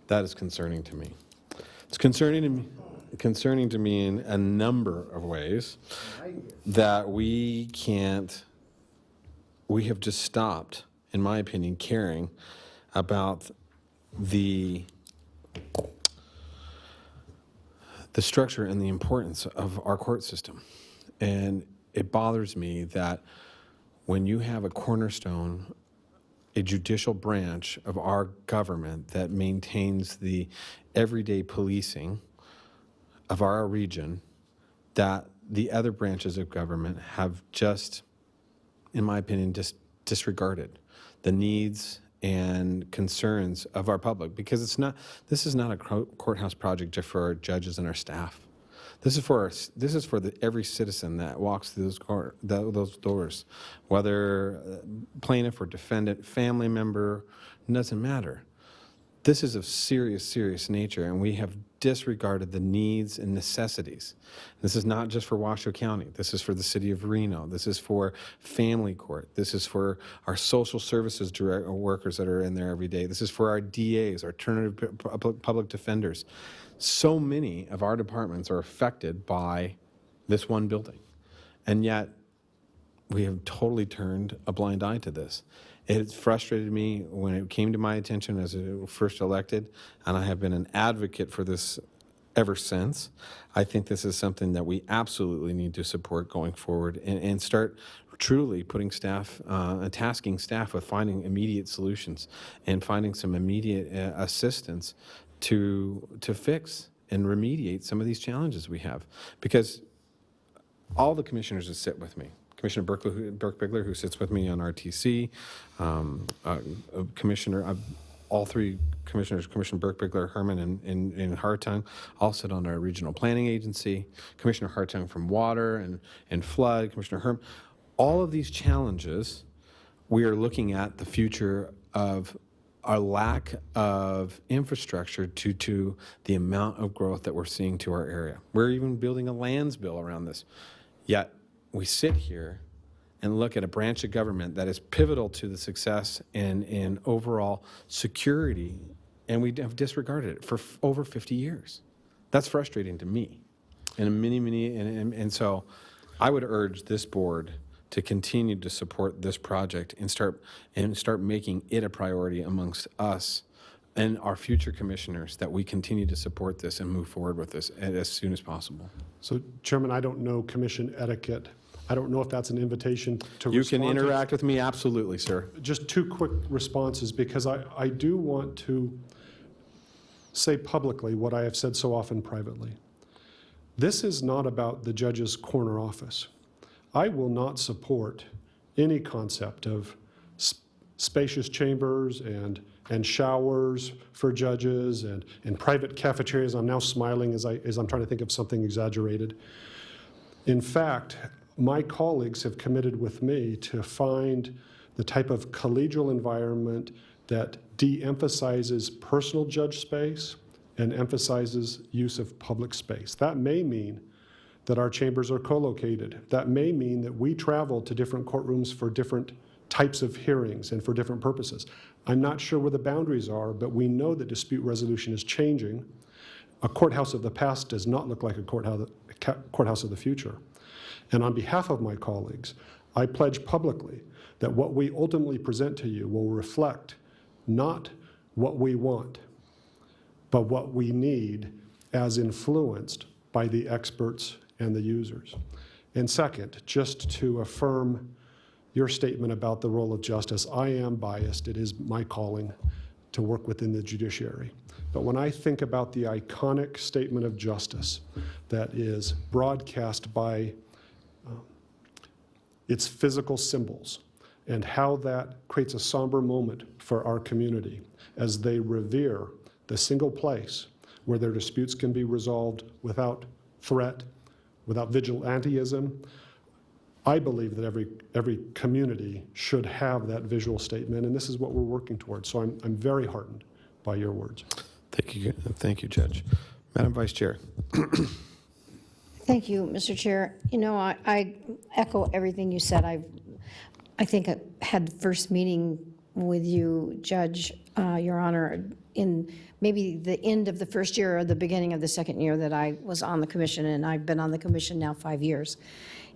that is concerning to me. It's concerning to me in a number of ways that we have just stopped, in my opinion, caring about the structure and the importance of our court system. And it bothers me that when you have a cornerstone, a judicial branch of our government that maintains the everyday policing of our region, that the other branches of government have just, in my opinion, just disregarded the needs and concerns of our public. Because this is not a courthouse project just for our judges and our staff. This is for every citizen that walks through those doors, whether plaintiff or defendant, family member, it doesn't matter. This is of serious, serious nature, and we have disregarded the needs and necessities. This is not just for Washoe County. This is for the city of Reno. This is for family court. This is for our social services workers that are in there every day. This is for our DAs, our alternative public defenders. So many of our departments are affected by this one building, and yet we have totally turned a blind eye to this. It frustrated me when it came to my attention as I first elected, and I have been an advocate for this ever since. I think this is something that we absolutely need to support going forward and start truly putting staff, tasking staff with finding immediate solutions and finding some immediate assistance to fix and remediate some of these challenges we have. Because all the commissioners that sit with me, Commissioner Burke Bigler, who sits with me on RTC, all three commissioners, Commissioner Burke Bigler, Herman, and Hartung, all sit on our regional planning agency, Commissioner Hartung from water and flood, Commissioner Herman. All of these challenges, we are looking at the future of our lack of infrastructure to the amount of growth that we're seeing to our area. We're even building a lands bill around this. Yet we sit here and look at a branch of government that is pivotal to the success and overall security, and we have disregarded it for over 50 years. That's frustrating to me. And so I would urge this board to continue to support this project and start making it a priority amongst us and our future commissioners, that we continue to support this and move forward with this as soon as possible. So, Chairman, I don't know commission etiquette. I don't know if that's an invitation to You respond can to. interact with me, absolutely, sir. Just two quick responses, because I do want to say publicly what I have said so often privately. This is not about the judge's corner office. I will not support any concept of spacious chambers and showers for judges and private cafeterias. I'm now smiling as I'm trying to think of something exaggerated. In fact, my colleagues have committed with me to find the type of collegial environment that de-emphasizes personal judge space and emphasizes use of public space. That may mean that our chambers are co-located. That may mean that we travel to different courtrooms for different types of hearings and for different purposes. I'm not sure where the boundaries are, but we know that dispute resolution is changing. A courthouse of the past does not look like a courthouse of the future. And on behalf of my colleagues, I pledge publicly that what we ultimately present to you will reflect not what we want, but what we need as influenced by the experts and the users. And second, just to affirm your statement about the role of justice, I am biased. It is my calling to work within the judiciary. But when I think about the iconic statement of justice that is broadcast by its physical symbols and how that creates a somber moment for our community as they revere the single place where their disputes can be resolved without threat, without vigilantism, I believe that every community should have that visual statement, and this is what we're working towards. So I'm very heartened by your words. Thank you, Judge. Madam Vice Chair. Thank you, Mr. Chair. You know, I echo everything you said. I think I had the first meeting with you, Judge, Your Honor, in maybe the end of the first year or the beginning of the second year that I was on the commission, and I've been on the commission now 5 years.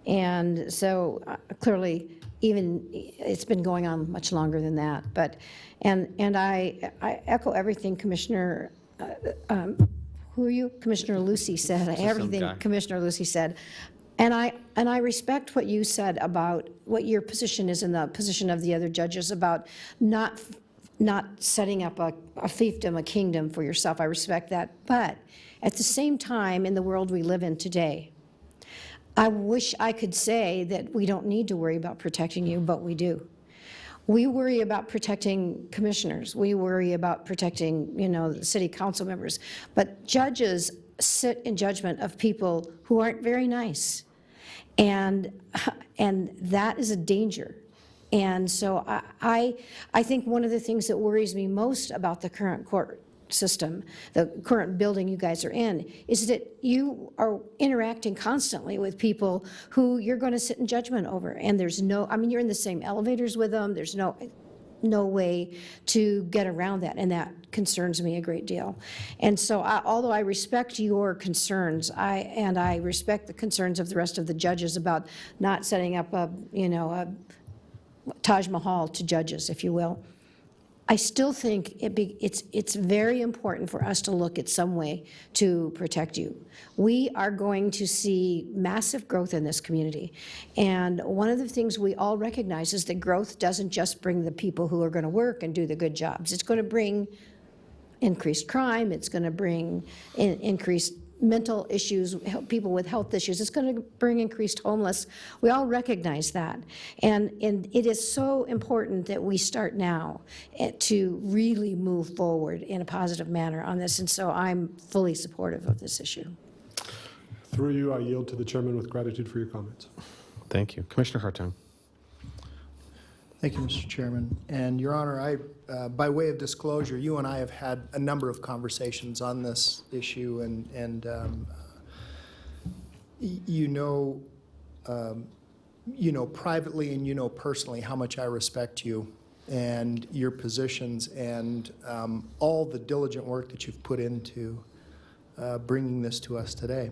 And so clearly, even it's been going on much longer than that. But and I echo everything Commissioner. Who are you? Commissioner Lucy said. Everything Commissioner Lucy said. And I respect what you said about what your position is and the position of the other judges about not setting up a fiefdom, a kingdom for yourself. I respect that. But at the same time, in the world we live in today, I wish I could say that we don't need to worry about protecting you, but we do. We worry about protecting commissioners. We worry about protecting, the city council members. But judges sit in judgment of people who aren't very nice. And that is a danger. And so I think one of the things that worries me most about the current court system, the current building you guys are in, is that you are interacting constantly with people who you're going to sit in judgment over. And there's you're in the same elevators with them. There's no way to get around that, and that concerns me a great deal. And so although I respect your concerns, I respect the concerns of the rest of the judges about not setting up a Taj Mahal to judges, if you will, I still think it's very important for us to look at some way to protect you. We are going to see massive growth in this community. And one of the things we all recognize is that growth doesn't just bring the people who are going to work and do the good jobs. It's going to bring increased crime. It's going to bring increased mental issues, people with health issues. It's going to bring increased homeless. We all recognize that. And it is so important that we start now to really move forward in a positive manner on this. And so I'm fully supportive of this issue. Through you, I yield to the chairman with gratitude for your comments. Thank you. Commissioner Hartung. Thank you, Mr. Chairman. And Your Honor, by way of disclosure, you and I have had a number of conversations on this issue, and you know privately and you know personally how much I respect you and your positions and all the diligent work that you've put into bringing this to us today.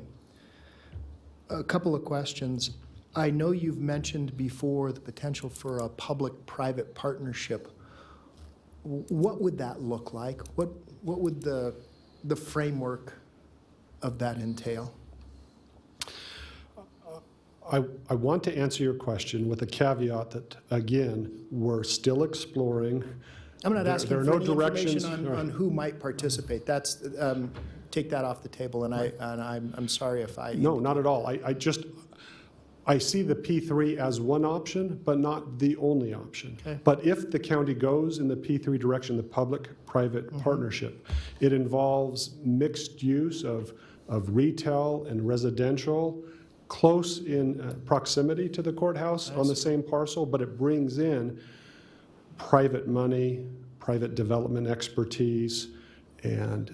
A couple of questions. I know you've mentioned before the potential for a public-private partnership. What would that look like? What would the framework of that entail? I want to answer your question with a caveat that, again, we're still exploring. I'm not asking there are for no any directions information on who might participate. That's, take that off the table, and I'm sorry if I... No, not at all. I see the P3 as one option, but not the only option. Okay. But if the county goes in the P3 direction, the public-private partnership, it involves mixed use of retail and residential, close in proximity to the courthouse on the same parcel, but it brings in private money, private development expertise, and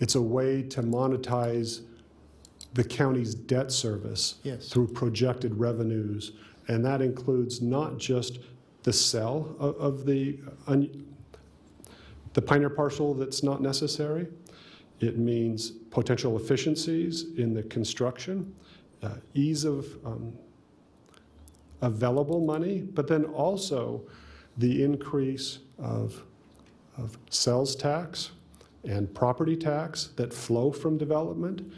it's a way to monetize the county's debt service through projected revenues. And that includes not just the sale of the Pioneer parcel that's not necessary. It means potential efficiencies in the construction, ease of available money, but then also the increase of sales tax and property tax that flow from development.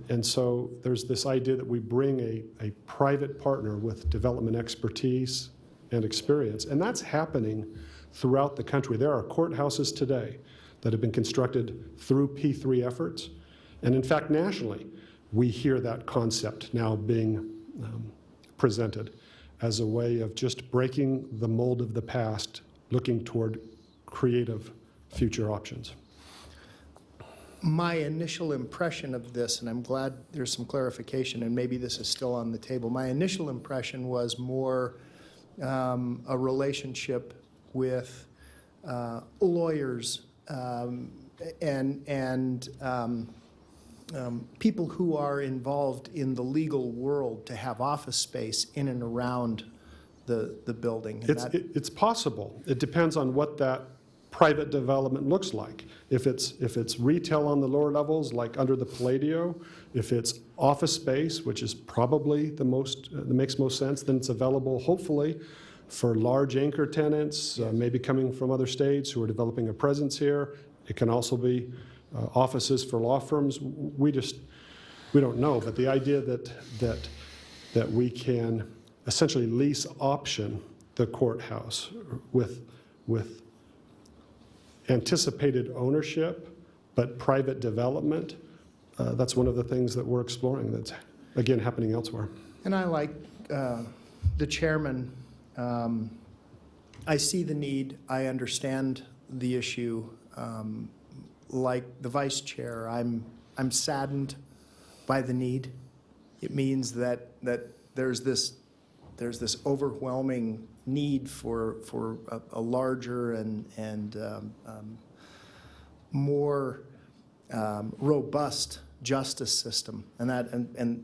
And so there's this idea that we bring a private partner with development expertise and experience. And that's happening throughout the country. There are courthouses today that have been constructed through P3 efforts. And in fact, nationally, we hear that concept now being presented as a way of just breaking the mold of the past, looking toward creative future options. My initial impression of this, and I'm glad there's some clarification, and maybe this is still on the table, my initial impression was more a relationship with lawyers and people who are involved in the legal world to have office space in and around the building. And It's possible. It depends on what that private development looks like. If it's retail on the lower levels, like under the Palladio, if it's office space, which is probably the most that makes most sense, then it's available hopefully for large anchor tenants, maybe coming from other states who are developing a presence here. It can also be offices for law firms. We don't know, but the idea that we can essentially lease option the courthouse with anticipated ownership, but private development, that's one of the things that we're exploring that's, again, happening elsewhere. And I like the chairman. I see the need. I understand the issue. Like the vice chair, I'm saddened by the need. It means that there's this overwhelming need for a larger and more robust justice system, and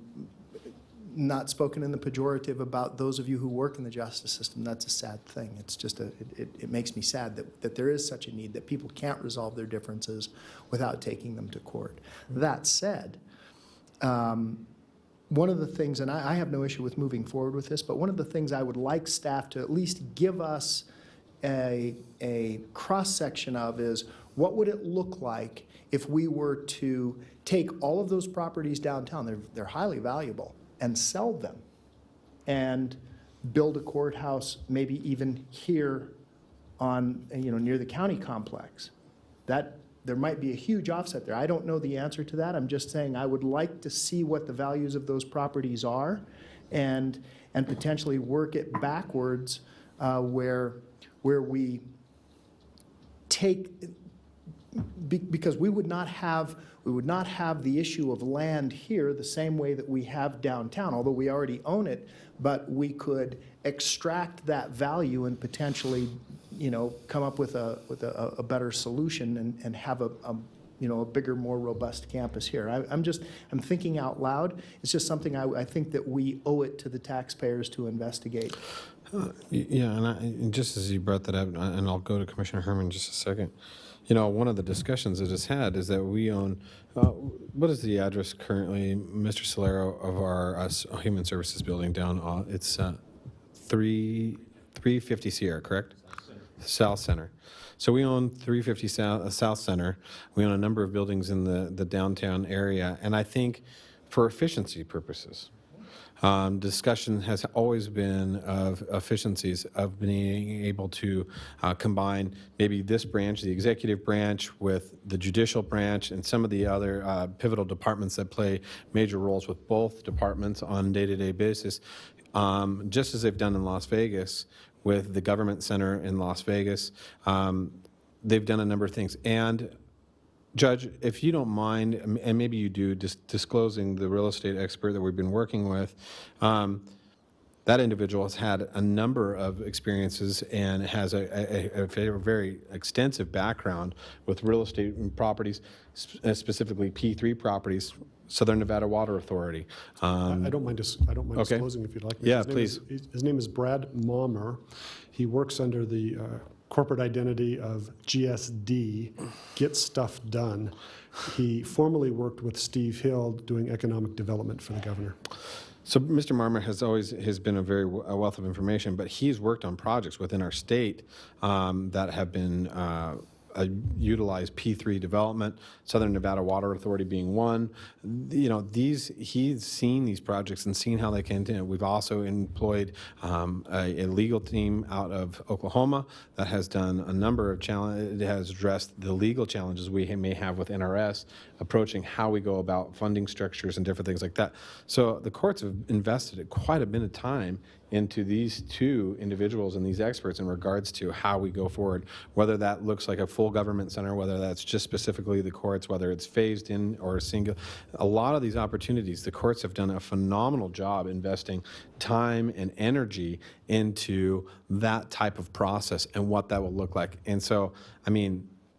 not spoken in the pejorative about those of you who work in the justice system. That's a sad thing. It's just it makes me sad that there is such a need, that people can't resolve their differences without taking them to court. That said, one of the things, and I have no issue with moving forward with this, but one of the things I would like staff to at least give us a cross-section of is, what would it look like if we were to take all of those properties downtown, they're highly valuable, and sell them and build a courthouse, maybe even here on, near the county complex. There might be a huge offset there. I don't know the answer to that. I'm just saying I would like to see what the values of those properties are and potentially work it backwards where we take because we would not have the issue of land here the same way that we have downtown, although we already own it, but we could extract that value and potentially, come up with a better solution and have a bigger, more robust campus here. I'm thinking out loud. It's just something I think that we owe it to the taxpayers to investigate. Yeah, and just as you brought that up, and I'll go to Commissioner Herman in just a second. One of the discussions it has had is that we own, what is the address currently, Mr. Solero, of our Human Services building down, it's 350 Sierra, correct? South Center. So we own 350 South Center. We own a number of buildings in the downtown area, and I think for efficiency purposes, discussion has always been of efficiencies of being able to combine maybe this branch, the executive branch, with the judicial branch and some of the other pivotal departments that play major roles with both departments on a day-to-day basis, just as they've done in Las Vegas with the government center in Las Vegas. They've done a number of things. And Judge, if you don't mind, and maybe you do, just disclosing the real estate expert that we've been working with, that individual has had a number of experiences and has a very extensive background with real estate properties, specifically P3 properties, Southern Nevada Water Authority. I don't mind disclosing if you'd like. Yeah, please. His name is Brad Mommer. He works under the corporate identity of GSD, Get Stuff Done. He formerly worked with Steve Hill doing economic development for the governor. So Mr. Marmer has been a wealth of information, but he's worked on projects within our state that have been utilized P3 development, Southern Nevada Water Authority being one. He's seen these projects and seen how they can. We've also employed a legal team out of Oklahoma that has done a number of challenges. It has addressed the legal challenges we may have with NRS, approaching how we go about funding structures and different things like that. So the courts have invested quite a bit of time into these two individuals and these experts in regards to how we go forward, whether that looks like a full government center, whether that's just specifically the courts, whether it's phased in or single. A lot of these opportunities, the courts have done a phenomenal job investing time and energy into that type of process and what that will look like. And so,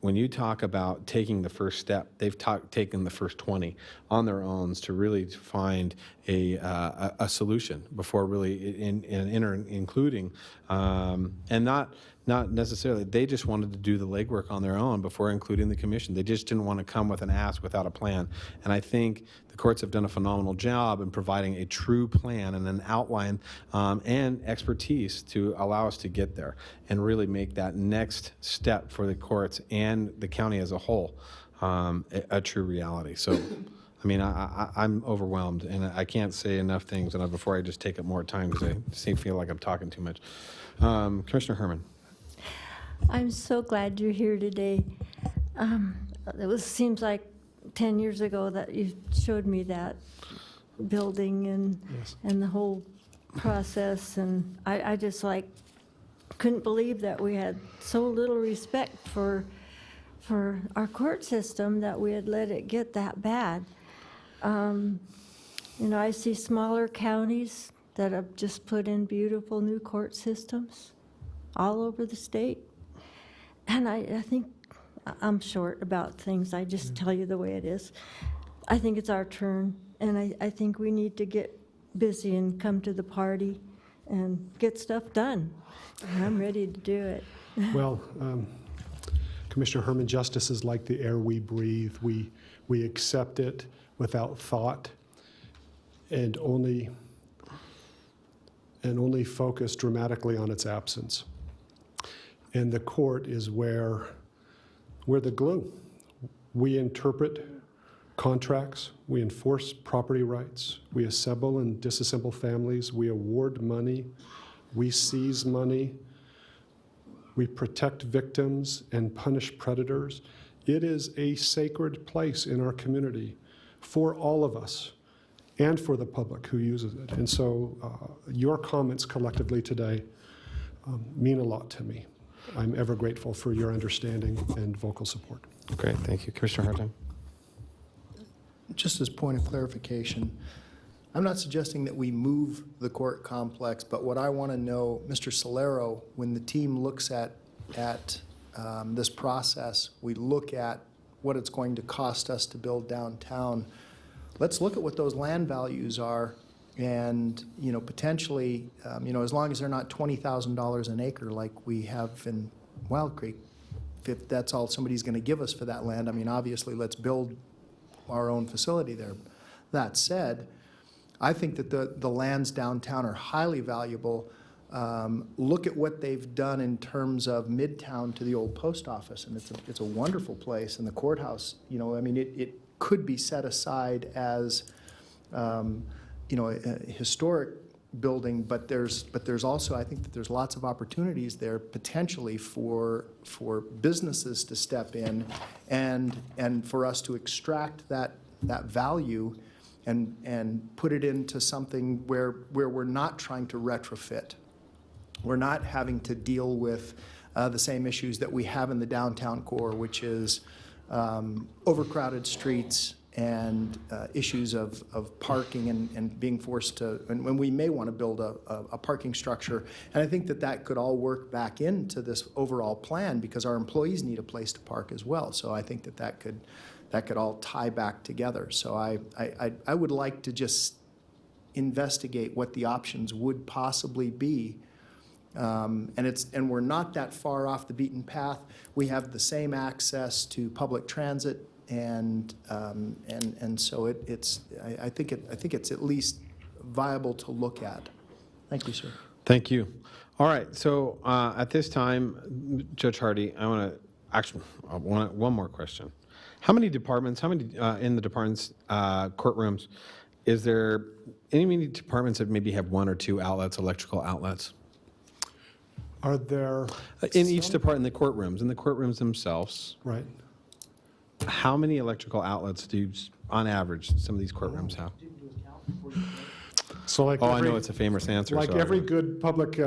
when you talk about taking the first step, they've taken the first 20 on their own to really find a solution before really including, and not necessarily, they just wanted to do the legwork on their own before including the commission. They just didn't want to come with an ask without a plan. And I think the courts have done a phenomenal job in providing a true plan and an outline and expertise to allow us to get there and really make that next step for the courts and the county as a whole a true reality. So, I'm overwhelmed, and I can't say enough things before I just take up more time because I feel like I'm talking too much. Commissioner Herman. I'm so glad you're here today. Seems like 10 years ago that you showed me that building and the whole process, and I just couldn't believe that we had so little respect for our court system, that we had let it get that bad. I see smaller counties that have just put in beautiful new court systems all over the state. And I think I'm short about things. I just tell you the way it is. I think it's our turn, and I think we need to get busy and come to the party and get stuff done. And I'm ready to do it. Well, Commissioner Herman, justice is like the air we breathe. We accept it without thought and only focus dramatically on its absence. And the court is where we're the glue. We interpret contracts, we enforce property rights, we assemble and disassemble families, we award money, we seize money, we protect victims and punish predators. It is a sacred place in our community for all of us and for the public who uses it. And so your comments collectively today mean a lot to me. I'm ever grateful for your understanding and vocal support. Great, thank you. Commissioner Hartime? Just as point of clarification, I'm not suggesting that we move the court complex, but what I want to know, Mr. Solero, when the team looks at this process, we look at what it's going to cost us to build downtown. Let's look at what those land values are, and potentially, as long as they're not $20,000 an acre like we have in Wild Creek, if that's all somebody's going to give us for that land, I mean, obviously, let's build our own facility there. That said, I think that the lands downtown are highly valuable. Look at what they've done in terms of Midtown to the old post office, and it's a wonderful place. And the courthouse, I mean, it could be set aside as, a historic building, but there's also, I think that there's lots of opportunities there potentially for businesses to step in and for us to extract that value and put it into something where we're not trying to retrofit. We're not having to deal with the same issues that we have in the downtown core, which is overcrowded streets and issues of parking and being forced to, and when we may want to build a parking structure. And I think that could all work back into this overall plan because our employees need a place to park as well. So I think that could all tie back together. So I would like to just investigate what the options would possibly be. And we're not that far off the beaten path. We have the same access to public transit, and so I think it's at least viable to look at. Thank you, sir. Thank you. All right, so at this time, Judge Hardy, I want one more question. How many in the department's courtrooms, is there any departments that maybe have one or two outlets, electrical outlets? Are there? In each department, in the courtrooms themselves. Right. How many electrical outlets do, on average, some of these courtrooms have? So like I know it's a famous answer. Like every good public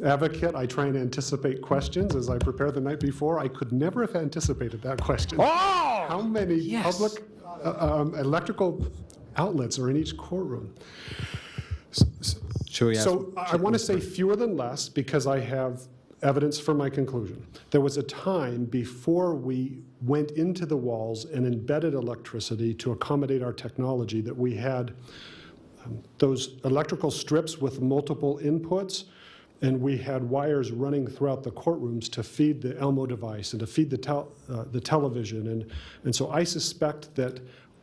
advocate, I try and anticipate questions as I prepare the night before. I could never have anticipated that question. Oh! How many public electrical outlets are in each courtroom? So I want to say fewer than less because I have evidence for my conclusion. There was a time before we went into the walls and embedded electricity to accommodate our technology that we had those electrical strips with multiple inputs, and we had wires running throughout the courtrooms to feed the Elmo device and to feed the television. And so I suspect that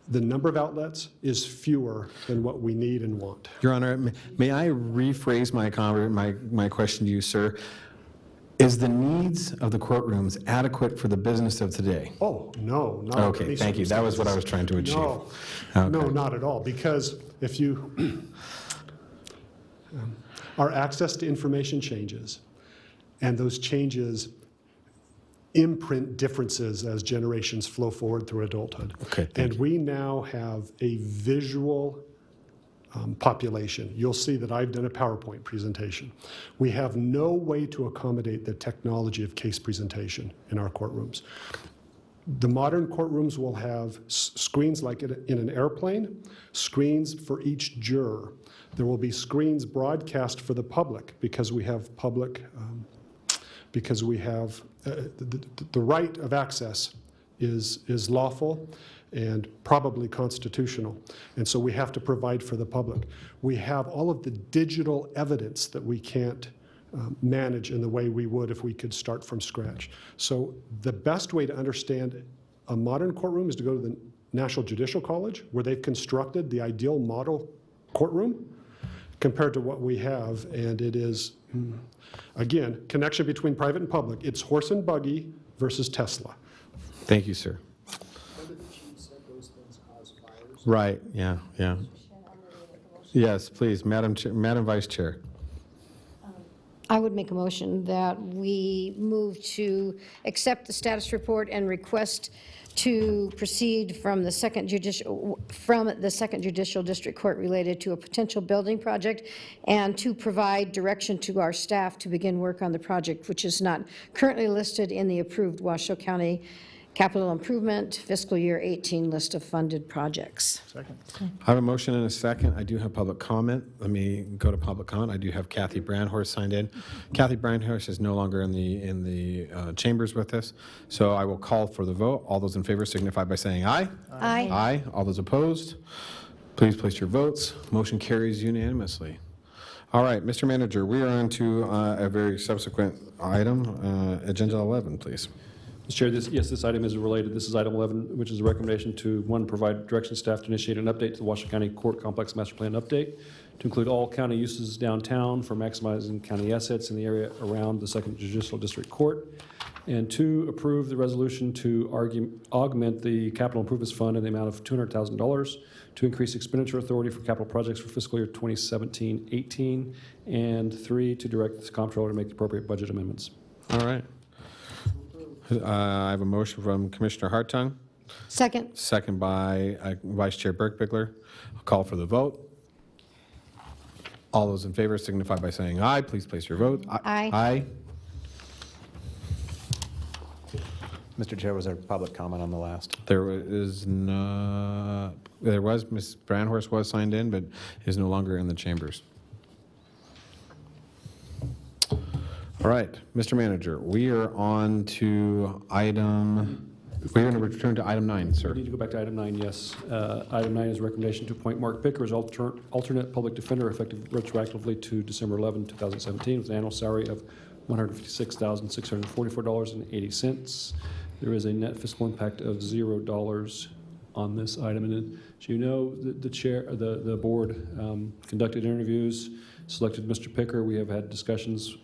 the number of outlets is fewer than what we need and want. Your Honor, may I rephrase my question to you, sir? Is the needs of the courtrooms adequate for the business of today? Oh, no, not okay, thank you. That was what I was trying to achieve. No, okay. No, not at all. Because if you, our access to information changes, and those changes imprint differences as generations flow forward through adulthood. Okay, and we now have a visual population. You'll see that I've done a PowerPoint presentation. We have no way to accommodate the technology of case presentation in our courtrooms. The modern courtrooms will have screens like in an airplane, screens for each juror. There will be screens broadcast for the public because we have the right of access is lawful and probably constitutional. And so we have to provide for the public. We have all of the digital evidence that we can't manage in the way we would if we could start from scratch. So the best way to understand a modern courtroom is to go to the National Judicial College, where they've constructed the ideal model courtroom compared to what we have. And it is, again, connection between private and public. It's horse and buggy versus Tesla. Thank you, sir. Right, yeah. Yes, please, Madam Vice Chair. I would make a motion that we move to accept the status report and request to proceed from the second judicial district court related to a potential building project, and to provide direction to our staff to begin work on the project, which is not currently listed in the approved Washoe County Capital Improvement Fiscal Year 18 list of funded projects. Second. I have a motion and a second. I do have public comment. Let me go to public comment. I do have Kathy Brandhorst signed in. Kathy Brandhorst is no longer in the chambers with us, so I will call for the vote. All those in favor signify by saying aye. Aye. Aye. All those opposed, please place your votes. Motion carries unanimously. All right, Mr. Manager, we are on to a very subsequent item, Agenda 11, please. Mr. Chair, this item is related. This is item 11, which is a recommendation to, one, provide direction staff to initiate an update to the Washoe County Court Complex Master Plan update to include all county uses downtown for maximizing county assets in the area around the Second Judicial District Court. And two, approve the resolution to augment the Capital Improvements Fund in the amount of $200,000 to increase expenditure authority for capital projects for fiscal year 2017-18. And three, to direct the comptroller to make the appropriate budget amendments. All right. I have a motion from Commissioner Hartung. Second. Second by Vice Chair Burke. I'll call for the vote. All those in favor signify by saying aye. Please place your vote. Aye. Aye. Mr. Chair, was there public comment on the last? There was Ms. Brandhorst was signed in, but is no longer in the chambers. All right, Mr. Manager, we are on to we're going to return to item 9, sir. We need to go back to item 9, yes. Item 9 is a recommendation to appoint Mark Picker as alternate public defender effective retroactively to December 11, 2017, with an annual salary of $156,644.80. There is a net fiscal impact of $0 on this item. And as you know, the board conducted interviews, selected Mr. Picker. We have had discussions,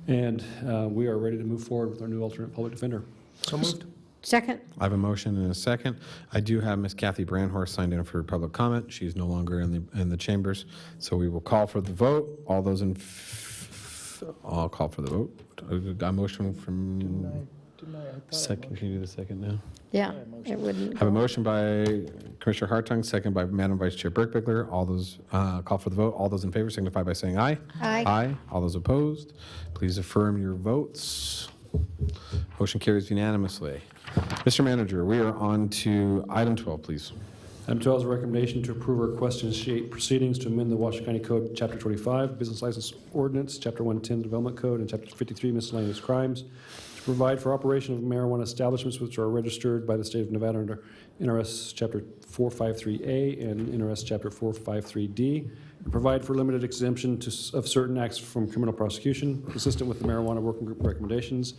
and we are ready to move forward with our new alternate public defender. So moved. Second. I have a motion and a second. I do have Ms. Kathy Brandhorst signed in for public comment. She's no longer in the chambers, so we will call for the vote. All those I'll call for the vote. A motion from second. Can you do the second now? Yeah, it wouldn't. I have a motion by Commissioner Hartung, second by Madam Vice Chair Burke. All those call for the vote. All those in favor signify by saying aye. Aye. Aye. All those opposed, please affirm your votes. Motion carries unanimously. Mr. Manager, we are on to item 12, please. Item 12 is a recommendation to approve a request to initiate proceedings to amend the Washoe County Code, Chapter 25, Business License Ordinance, Chapter 110, Development Code, and Chapter 53, Miscellaneous Crimes, to provide for operation of marijuana establishments which are registered by the state of Nevada under NRS Chapter 453A and NRS Chapter 453D, and provide for limited exemption of certain acts from criminal prosecution, consistent with the Marijuana Working Group recommendations,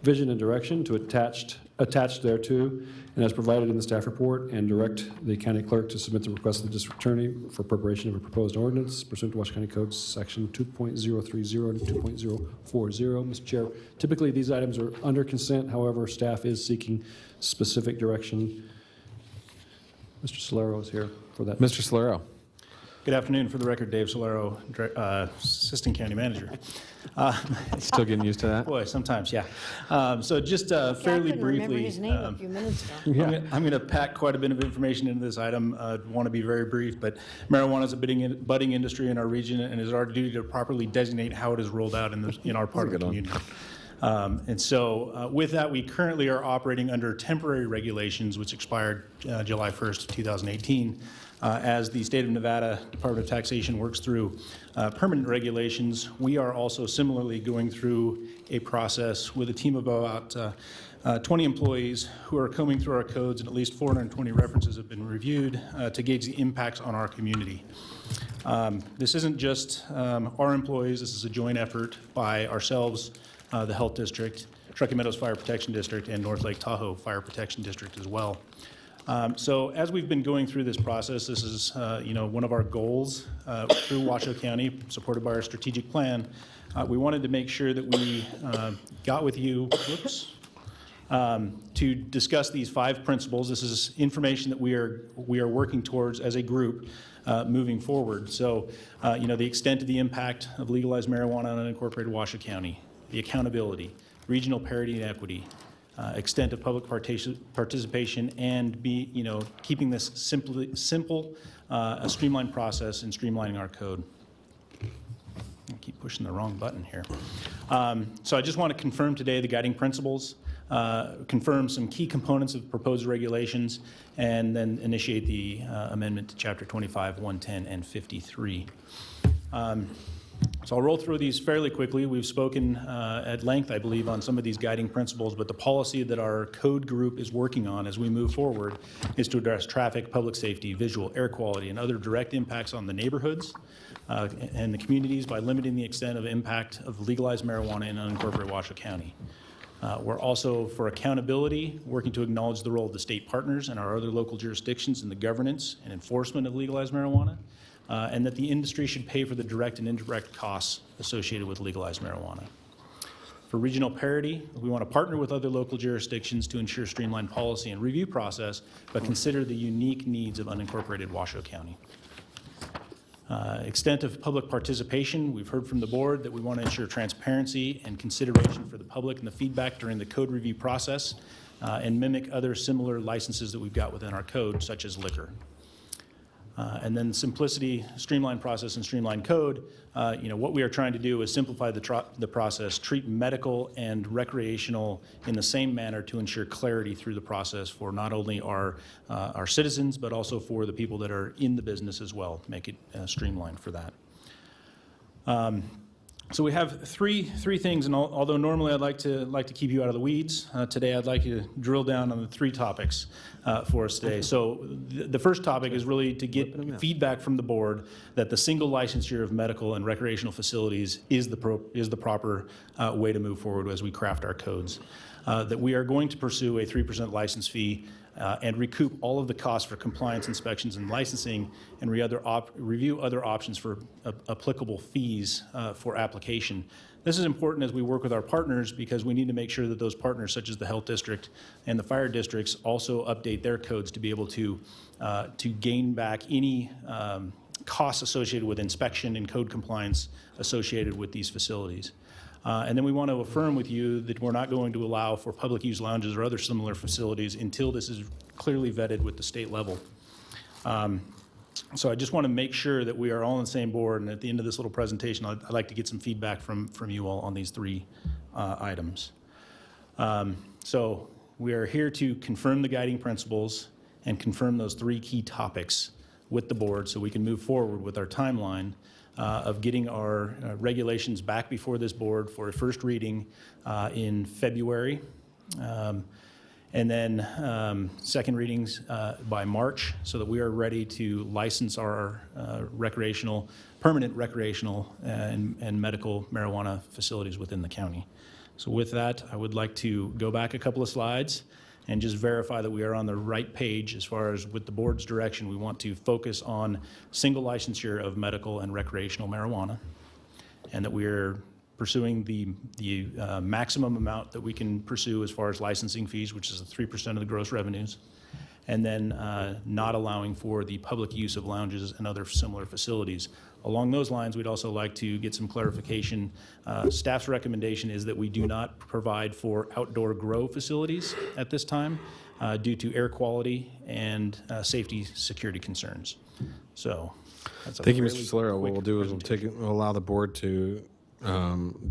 vision and direction to attached thereto, and as provided in the staff report, and direct the county clerk to submit the request to the district attorney for preparation of a proposed ordinance pursuant to Washoe County Code Section 2.030 and 2.040. Mr. Chair, typically these items are under consent. However, staff is seeking specific direction. Mr. Solero is here for that. Mr. Solero. Good afternoon. For the record, Dave Solero, Assistant County Manager. Still getting used to that? Boy, sometimes, yeah. So just fairly briefly, remember his name a few minutes ago. I'm going to pack quite a bit of information into this item. I want to be very brief, but marijuana is a budding industry in our region, and it is our duty to properly designate how it is rolled out in our part of the community. And so with that, we currently are operating under temporary regulations, which expired July 1st, 2018. As the state of Nevada Department of Taxation works through permanent regulations, we are also similarly going through a process with a team of about 20 employees who are combing through our codes, and at least 420 references have been reviewed to gauge the impacts on our community. This isn't just our employees. This is a joint effort by ourselves, the Health District, Truckee Meadows Fire Protection District, and North Lake Tahoe Fire Protection District as well. So as we've been going through this process, this is one of our goals through Washoe County, supported by our strategic plan. We wanted to make sure that we got with you to discuss these 5 principles. This is information that we are working towards as a group moving forward. So, the extent of the impact of legalized marijuana on unincorporated Washoe County, the accountability, regional parity and equity, extent of public participation, and keeping this simple, a streamlined process, and streamlining our code. I keep pushing the wrong button here. So I just want to confirm today the guiding principles, confirm some key components of proposed regulations, and then initiate the amendment to Chapter 25, 110, and 53. So I'll roll through these fairly quickly. We've spoken at length, I believe, on some of these guiding principles, but the policy that our code group is working on as we move forward is to address traffic, public safety, visual, air quality, and other direct impacts on the neighborhoods and the communities by limiting the extent of impact of legalized marijuana in unincorporated Washoe County. We're also, for accountability, working to acknowledge the role of the state partners and our other local jurisdictions in the governance and enforcement of legalized marijuana, and that the industry should pay for the direct and indirect costs associated with legalized marijuana. For regional parity, we want to partner with other local jurisdictions to ensure streamlined policy and review process, but consider the unique needs of unincorporated Washoe County. Extent of public participation, we've heard from the board that we want to ensure transparency and consideration for the public and the feedback during the code review process, and mimic other similar licenses that we've got within our code, such as liquor. And then simplicity, streamlined process, and streamlined code. What we are trying to do is simplify the process, treat medical and recreational in the same manner to ensure clarity through the process for not only our citizens, but also for the people that are in the business as well, make it streamlined for that. So we have three things, and although normally I'd like to keep you out of the weeds, today I'd like you to drill down on the three topics for us today. So the first topic is really to get feedback from the board that the single licensure of medical and recreational facilities is the proper way to move forward as we craft our codes. That we are going to pursue a 3% license fee and recoup all of the costs for compliance inspections and licensing, and review other options for applicable fees for application. This is important as we work with our partners, because we need to make sure that those partners, such as the health district and the fire districts, also update their codes to be able to gain back any costs associated with inspection and code compliance associated with these facilities. And then we want to affirm with you that we're not going to allow for public use lounges or other similar facilities until this is clearly vetted with the state level. So I just want to make sure that we are all on the same board, and at the end of this little presentation, I'd like to get some feedback from you all on these three items. So we are here to confirm the guiding principles and confirm those three key topics with the board so we can move forward with our timeline of getting our regulations back before this board for a first reading in February, and then second readings by March, so that we are ready to license our permanent recreational and medical marijuana facilities within the county. So with that, I would like to go back a couple of slides and just verify that we are on the right page as far as with the board's direction. We want to focus on single licensure of medical and recreational marijuana, and that we are pursuing the maximum amount that we can pursue as far as licensing fees, which is 3% of the gross revenues, and then not allowing for the public use of lounges and other similar facilities. Along those lines, we'd also like to get some clarification. Staff's recommendation is that we do not provide for outdoor grow facilities at this time due to air quality and safety security concerns. So that's a Thank you, fairly Mr. Solero. What quick we'll do is we'll allow the board to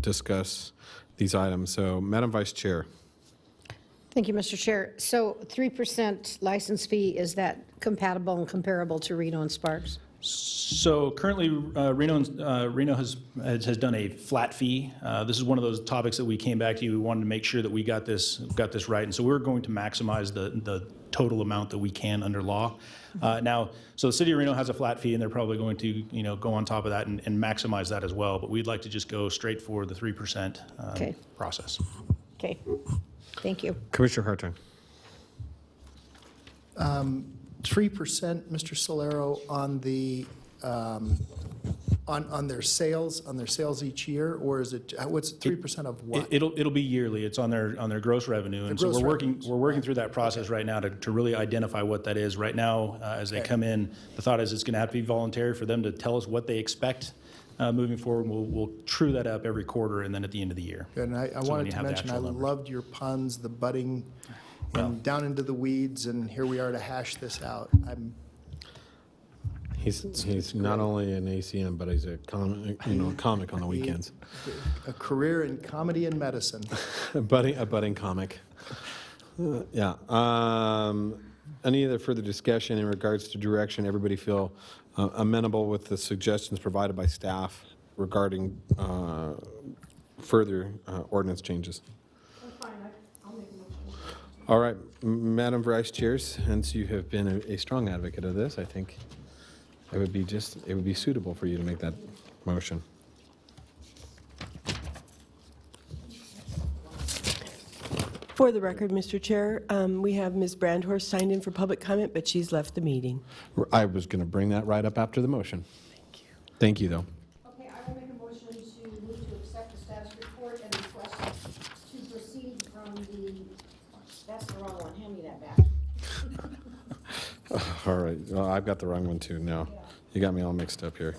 discuss these items. So, Madam Vice Chair. Thank you, Mr. Chair. So 3% license fee, is that compatible and comparable to Reno and Sparks? So currently, Reno has done a flat fee. This is one of those topics that we came back to you. We wanted to make sure that we got this right, and so we're going to maximize the total amount that we can under law. Now, so the city of Reno has a flat fee, and they're probably going to go on top of that and maximize that as well. But we'd like to just go straight for the 3% process. Okay. Thank you. Commissioner Hartung. 3%, Mr. Solero, on the on their sales each year, or is it, what's 3% of what? It'll be yearly. It's on their gross revenue. And so gross we're working through that process right now to really identify what that is. Right now, as they come in, the thought is it's going to have to be voluntary for them to tell us what they expect moving forward. We'll true that up every quarter and then at the end of the year. Good, and I So when wanted you to have the mention, I actual numbers. loved your puns, the budding, and down into the weeds, and here we are to hash this out. He's not only an ACM, but he's a comic on the weekends. A career in comedy and medicine. A budding comic. Yeah. Any other further discussion in regards to direction? Everybody feel amenable with the suggestions provided by staff regarding further ordinance changes? All right, Madam Vice Chair, since you have been a strong advocate of this, I think it would be suitable for you to make that motion. For the record, Mr. Chair, we have Ms. Brandhorst signed in for public comment, but she's left the meeting. I was going to bring that right up after the motion. Thank you. Thank you, though. Okay, I will make a motion to move to accept the status report and request to proceed from the, that's the wrong one, hand me that back. All right, well, I've got the wrong one too now. You got me all mixed up here.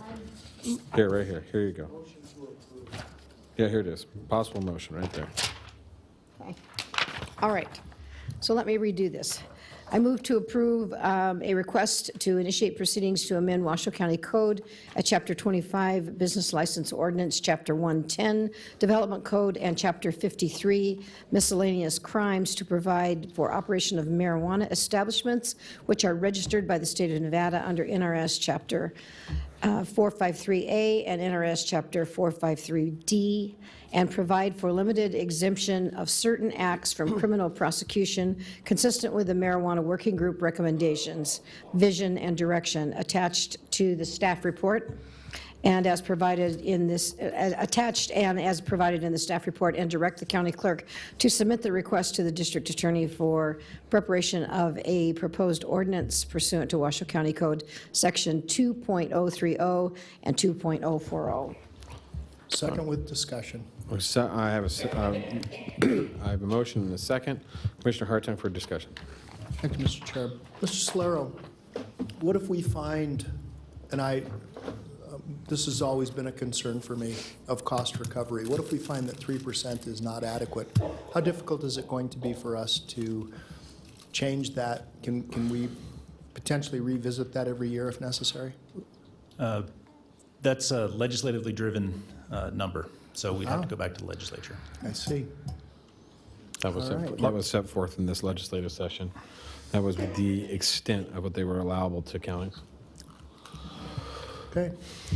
Here, right here. Here you go. Yeah, here it is. Possible motion right there. Okay. All right, so let me redo this. I move to approve a request to initiate proceedings to amend Washoe County Code at Chapter 25, Business License Ordinance, Chapter 110, Development Code, and Chapter 53, Miscellaneous Crimes, to provide for operation of marijuana establishments which are registered by the state of Nevada under NRS Chapter 453A and NRS Chapter 453D, and provide for limited exemption of certain acts from criminal prosecution consistent with the Marijuana Working Group recommendations, vision, and direction attached to the staff report, and as provided in this, attached and as provided in the staff report, and direct the county clerk to submit the request to the district attorney for preparation of a proposed ordinance pursuant to Washoe County Code Section 2.030 and 2.040. Second with discussion. I have a motion and a second. Commissioner Hartung for discussion. Thank you, Mr. Chair. Mr. Solero, what if we find, and this has always been a concern for me, of cost recovery. What if we find that 3% is not adequate? How difficult is it going to be for us to change that? Can we potentially revisit that every year if necessary? That's a legislatively driven number, so we'd have to go back to the legislature. I see. That was set forth in this legislative session. That was the extent of what they were allowable to counties. Okay,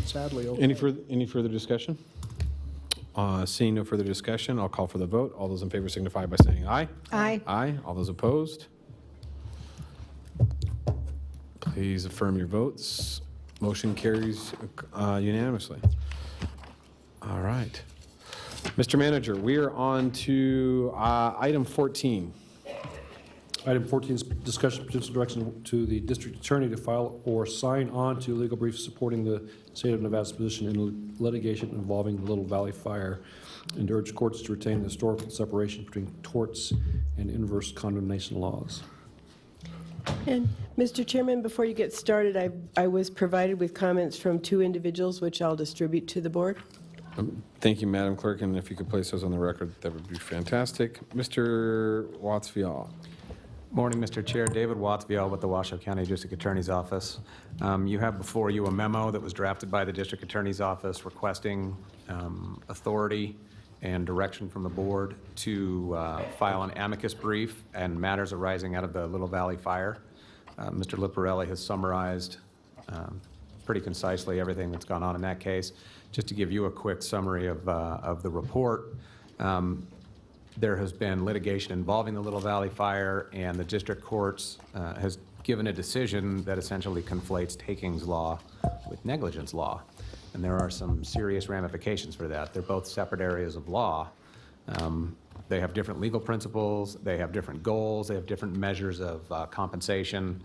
sadly. Okay. Any further discussion? Seeing no further discussion, I'll call for the vote. All those in favor signify by saying aye. Aye. Aye. All those opposed? Please affirm your votes. Motion carries unanimously. All right. Mr. Manager, we are on to item 14. Item 14 is discussion potential direction to the district attorney to file or sign on to legal briefs supporting the state of Nevada's position in litigation involving the Little Valley Fire, and urge courts to retain the historical separation between torts and inverse condemnation laws. And Mr. Chairman, before you get started, I was provided with comments from two individuals, which I'll distribute to the board. Thank you, Madam Clerk, and if you could place those on the record, that would be fantastic. Mr. Watts-Vial. Morning, Mr. Chair. David Watts-Vial with the Washoe County District Attorney's Office. You have before you a memo that was drafted by the District Attorney's Office requesting authority and direction from the board to file an amicus brief and matters arising out of the Little Valley Fire. Mr. Liparelli has summarized pretty concisely everything that's gone on in that case. Just to give you a quick summary of the report, there has been litigation involving the Little Valley Fire, and the district courts has given a decision that essentially conflates takings law with negligence law. And there are some serious ramifications for that. They're both separate areas of law. They have different legal principles, they have different goals, they have different measures of compensation,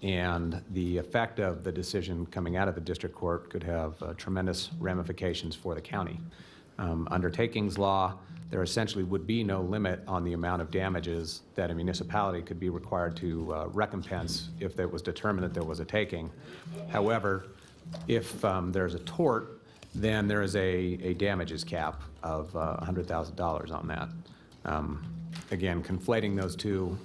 and the effect of the decision coming out of the district court could have tremendous ramifications for the county. Under takings law, there essentially would be no limit on the amount of damages that a municipality could be required to recompense if it was determined that there was a taking. However, if there's a tort, then there is a damages cap of $100,000 on that. Again, conflating those two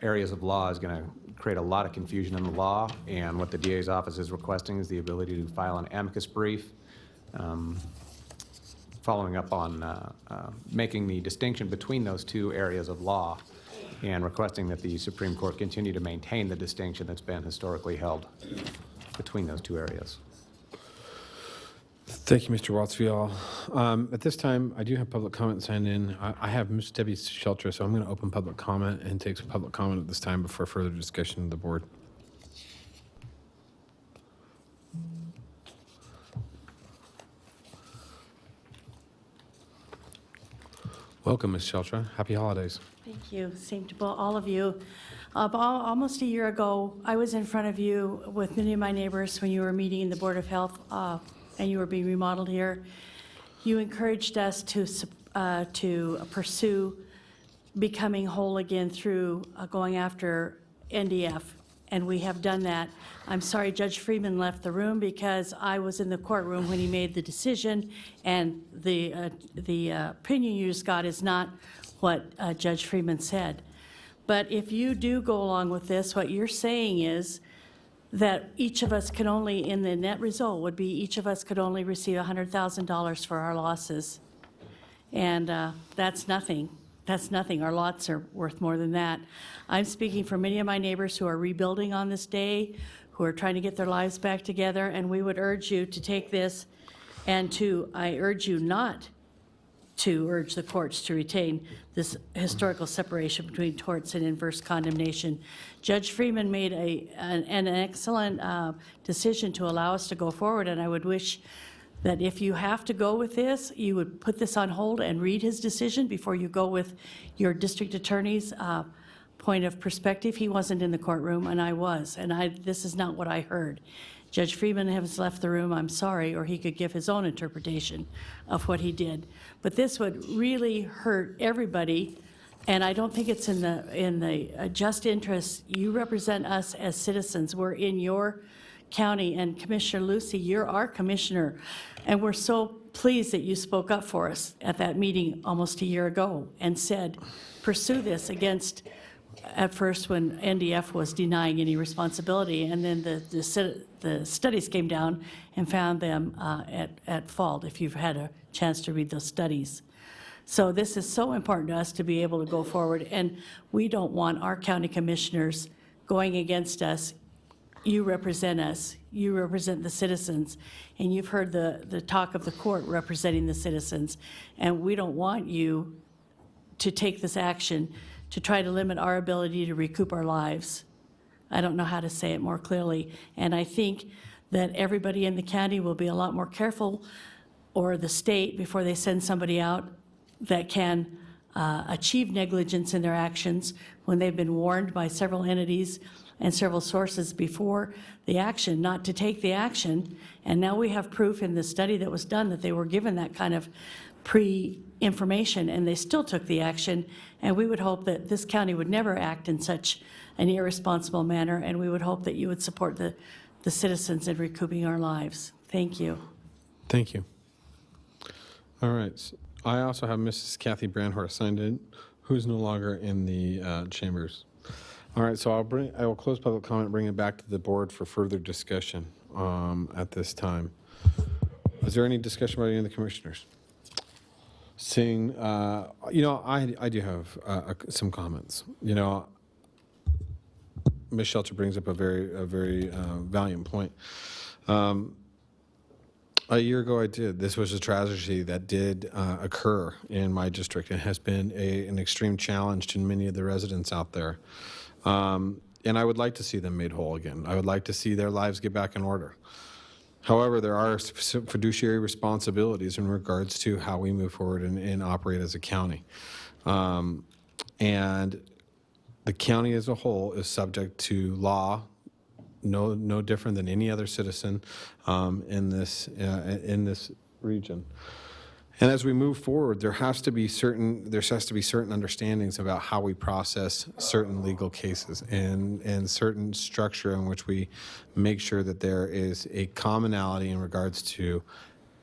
areas of law is going to create a lot of confusion in the law, and what the DA's office is requesting is the ability to file an amicus brief following up on making the distinction between those two areas of law and requesting that the Supreme Court continue to maintain the distinction that's been historically held between those two areas. Thank you, Mr. Waltzfield. At this time, I do have public comment signed in. I have Ms. Debbie Shelter, so I'm going to open public comment and take some public comment at this time before further discussion of the board. Welcome, Ms. Shelter. Happy holidays. Thank you. Same to all of you. Almost a year ago, I was in front of you with many of my neighbors when you were meeting in the Board of Health and you were being remodeled here. You encouraged us to pursue becoming whole again through going after NDF, and we have done that. I'm sorry Judge Freeman left the room because I was in the courtroom when he made the decision, and the opinion you just got is not what Judge Freeman said. But if you do go along with this, what you're saying is that each of us can only, in the net result would be each of us could only receive $100,000 for our losses. And that's nothing. That's nothing. Our lots are worth more than that. I'm speaking for many of my neighbors who are rebuilding on this day, who are trying to get their lives back together, and we would urge you to take this and I urge you not to urge the courts to retain this historical separation between torts and inverse condemnation. Judge Freeman made an excellent decision to allow us to go forward, and I would wish that if you have to go with this, you would put this on hold and read his decision before you go with your district attorney's point of perspective. He wasn't in the courtroom, and I was, and this is not what I heard. Judge Freeman has left the room, I'm sorry, or he could give his own interpretation of what he did. But this would really hurt everybody, and I don't think it's in the just interest. You represent us as citizens. We're in your county, and Commissioner Lucy, you're our commissioner, and we're so pleased that you spoke up for us at that meeting almost a year ago and said, pursue this against, at first when NDF was denying any responsibility, and then the studies came down and found them at fault, if you've had a chance to read those studies. So this is so important to us to be able to go forward, and we don't want our county commissioners going against us. You represent us, you represent the citizens, and you've heard the talk of the court representing the citizens, and we don't want you to take this action to try to limit our ability to recoup our lives. I don't know how to say it more clearly, and I think that everybody in the county will be a lot more careful, or the state, before they send somebody out that can achieve negligence in their actions when they've been warned by several entities and several sources before the action not to take the action. And now we have proof in the study that was done that they were given that kind of pre-information and they still took the action. And we would hope that this county would never act in such an irresponsible manner, and we would hope that you would support the citizens in recouping our lives. Thank you. Thank you. All right. I also have Mrs. Kathy Brandhorst signed in, who's no longer in the chambers. All right, so I will close public comment, bring it back to the board for further discussion at this time. Is there any discussion by any of the commissioners? Seeing, I do have some comments. Ms. Shelter brings up a very valiant point. A year ago I did. This was a tragedy that did occur in my district and has been an extreme challenge to many of the residents out there. And I would like to see them made whole again. I would like to see their lives get back in order. However, there are fiduciary responsibilities in regards to how we move forward and operate as a county. And the county as a whole is subject to law, no different than any other citizen in this region. And as we move forward, there has to be certain understandings about how we process certain legal cases and certain structure in which we make sure that there is a commonality in regards to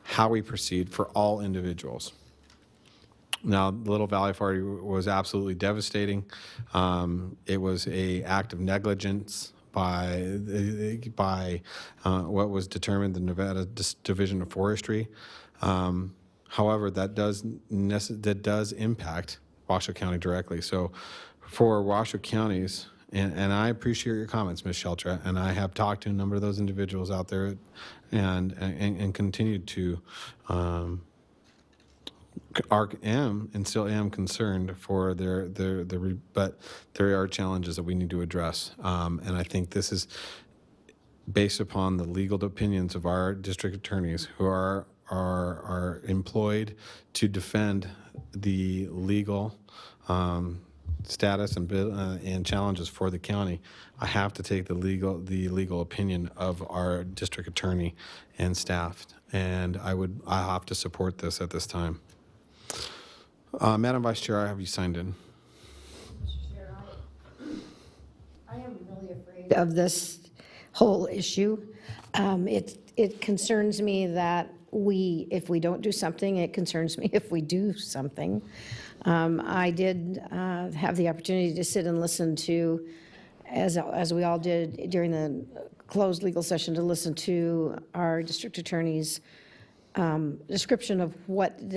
how we proceed for all individuals. Now, the Little Valley Fire was absolutely devastating. It was an act of negligence by what was determined the Nevada Division of Forestry. However, that does impact Washoe County directly. So for Washoe counties, and I appreciate your comments, Ms. Sheltra, and I have talked to a number of those individuals out there and continued to and still am concerned for but there are challenges that we need to address. And I think this is based upon the legal opinions of our district attorneys who are employed to defend the legal status and challenges for the county. I have to take the legal opinion of our district attorney and staff, and I have to support this at this time. Madam Vice Chair, I have you signed in. Mr. Chair, I am really afraid of this whole issue. It concerns me that if we don't do something, it concerns me if we do something. I did have the opportunity to sit and listen to, as we all did during the closed legal session, to listen to our district attorney's description of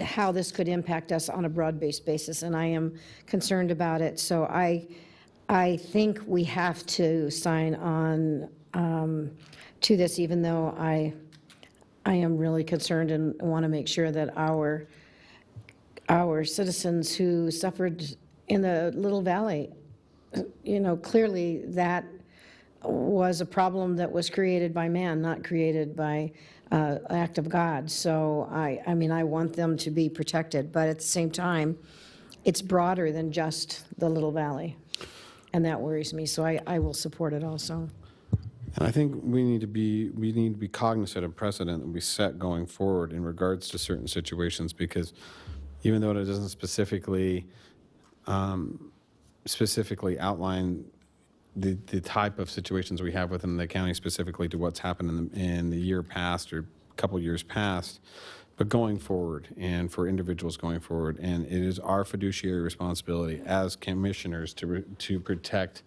how this could impact us on a broad-based basis, and I am concerned about it. So I think we have to sign on to this, even though I am really concerned and want to make sure that our citizens who suffered in the Little Valley, clearly that was a problem that was created by man, not created by an act of God. So I mean, I want them to be protected, but at the same time, it's broader than just the Little Valley, and that worries me. So I will support it also. And I think we need to be cognizant of precedent that we set going forward in regards to certain situations, because even though it doesn't specifically outline the type of situations we have within the county, specifically to what's happened in the year past or a couple years past, but going forward and for individuals going forward. And it is our fiduciary responsibility as commissioners to protect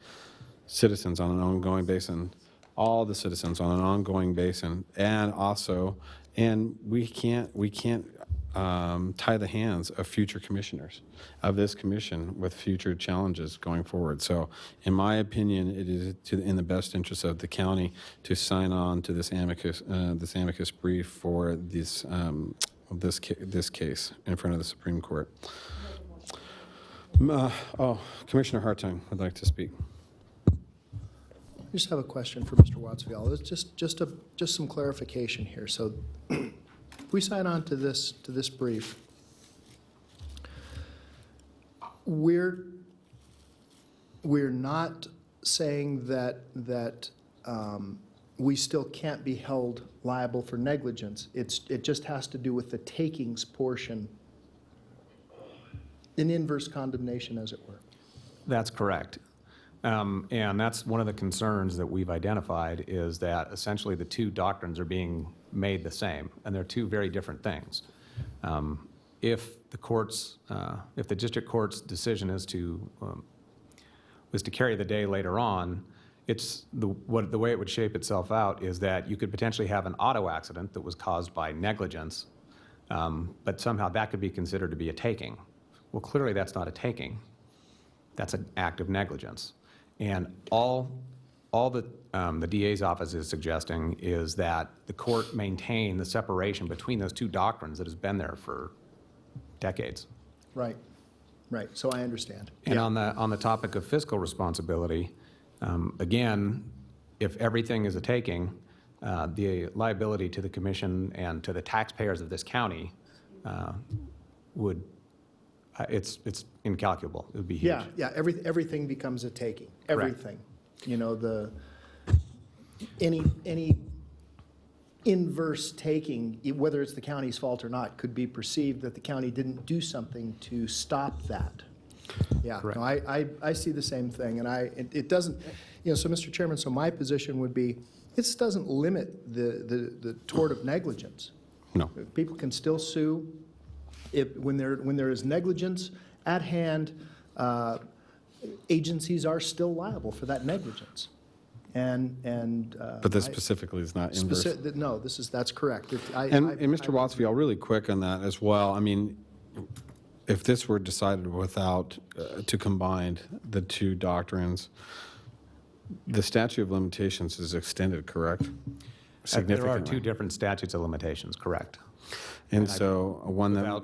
citizens on an ongoing basis, all the citizens on an ongoing basis, and we can't tie the hands of future commissioners of this commission with future challenges going forward. So in my opinion, it is in the best interest of the county to sign on to this amicus brief for this case in front of the Supreme Court. Commissioner Hartung would like to speak. I just have a question for Mr. Wattsville. It's just some clarification here. So if we sign on to this brief, we're not saying that we still can't be held liable for negligence. It just has to do with the takings portion, an inverse condemnation, as it were. That's correct. And that's one of the concerns that we've identified, is that essentially the two doctrines are being made the same, and they're two very different things. If the district court's decision is to carry the day later on, the way it would shape itself out is that you could potentially have an auto accident that was caused by negligence, but somehow that could be considered to be a taking. Well, clearly that's not a taking. That's an act of negligence. And all that the DA's office is suggesting is that the court maintain the separation between those two doctrines that has been there for decades. Right. So I understand. And on the topic of fiscal responsibility, again, if everything is a taking, the liability to the commission and to the taxpayers of this county it's incalculable. It would be huge. Yeah. Everything becomes a taking. Everything. Right. any inverse taking, whether it's the county's fault or not, could be perceived that the county didn't do something to stop that. Yeah, no, I see the same thing, and it doesn't, so Mr. Chairman, so my position would be, this doesn't limit the tort of negligence. No. People can still sue when there is negligence at hand. Agencies are still liable for that negligence. But this specifically is not inverse. No, that's correct. And Mr. Wattsfield, really quick on that as well. I mean, if this were decided without, to combine the two doctrines, the statute of limitations is extended, correct? There are two different statutes of limitations, correct. And so one that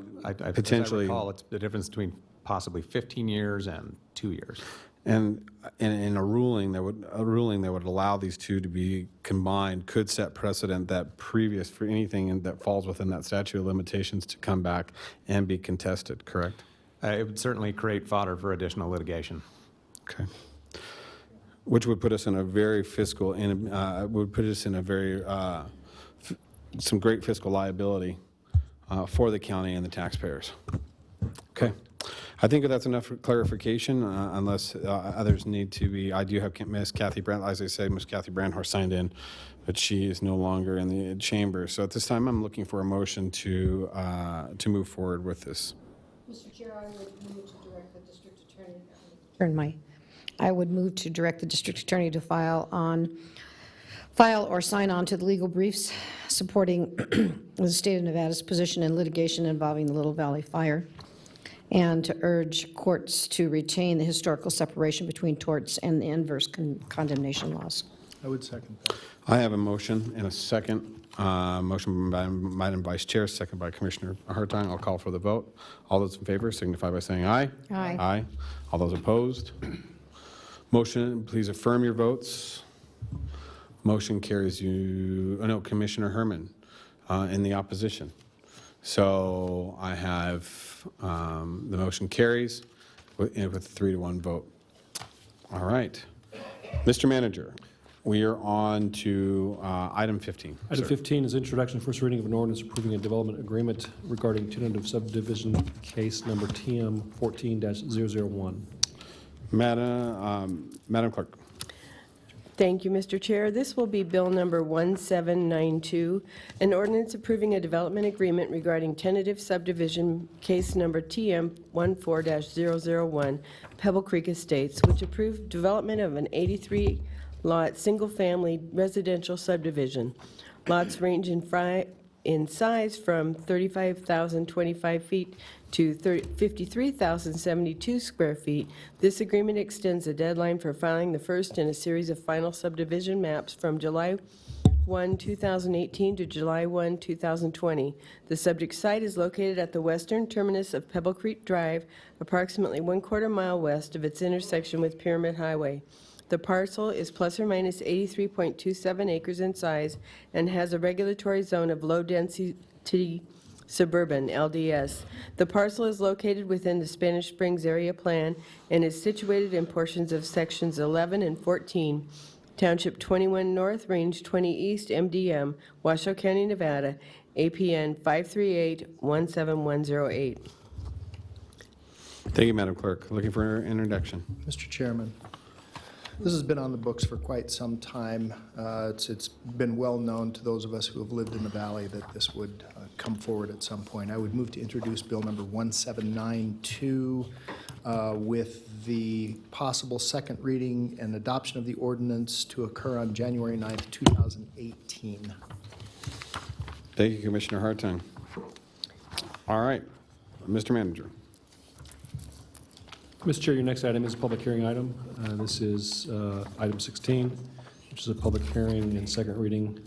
potentially... As I recall, it's the difference between possibly 15 years and 2 years. And in a ruling that would allow these two to be combined could set precedent that previous for anything that falls within that statute of limitations to come back and be contested, correct? It would certainly create fodder for additional litigation. Okay. Which would put us in a very fiscal, would put us in a very, some great fiscal liability for the county and the taxpayers. Okay. I think that's enough clarification, unless others need to be. I do have Miss Kathy Brandt, as I said, Miss Kathy Brandhorst signed in, but she is no longer in the chamber. So at this time, I'm looking for a motion to move forward with this. Mr. Chair, I would move to direct the district attorney. I would move to direct the district attorney to file or sign on to the legal briefs supporting the state of Nevada's position in litigation involving the Little Valley Fire, and to urge courts to retain the historical separation between torts and the inverse condemnation laws. I would second that. I have a motion and a second. Motion by Madam Vice Chair, second by Commissioner Hartung. I'll call for the vote. All those in favor signify by saying aye. Aye. Aye. All those opposed? Motion, please affirm your votes. Motion carries Commissioner Herman in the opposition. So I have the motion carries with a 3-to-1 vote. All right. Mr. Manager, we are on to item 15. Item sir. 15 is introduction and first reading of an ordinance approving a development agreement regarding tentative subdivision case number TM 14-001. Madam Clerk. Thank you, Mr. Chair. This will be Bill number 1792, an ordinance approving a development agreement regarding tentative subdivision case number TM 14-001, Pebble Creek Estates, which approved development of an 83-lot single-family residential subdivision. Lots range in size from 35,025 feet to 53,072 square feet. This agreement extends the deadline for filing the first in a series of final subdivision maps from July 1, 2018 to July 1, 2020. The subject site is located at the western terminus of Pebble Creek Drive, approximately 1/4 mile west of its intersection with Pyramid Highway. The parcel is plus or minus 83.27 acres in size and has a regulatory zone of low density suburban, LDS. The parcel is located within the Spanish Springs area plan and is situated in portions of sections 11 and 14, Township 21 North, Range 20 East, MDM, Washoe County, Nevada, APN 538-17108. Thank you, Madam Clerk. Looking for an introduction. Mr. Chairman, this has been on the books for quite some time. It's been well known to those of us who have lived in the valley that this would come forward at some point. I would move to introduce Bill number 1792 with the possible second reading and adoption of the ordinance to occur on January 9th, 2018. Thank you, Commissioner Hartung. All right, Mr. Manager. Mr. Chair, your next item is a public hearing item. This is item 16, which is a public hearing and second reading.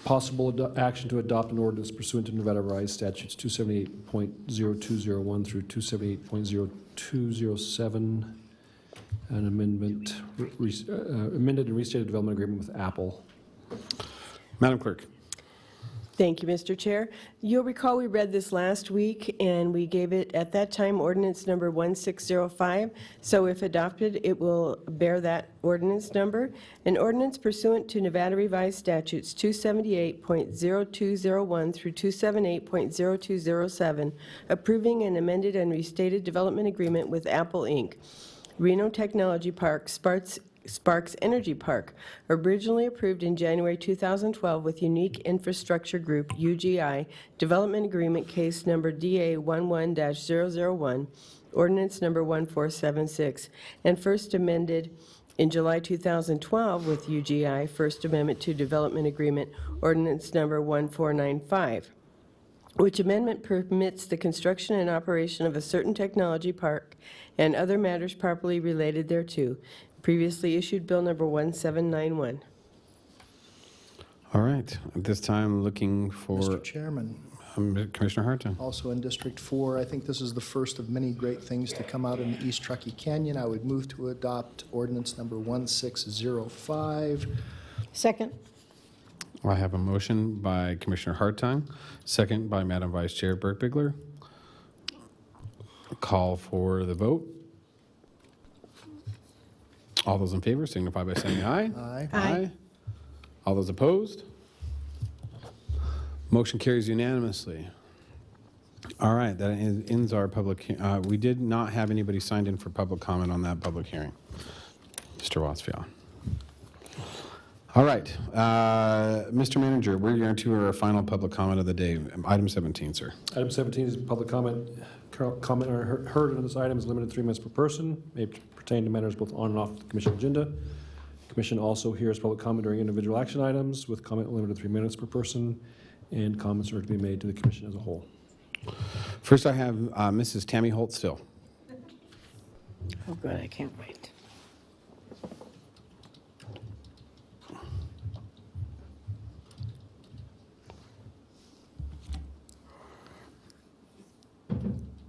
Possible action to adopt an ordinance pursuant to Nevada Revised Statutes 278.0201 through 278.0207, an amended and restated development agreement with Apple. Madam Clerk. Thank you, Mr. Chair. You'll recall we read this last week, and we gave it, at that time, ordinance number 1605. So if adopted, it will bear that ordinance number. An ordinance pursuant to Nevada Revised Statutes 278.0201 through 278.0207, approving an amended and restated development agreement with Apple, Inc., Reno Technology Park, Sparks Energy Park, originally approved in January 2012 with Unique Infrastructure Group, UGI, Development Agreement Case Number DA11-001, Ordinance Number 1476, and first amended in July 2012 with UGI, First Amendment to Development Agreement, Ordinance Number 1495, which amendment permits the construction and operation of a certain technology park and other matters properly related thereto. Previously issued Bill Number 1791. All right, at this time, looking for... Mr. Chairman. Commissioner Hartung. Also in District 4, I think this is the first of many great things to come out in the East Truckee Canyon. I would move to adopt ordinance number 1605. Second. I have a motion by Commissioner Hartung, second by Madam Vice Chair Burke Bigler. Call for the vote. All those in favor signify by saying aye. Aye. Aye. All those opposed? Motion carries unanimously. All right, that ends our public, we did not have anybody signed in for public comment on that public hearing. Mr. Watsfield. All right, Mr. Manager, we're going to our final public comment of the day. Item 17, sir. Item 17 is public comment. Comment heard on this item is limited to 3 minutes per person, may pertain to matters both on and off the commission agenda. Commission also hears public comment during individual action items with comment limited to 3 minutes per person, and comments are to be made to the commission as a whole. First, I have Mrs. Tammy Hold still. Oh, good, I can't wait.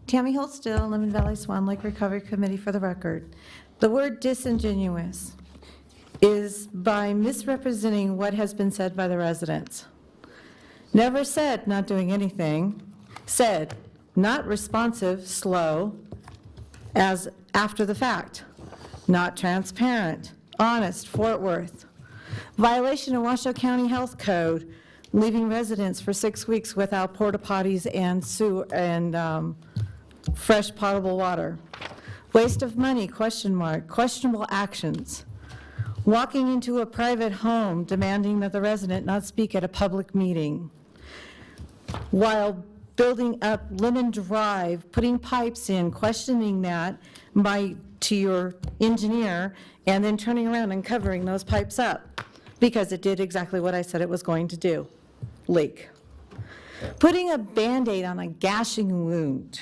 Tammy Hold still, Lemon Valley Swan Lake Recovery Committee for the record. The word disingenuous is by misrepresenting what has been said by the residents. Never said not doing anything, said not responsive, slow, as after the fact, not transparent, honest, Fort Worth. Violation of Washoe County Health Code, leaving residents for 6 weeks without porta potties and sewer and fresh potable water. Waste of money, question mark, questionable actions. Walking into a private home demanding that the resident not speak at a public meeting. While building up Lemon Drive, putting pipes in, questioning that to your engineer, and then turning around and covering those pipes up because it did exactly what I said it was going to do, leak. Putting a Band-Aid on a gashing wound.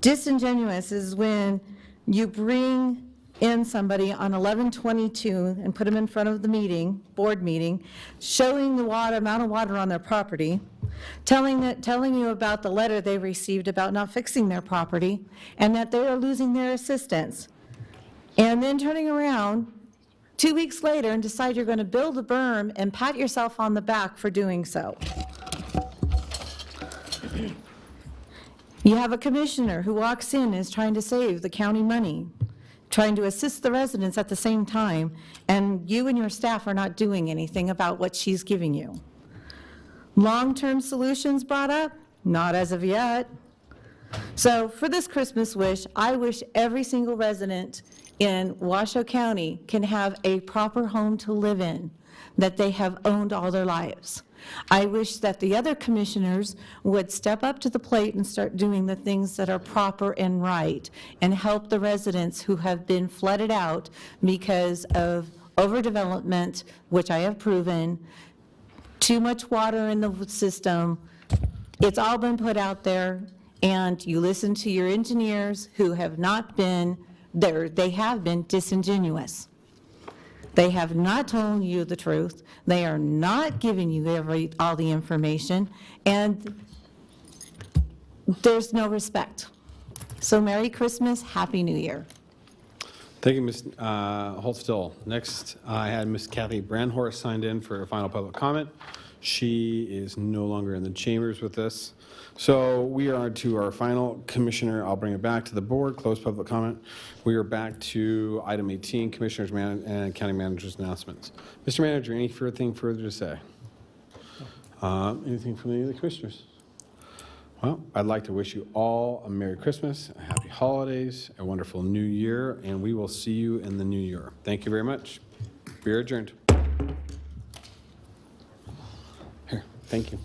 Disingenuous is when you bring in somebody on 11/22 and put them in front of the board meeting, showing the amount of water on their property, telling you about the letter they received about not fixing their property, and that they are losing their assistance, and then turning around 2 weeks later and decide you're going to build a berm and pat yourself on the back for doing so. You have a commissioner who walks in and is trying to save the county money, trying to assist the residents at the same time, and you and your staff are not doing anything about what she's giving you. Long-term solutions brought up? Not as of yet. So for this Christmas wish, I wish every single resident in Washoe County can have a proper home to live in that they have owned all their lives. I wish that the other commissioners would step up to the plate and start doing the things that are proper and right and help the residents who have been flooded out because of overdevelopment, which I have proven, too much water in the system. It's all been put out there, and you listen to your engineers who have not been there. They have been disingenuous. They have not told you the truth. They are not giving you all the information, and there's no respect. So Merry Christmas, Happy New Year. Thank you, Ms. Holtstill. Next, I had Ms. Kathy Brandhorst signed in for a final public comment. She is no longer in the chambers with us. So we are to our final commissioner. I'll bring it back to the board, close public comment. We are back to item 18, commissioners and county managers announcements. Mr. Manager, anything further to say? Anything from any of the commissioners? Well, I'd like to wish you all a Merry Christmas, a Happy Holidays, a wonderful New Year, and we will see you in the new year. Thank you very much. We are adjourned. Here, thank you.